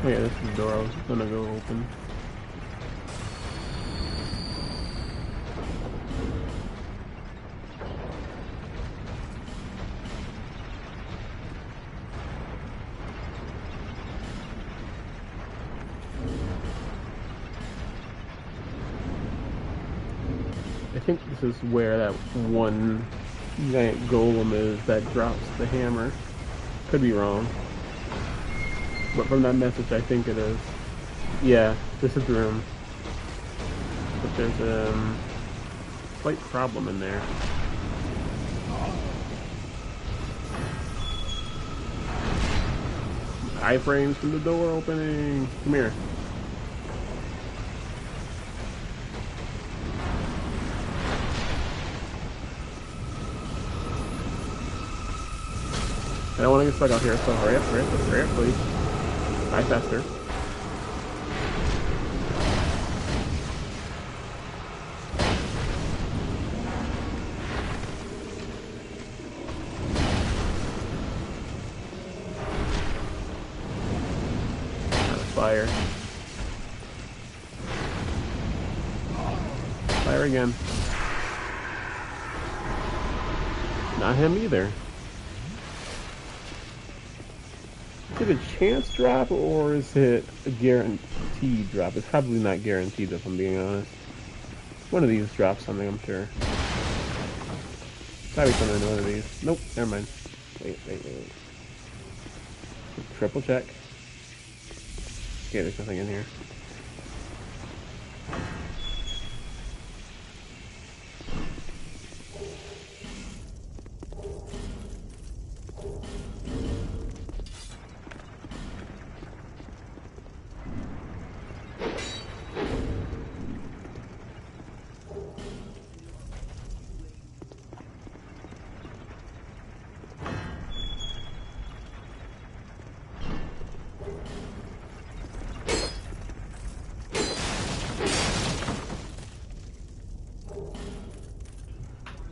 Oh yeah, this is the door I was gonna go open. I think this is where that one giant golem is that drops the hammer. Could be wrong. But from that message, I think it is. Yeah, this is the room. But there's a slight problem in there. Iframes from the door opening. Come here. I don't want to get stuck out here, so hurry up, please. Die faster. Fire. Fire again. Not him either. Is it a chance drop or is it a guaranteed drop? It's probably not guaranteed if I'm being honest. One of these drops something, I'm sure. Probably something in one of these. Nope, never mind. Wait. Triple check. Okay, there's nothing in here.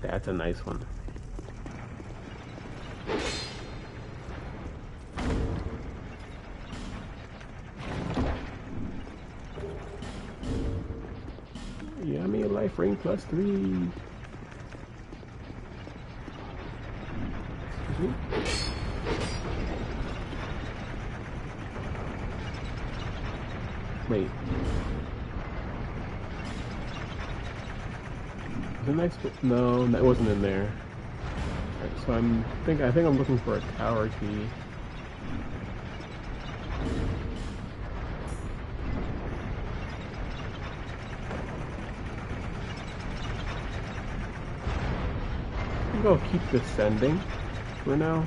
That's a nice one. Yummy life ring plus 3. Excuse me. Wait. Was it nice? No, that wasn't in there. Alright, So I think I'm looking for a tower key. I think I'll keep descending for now.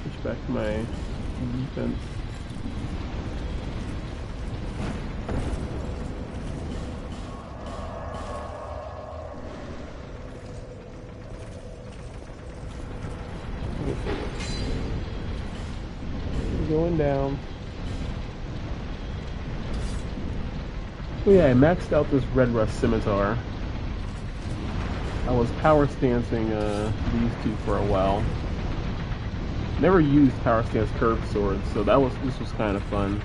Switch back to my defense. Going down. Oh yeah, I maxed out this Red Rust Scimitar. I was power stancing these two for a while. Never used power stance curved swords, so this was kind of fun.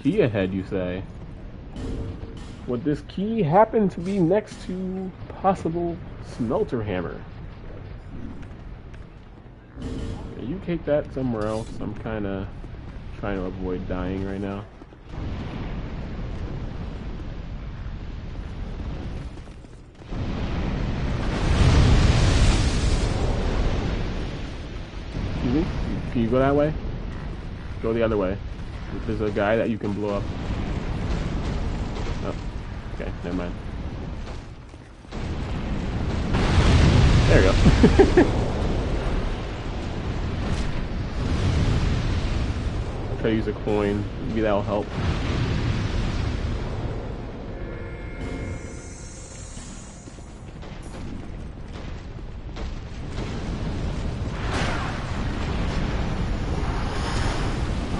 Key ahead, you say? Would this key happen to be next to possible smelter hammer? Yeah, you take that somewhere else. I'm kind of trying to avoid dying right now. Excuse me? Can you go that way? Go the other way. There's a guy that you can blow up. Oh, okay, never mind. There you go. I'll try to use a coin. Maybe that'll help.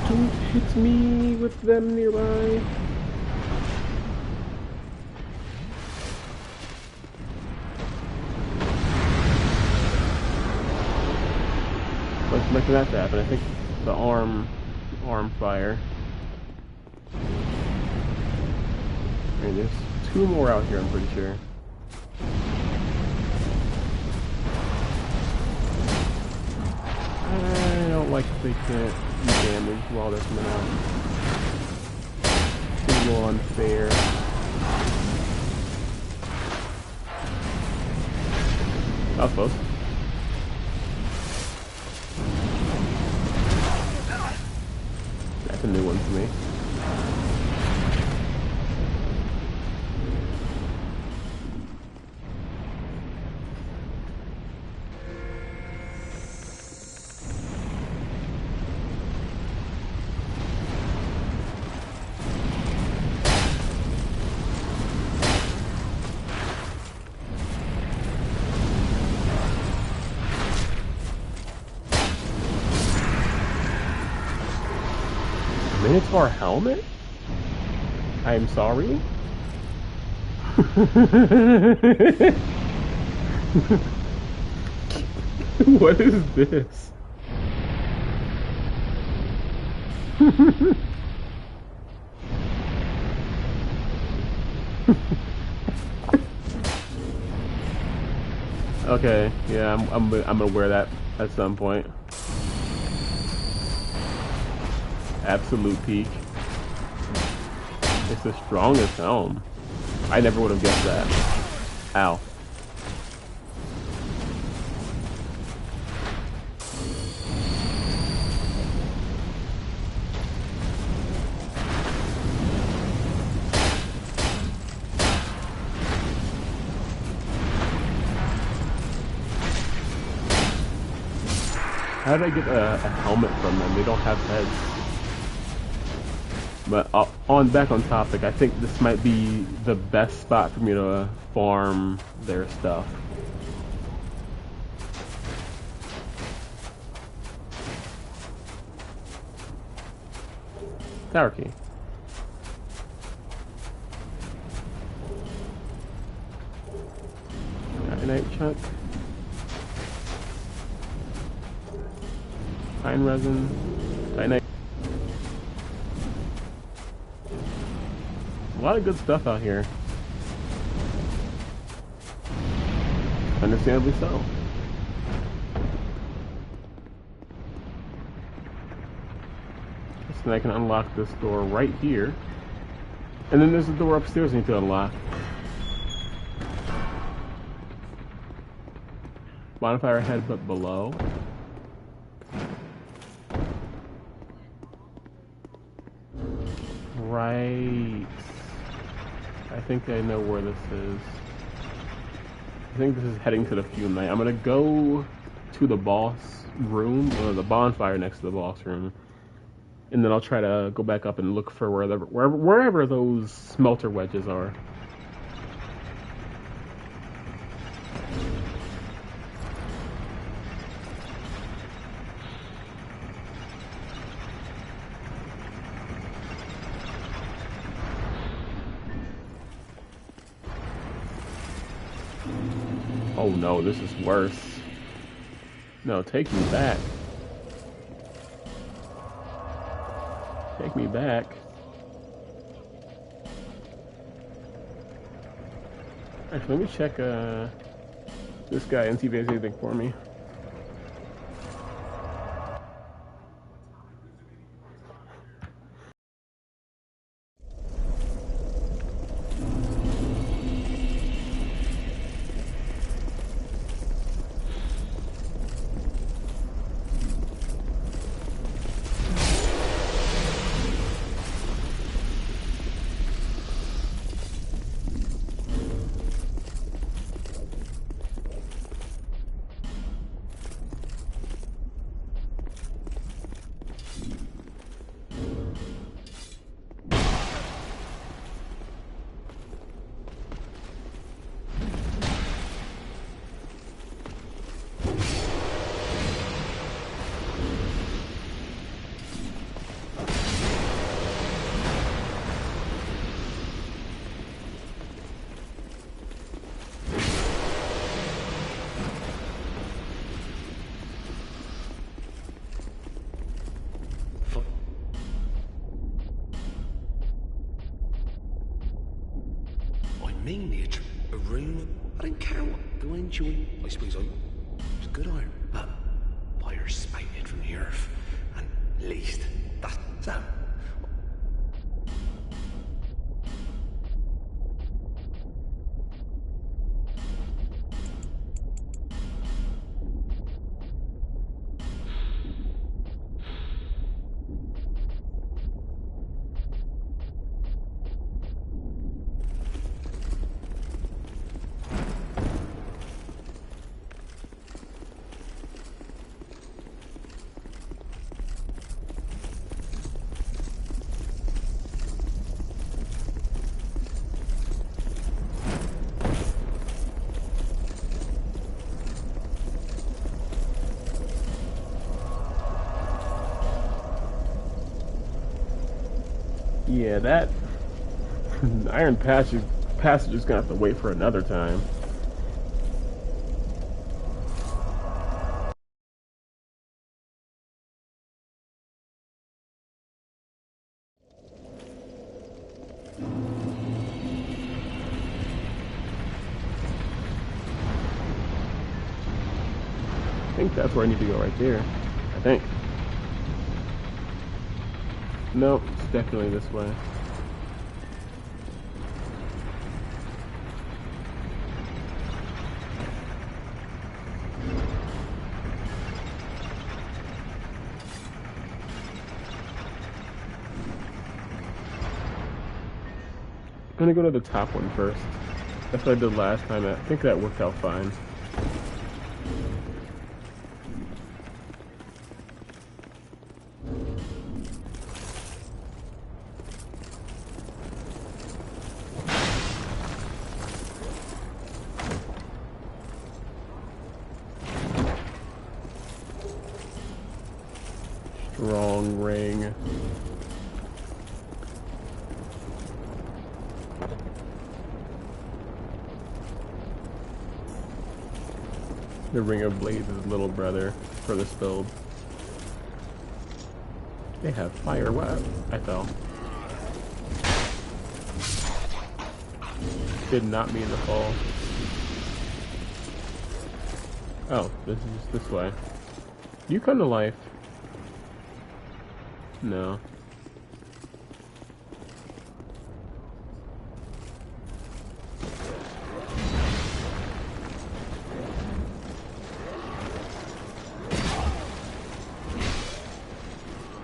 Don't hit me with them nearby. What's making that happen? I think the arm fire. Alright, there's two more out here, I'm pretty sure. I don't like that they can't do damage while they're coming out. It's a little unfair. That was close. That's a new one for me. Minotaur helmet? I'm sorry? What is this? Okay, yeah, I'm gonna wear that at some point. Absolute peak. It's the strongest helm. I never would have guessed that. Ow. How did I get a helmet from them? They don't have heads. But back on topic, I think this might be the best spot for me to farm their stuff. Tower key. Titanite chunk. Pine resin. Titanite. A lot of good stuff out here. Understandably so. So then I can unlock this door right here. And then there's a door upstairs I need to unlock. Bonfire ahead but below. Right. I think I know where this is. I think this is heading to the Fume Night. I'm gonna go to the boss room, or the bonfire next to the boss room. And then I'll try to go back up and look for wherever those smelter wedges are. Oh no, this is worse. No, take me back. Take me back. Actually, let me check this guy and see if he has anything for me. Mainly a room. I don't care what blind you in. I suppose I was good iron. But fire spited from the earth. And at least that's how. Yeah, that Iron Passage is gonna have to wait for another time. I think that's where I need to go right there. I think. Nope, it's definitely this way. I'm gonna go to the top one first. That's what I did last time. I think that worked out fine. Strong ring. The Ring of Blades' little brother for this build. They have fire. What? I fell. Did not mean to fall. Oh, this is this way. You come to life. No.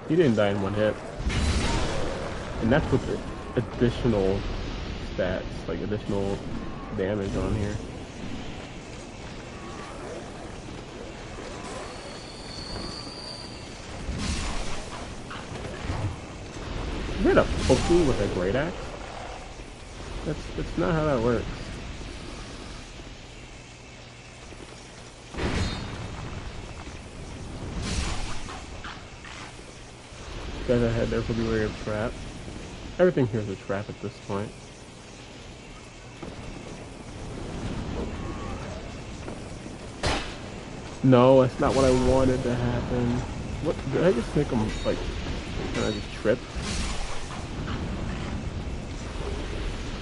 He didn't die in one hit. And that's with the additional stats, like additional damage on here. You hit a poke me with a great axe? That's not how that works. Guys ahead there could be wary of trap. Everything here is a trap at this point. No, that's not what I wanted to happen. What did I just make him like? Can I just trip?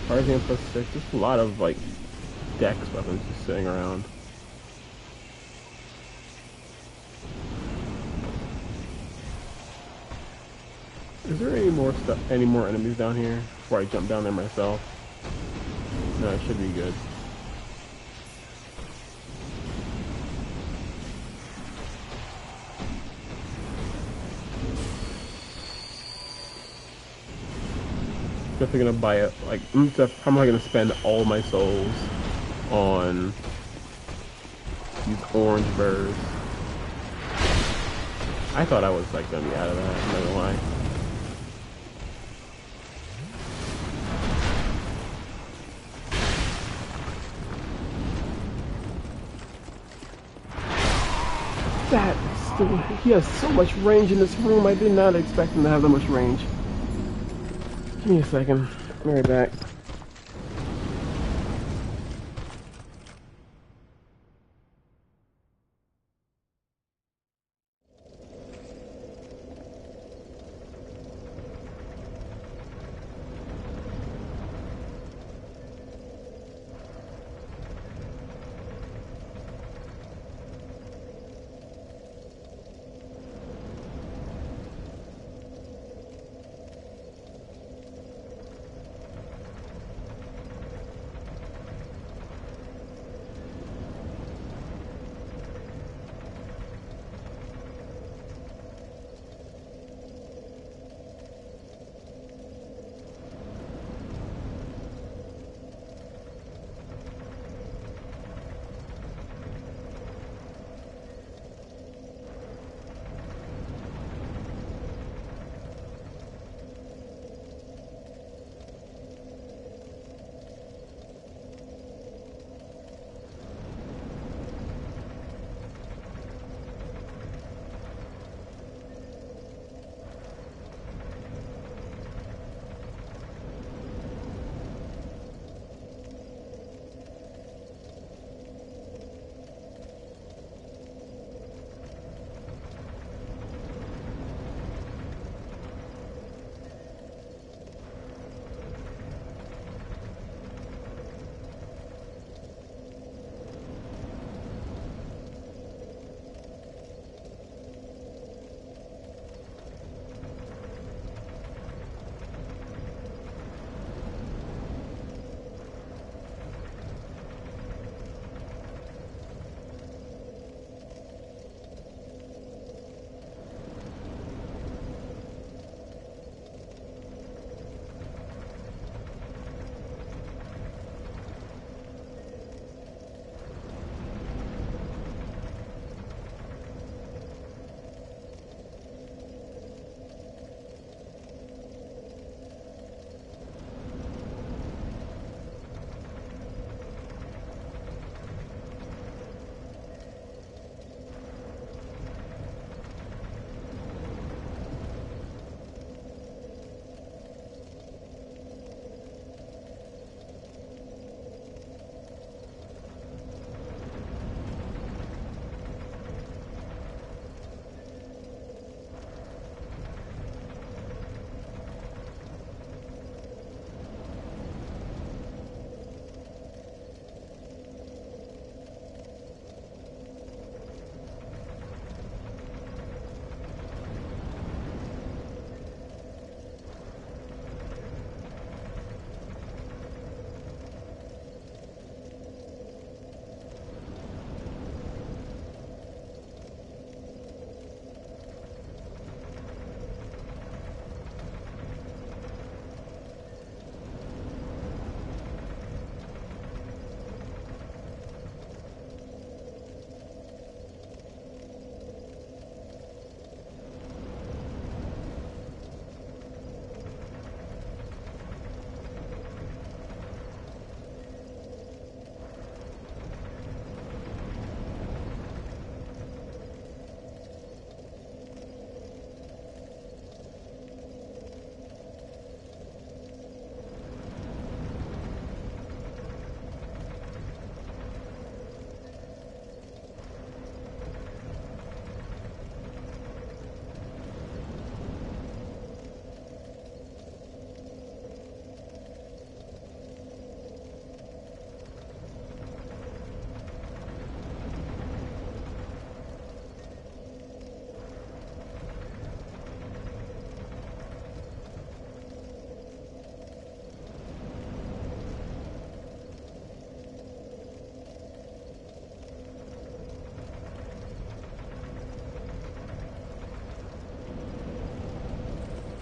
Tarzan +6. There's a lot of like dex weapons just sitting around. Is there any more stuff? Any more enemies down here before I jump down there myself? No, it should be good. Definitely gonna buy it. Like, how am I gonna spend all my souls on these orange birds? I thought I was like gonna be out of that. I'm not gonna lie. He has so much range in this room. I did not expect him to have that much range. Give me a second. I'll be right back.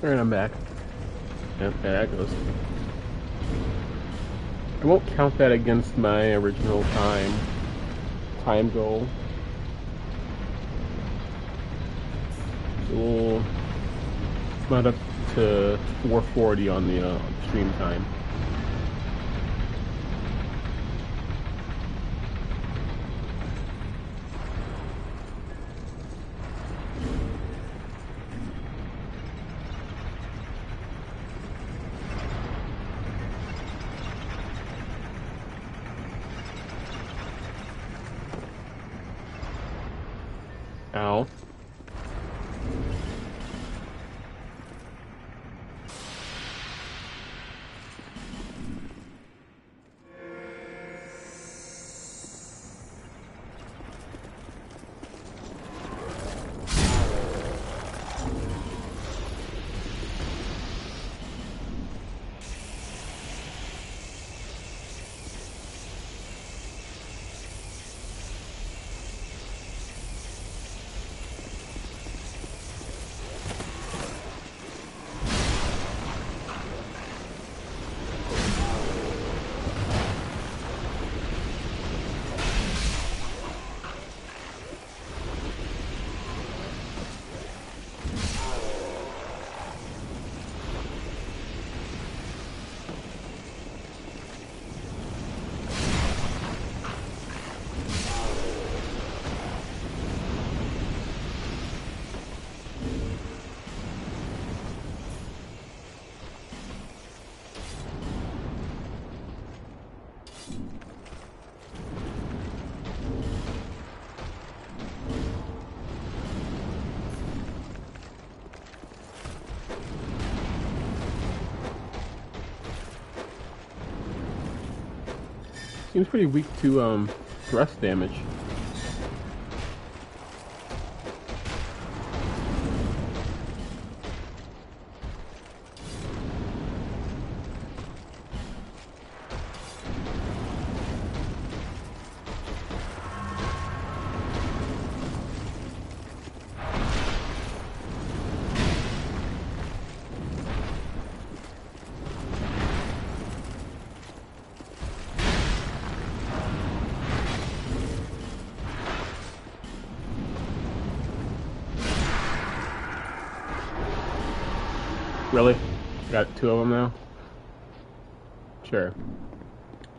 Alright, I'm back. Yep, there that goes. I won't count that against my original time goal. So we'll not up to 440 on the stream time. Ow. Seems pretty weak to thrust damage. Really? Got two of them now? Sure.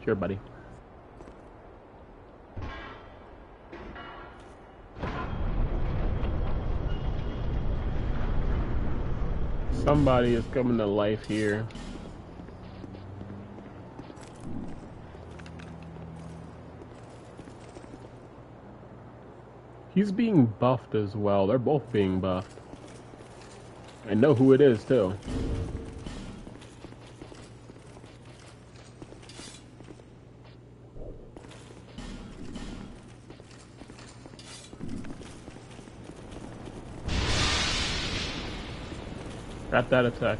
Sure, buddy. Somebody is coming to life here. He's being buffed as well. They're both being buffed. I know who it is, too. Got that attack.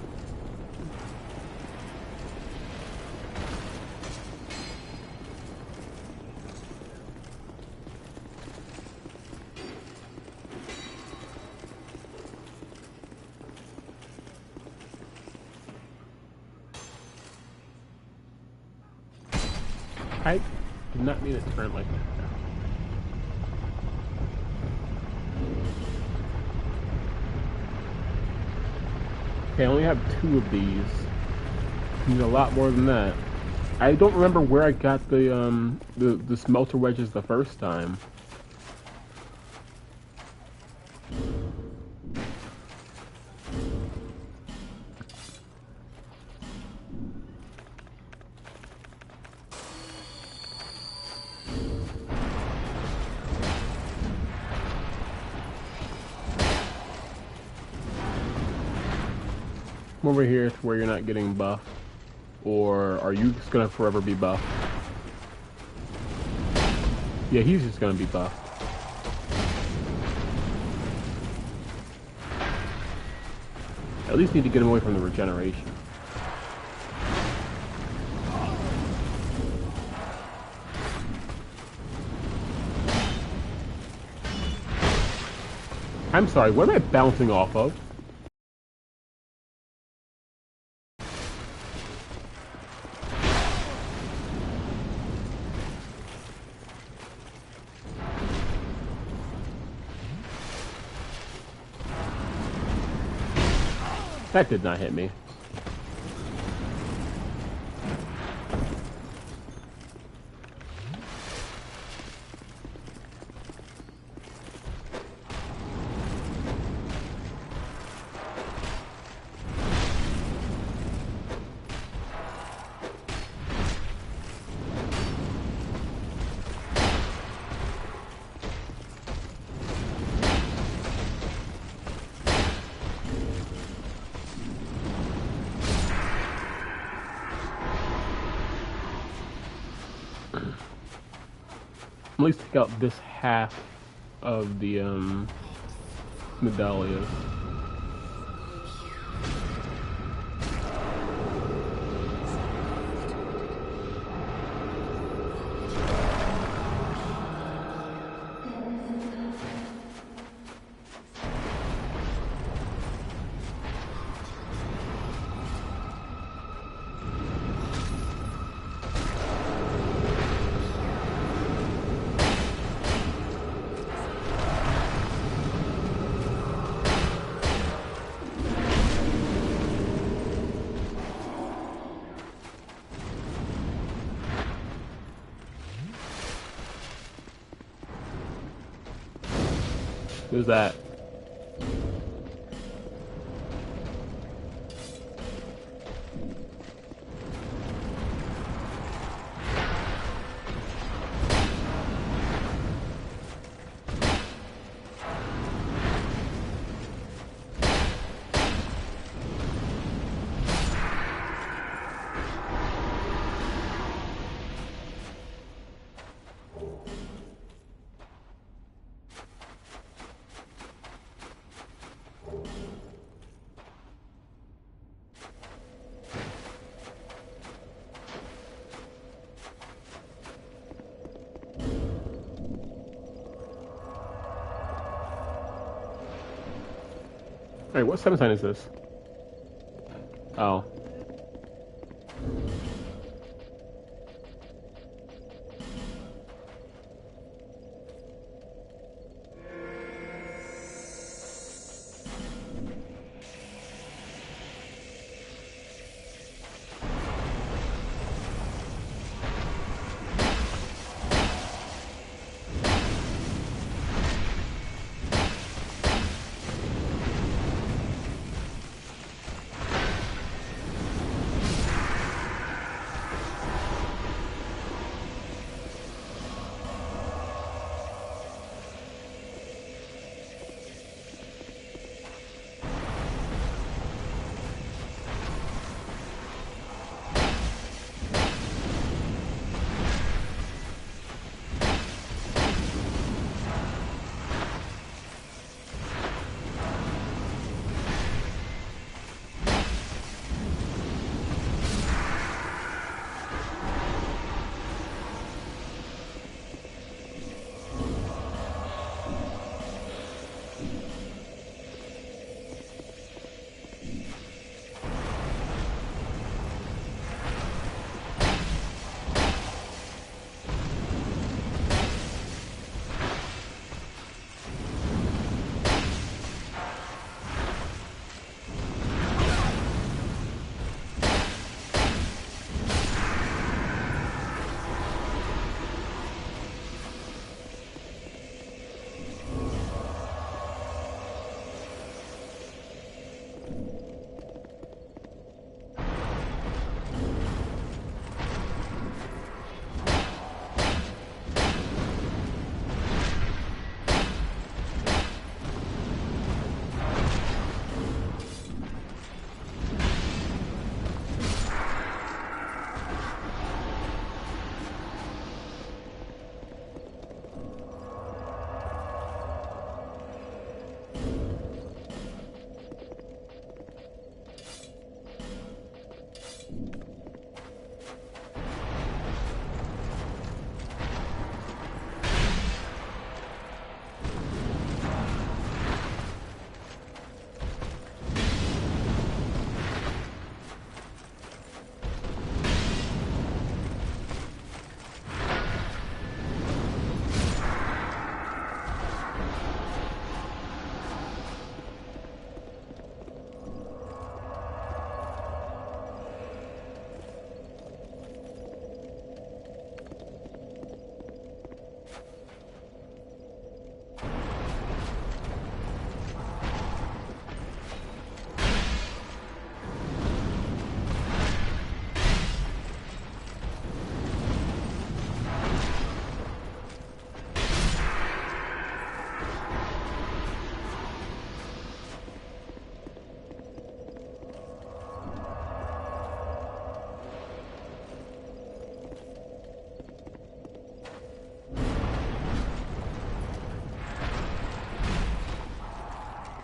I did not mean it to turn like that. Okay, I only have two of these. Need a lot more than that. I don't remember where I got the smelter wedges the first time. Come over here to where you're not getting buffed. Or are you just gonna forever be buffed? Yeah, he's just gonna be buffed. At least need to get him away from the regeneration. I'm sorry, what am I bouncing off of? That did not hit me. At least take out this half of the medallion. Who's that? Alright, what 7 sign is this? Oh.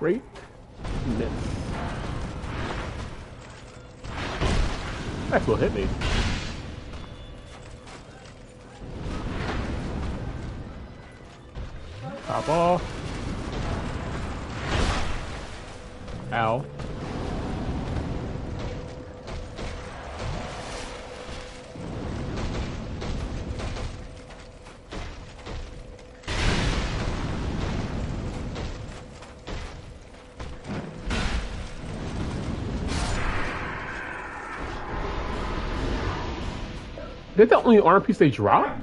Great miss. That will hit me. Pop off. Ow. Is that the only armor piece they drop?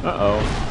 Uh-oh.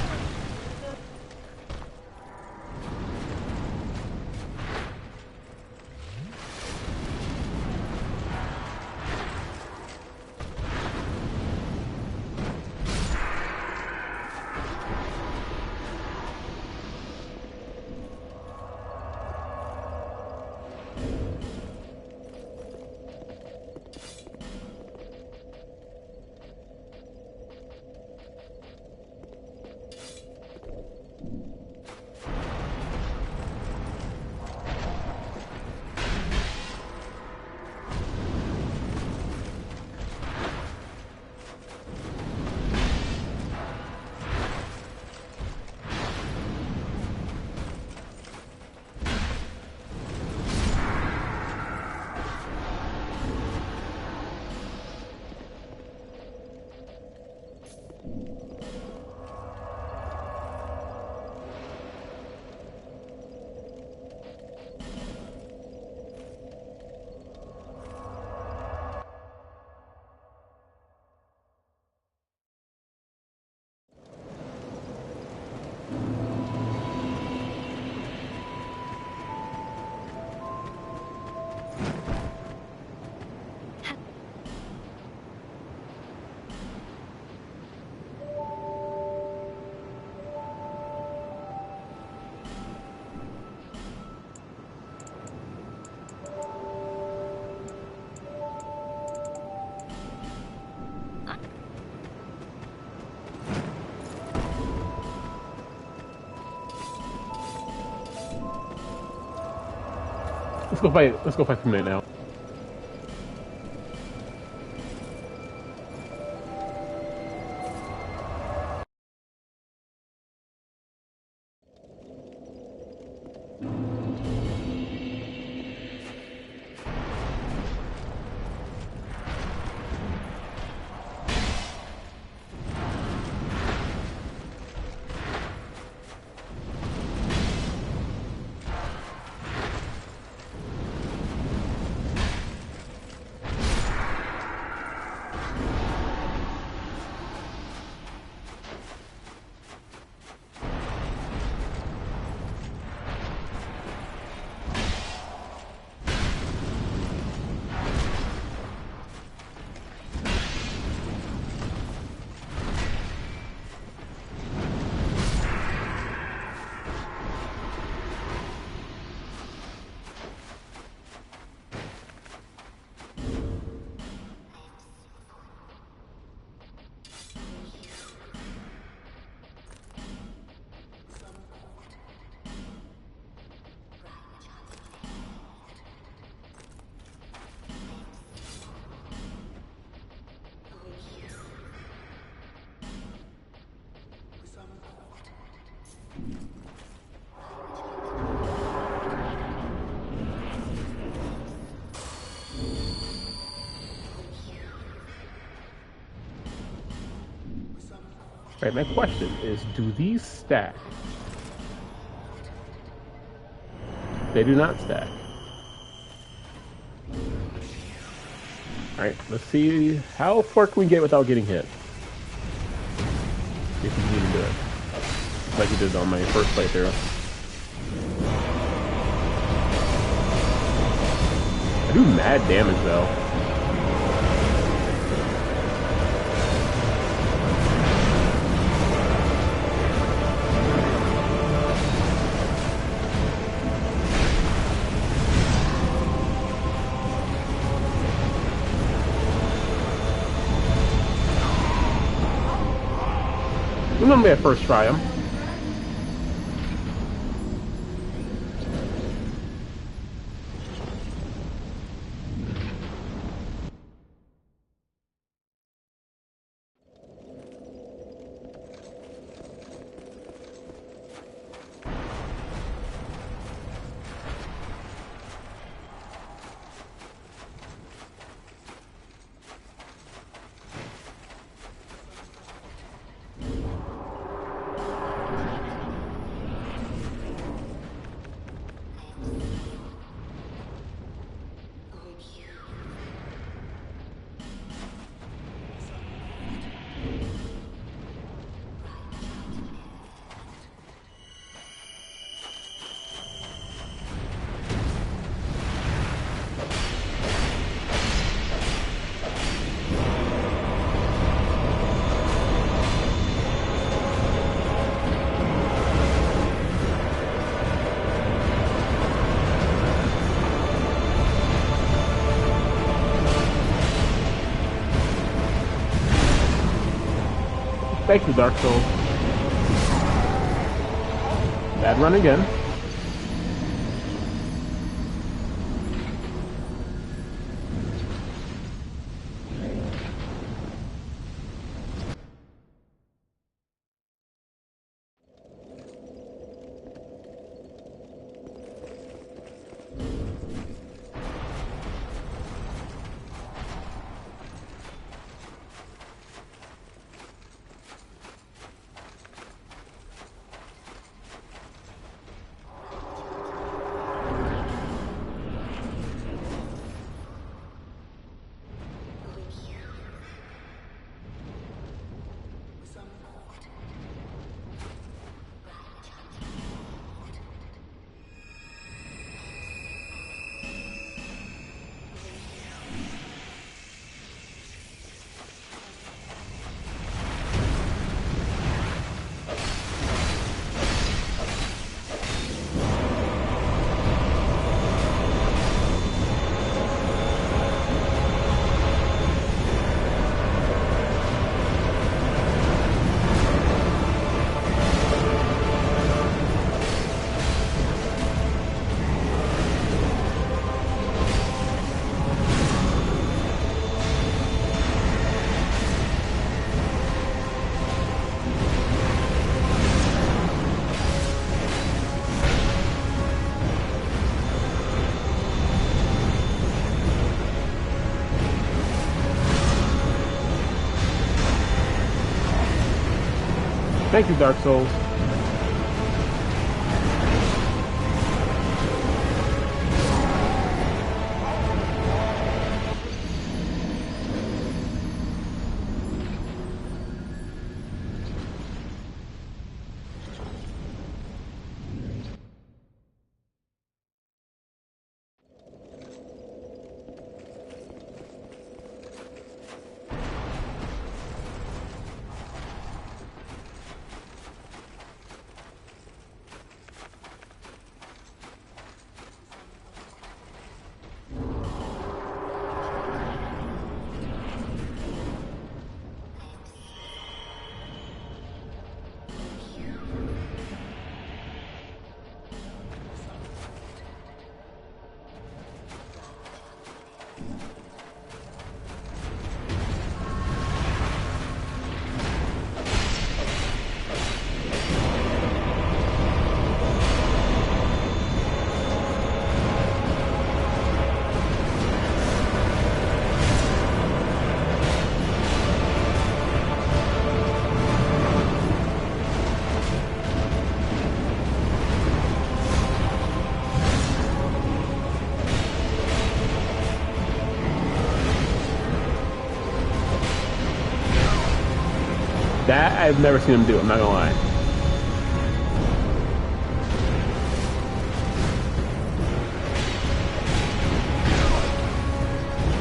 Let's go fight some night now. Right, my question is, do these stack? They do not stack. Alright, let's see how far can we get without getting hit. If you can even do it. Like you did on my first playthrough. I do mad damage though. Remember at first try him. Thank you, Dark Souls. Bad run again. Thank you, Dark Souls. That I've never seen him do, I'm not gonna lie.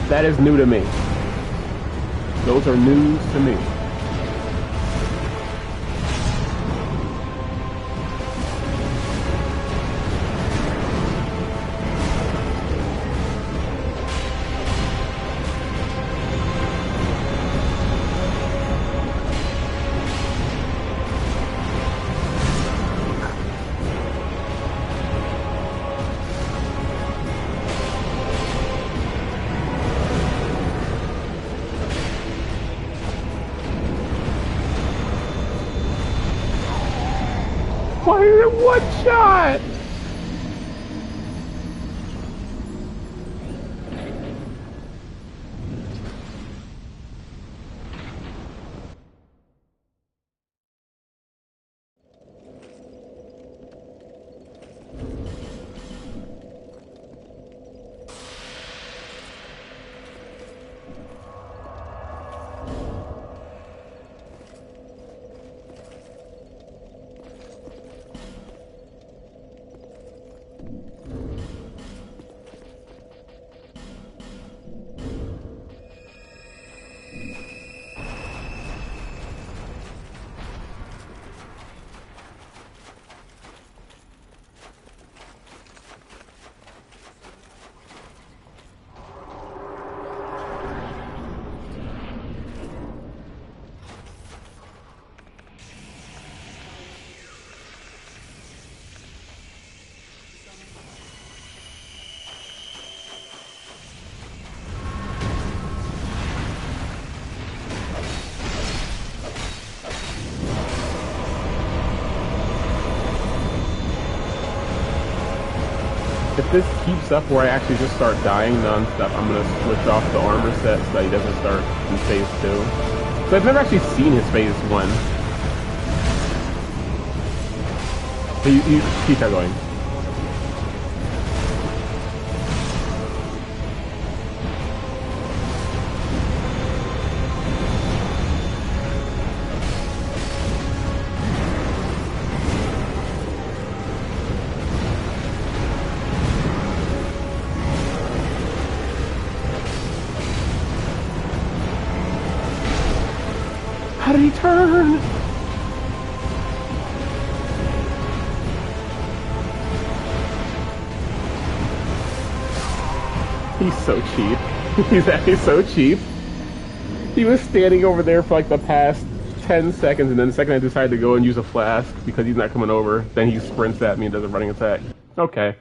That is new to me. Those are news to me. in one shot! If this keeps up where I actually just start dying non-stop, I'm going to switch off the armor set so that he doesn't start in phase 2. So I've never actually seen his phase 1. So you keep that going. How did he turn? He's so cheap. He's actually so cheap. He was standing over there for like the past 10 seconds, and then the second I decided to go and use a flask because he's not coming over, then he sprints at me and does a running attack. Okay.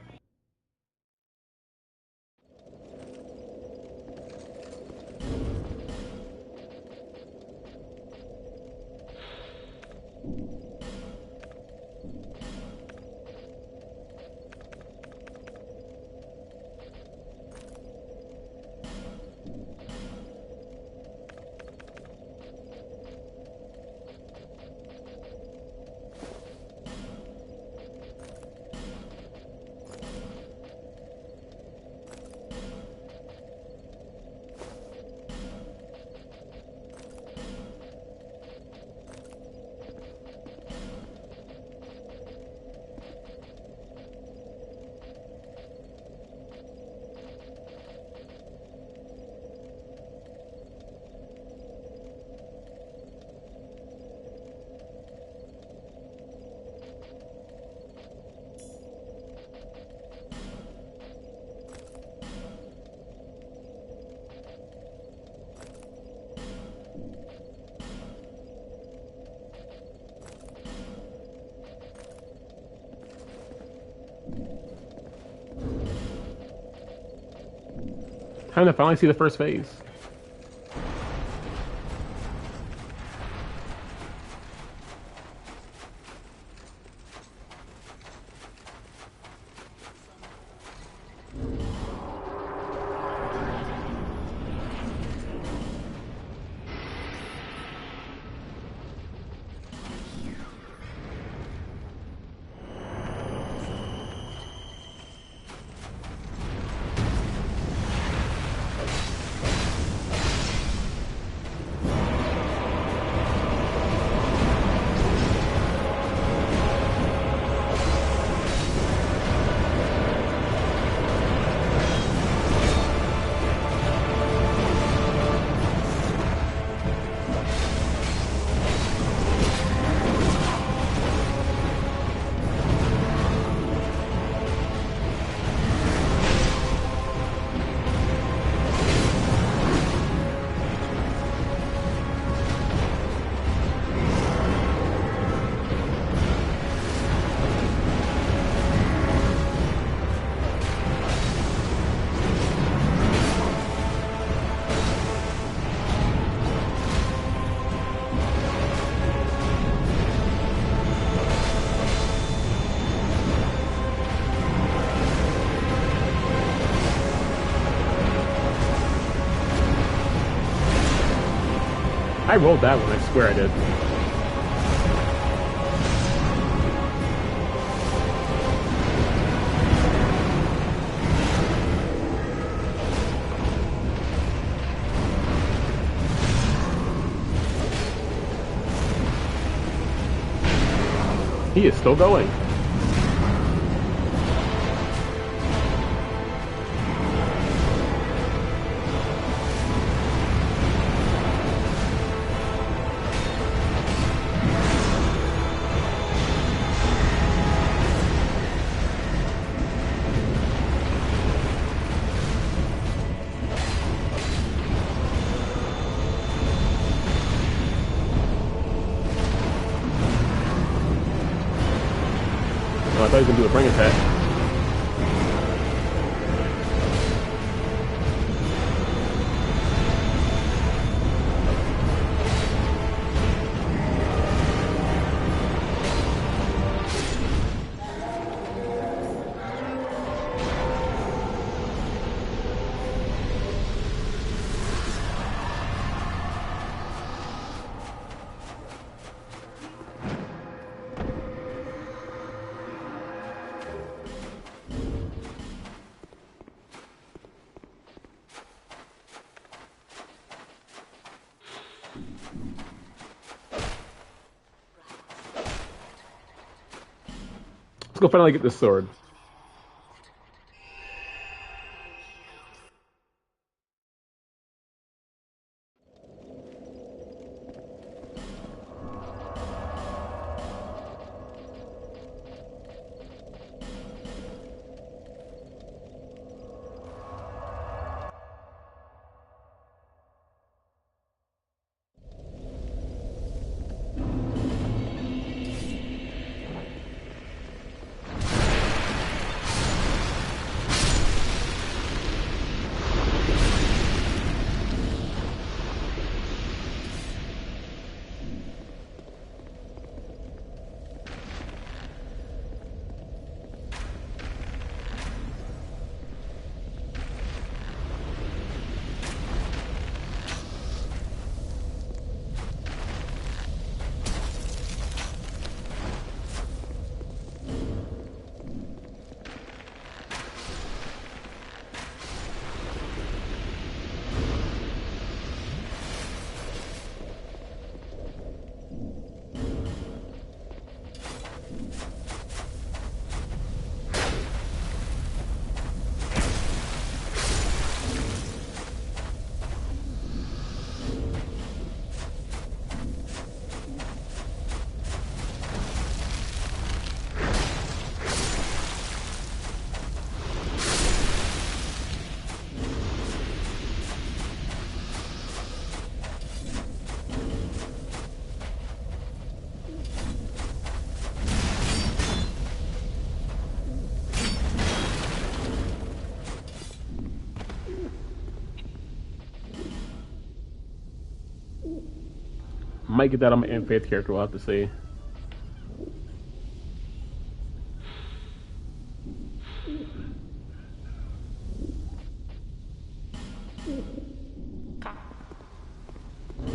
Time to finally see the first phase. I rolled that one, I swear I did. He is still going. I thought he was going to do a bring attack. Let's go finally get this sword. Might get that on my In Faith character, we'll have to see.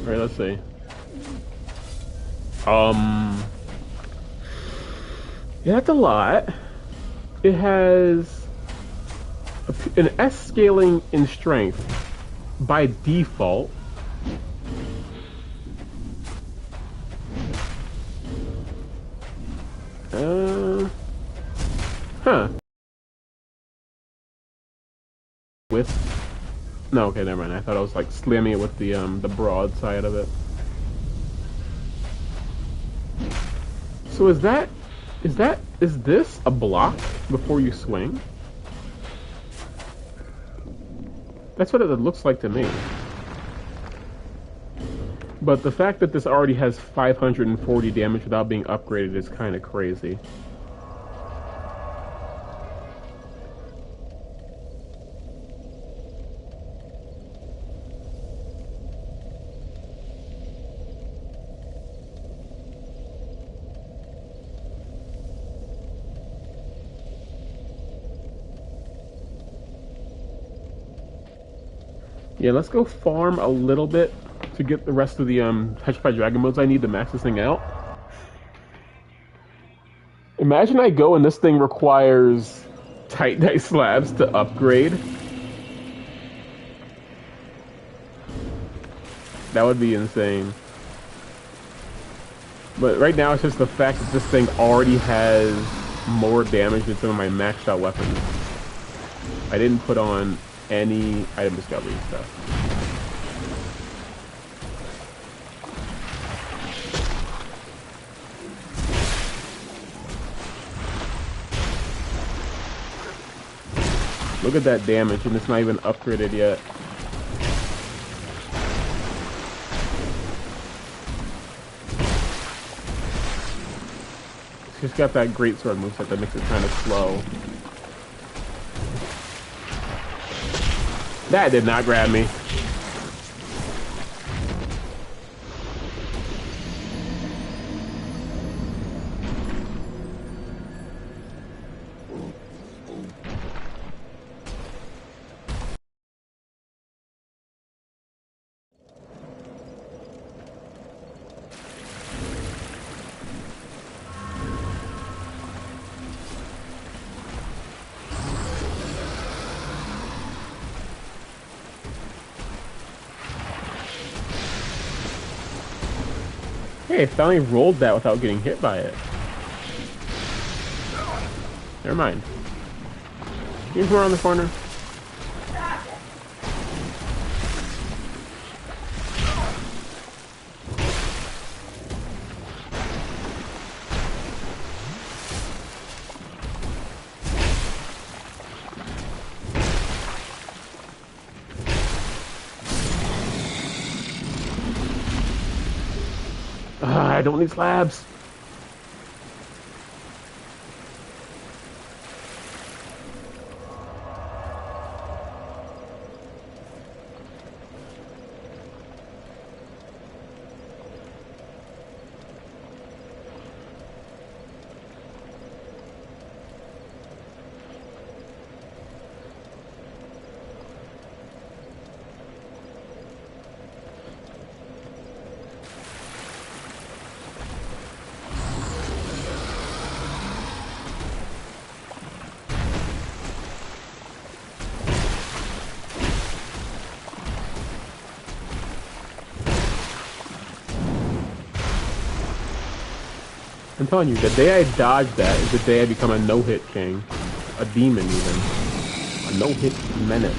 Alright, let's see. Yeah, that's a lot. It has an S scaling in strength by default. With no, okay, never mind. I thought I was like slamming it with the broad side of it. So is this a block before you swing? That's what it looks like to me. But the fact that this already has 540 damage without being upgraded is kind of crazy. Yeah, let's go farm a little bit to get the rest of the Petrified Dragon modes I need to max this thing out. Imagine I go and this thing requires Titanite slabs to upgrade. That would be insane. But right now it's just the fact that this thing already has more damage than some of my maxed out weapons. I didn't put on any item discovery stuff. Look at that damage, and it's not even upgraded yet. It's just got that greatsword moveset that makes it kind of slow. That did not grab me. Hey, I finally rolled that without getting hit by it. Never mind. You can go around the corner. I don't need slabs. I'm telling you, the day I dodge that is the day I become a no-hit king. A demon, even. A no-hit menace.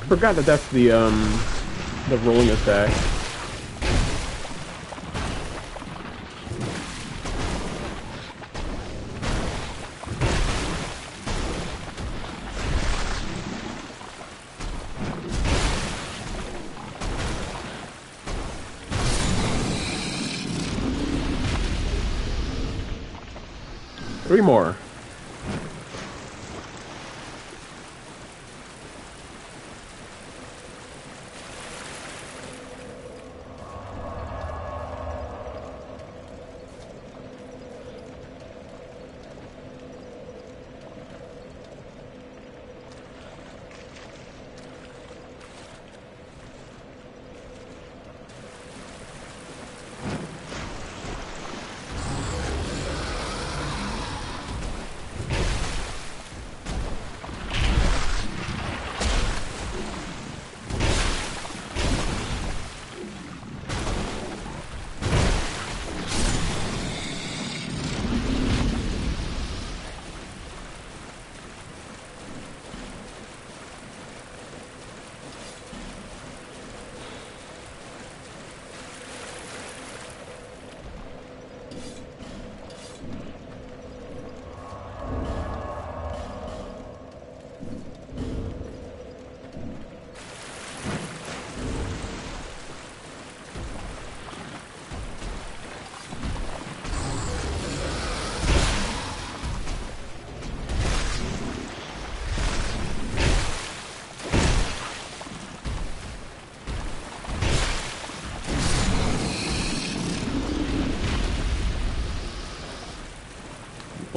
I forgot that that's the rolling attack. Three more.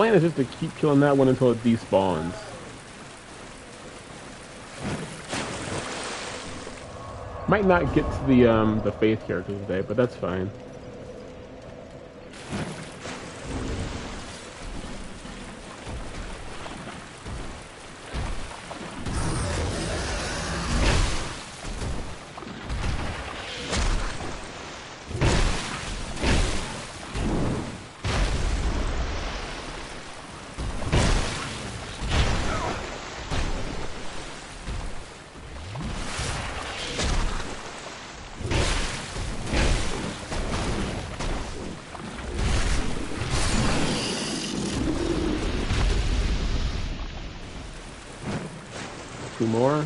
plan is just to keep killing that one until it despawns. Might not get to the Faith characters today, but that's fine. Two more.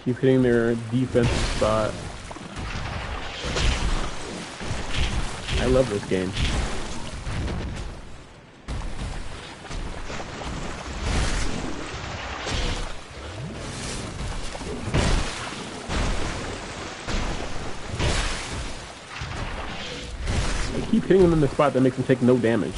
Keep hitting their defensive spot. I love this game. I keep hitting them in the spot that makes them take no damage.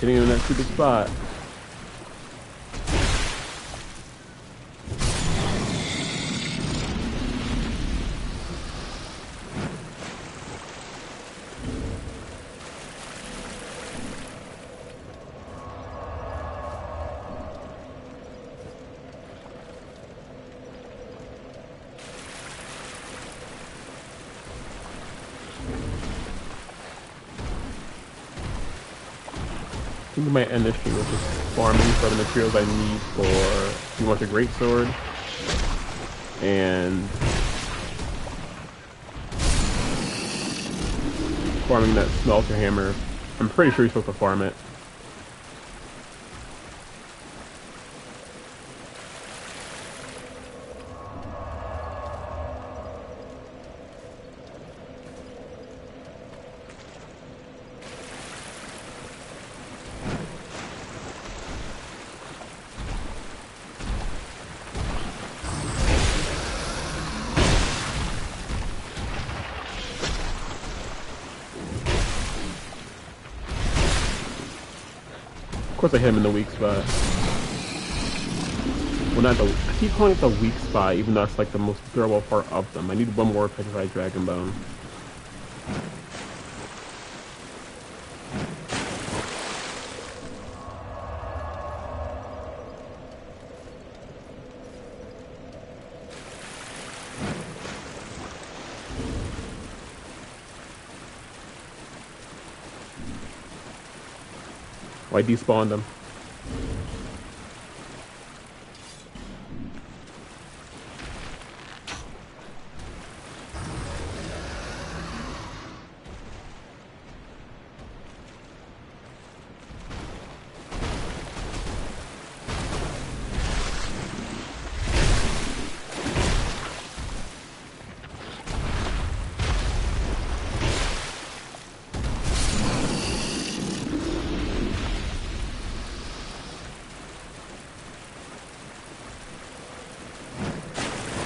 Hitting him in that stupid spot. I think we might end this stream with just farming for the materials I need for you want the great sword and farming that smelter hammer. I'm pretty sure you're supposed to farm it. Of course I hit him in the weak spot. Well, not the... I keep calling it the weak spot, even though it's like the most durable part of them. I need one more Petrified Dragon Bone. I despawned them.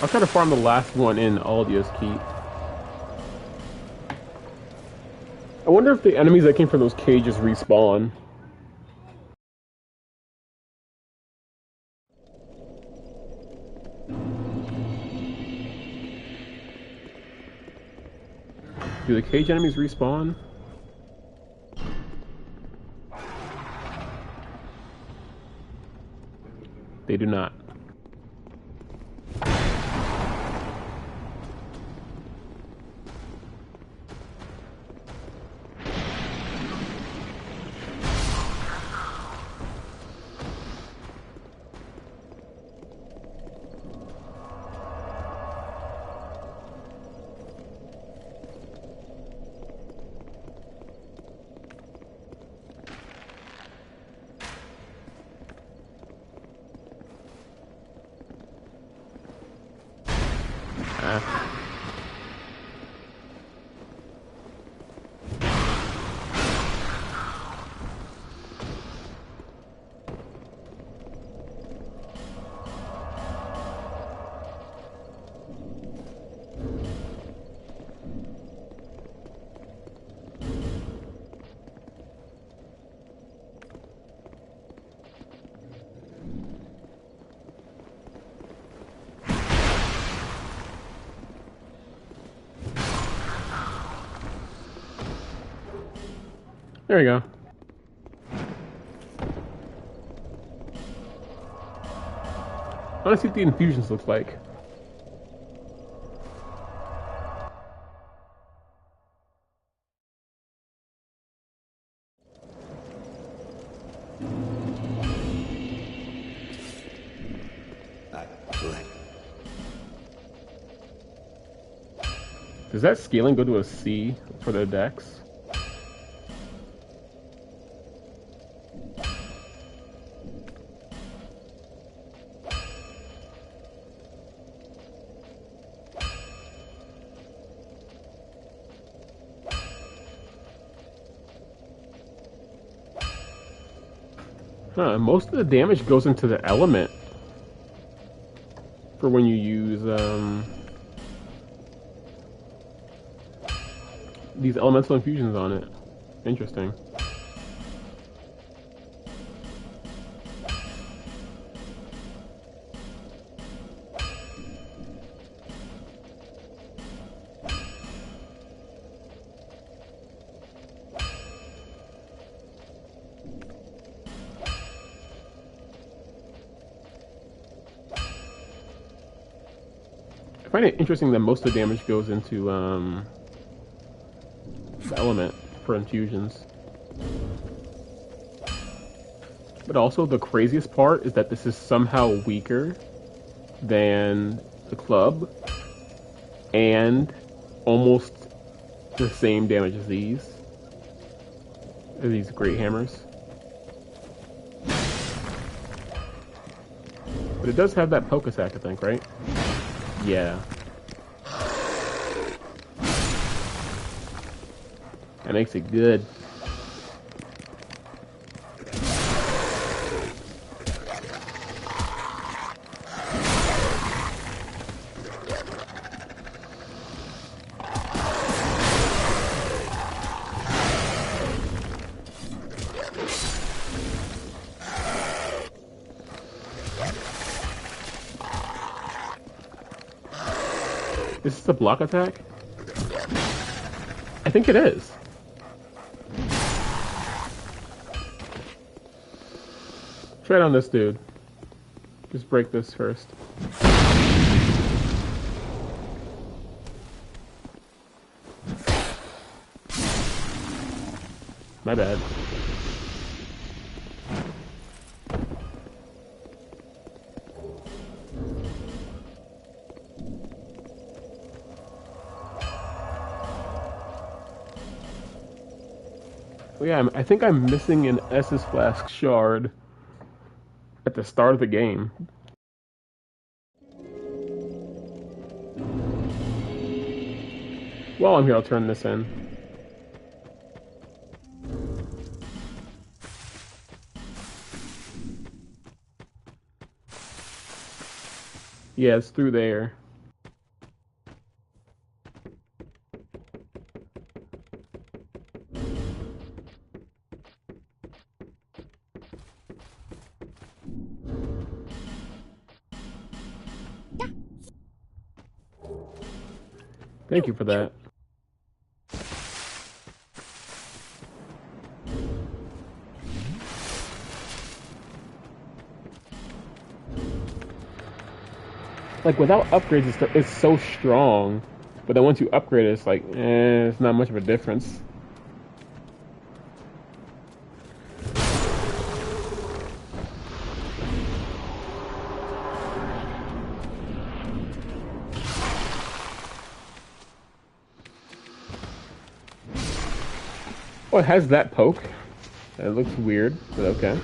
I'll try to farm the last one in Aldia's Keep. I wonder if the enemies that came from those cages respawn. Do the cage enemies respawn? They do not. There we go. I want to see what the infusions looks like. Does that scaling go to a C for the dex? Huh, most of the damage goes into the element for when you use these elemental infusions on it. Interesting. I find it interesting that most of the damage goes into the element for infusions. But also the craziest part is that this is somehow weaker than the club and almost the same damage as these great hammers. But it does have that poke attack, I think, right? Yeah. That makes it good. Is this a block attack? I think it is. Try it on this dude. Just break this first. My bad. Oh yeah, I think I'm missing an Estus Flask shard at the start of the game. While I'm here, I'll turn this in. Yeah, it's through there. Thank you for that. like without upgrades, it's so strong. But then once you upgrade it, it's like, it's not much of a difference. Oh, it has that poke. It looks weird, but okay.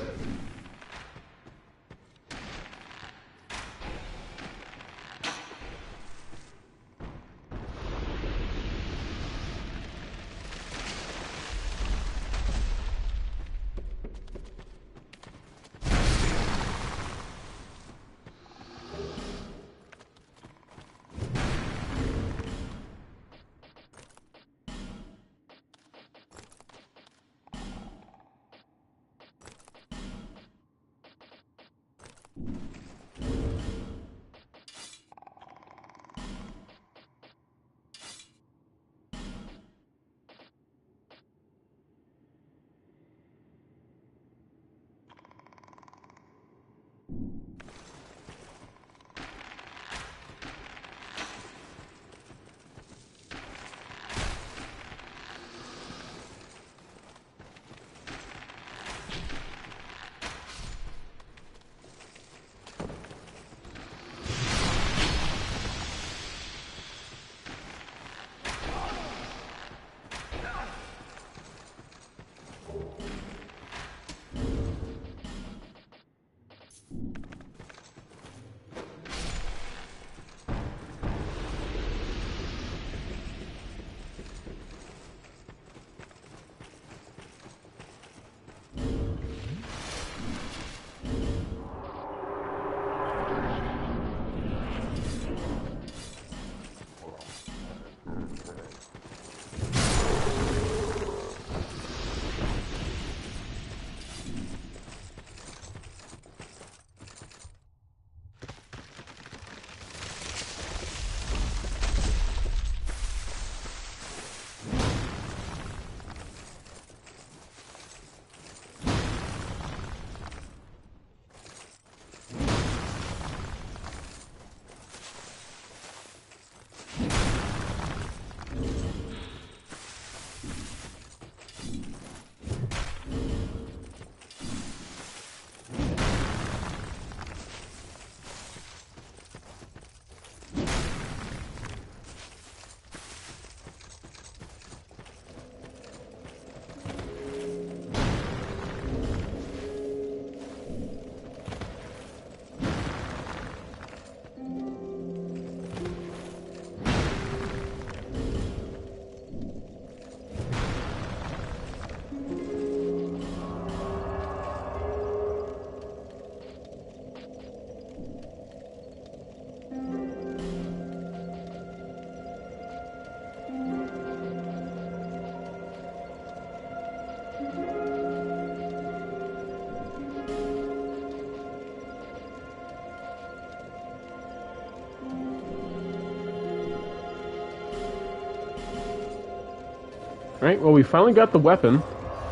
Alright, well we finally got the weapon,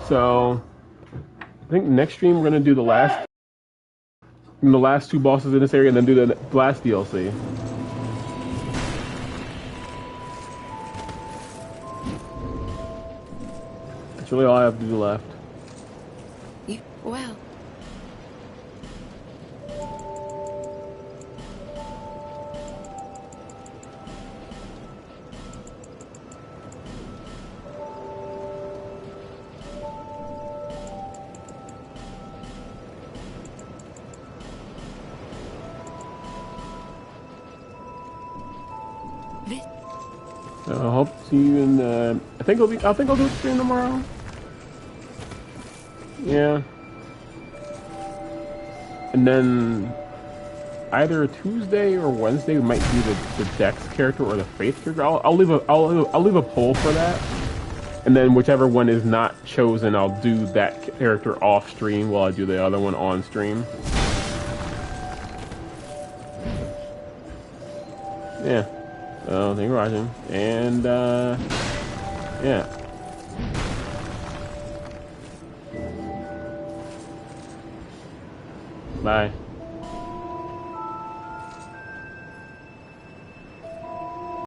so I think next stream we're gonna do the last two bosses in this area and then do the last DLC. That's really all I have to do left. Well. I hope to see you in. I think I'll do a stream tomorrow. Yeah. And then either Tuesday or Wednesday we might do the Dex character or the Faith character. I'll leave a poll for that. And then whichever one is not chosen, I'll do that character off stream while I do the other one on stream. Yeah. So, thank you for watching. And, yeah. Bye.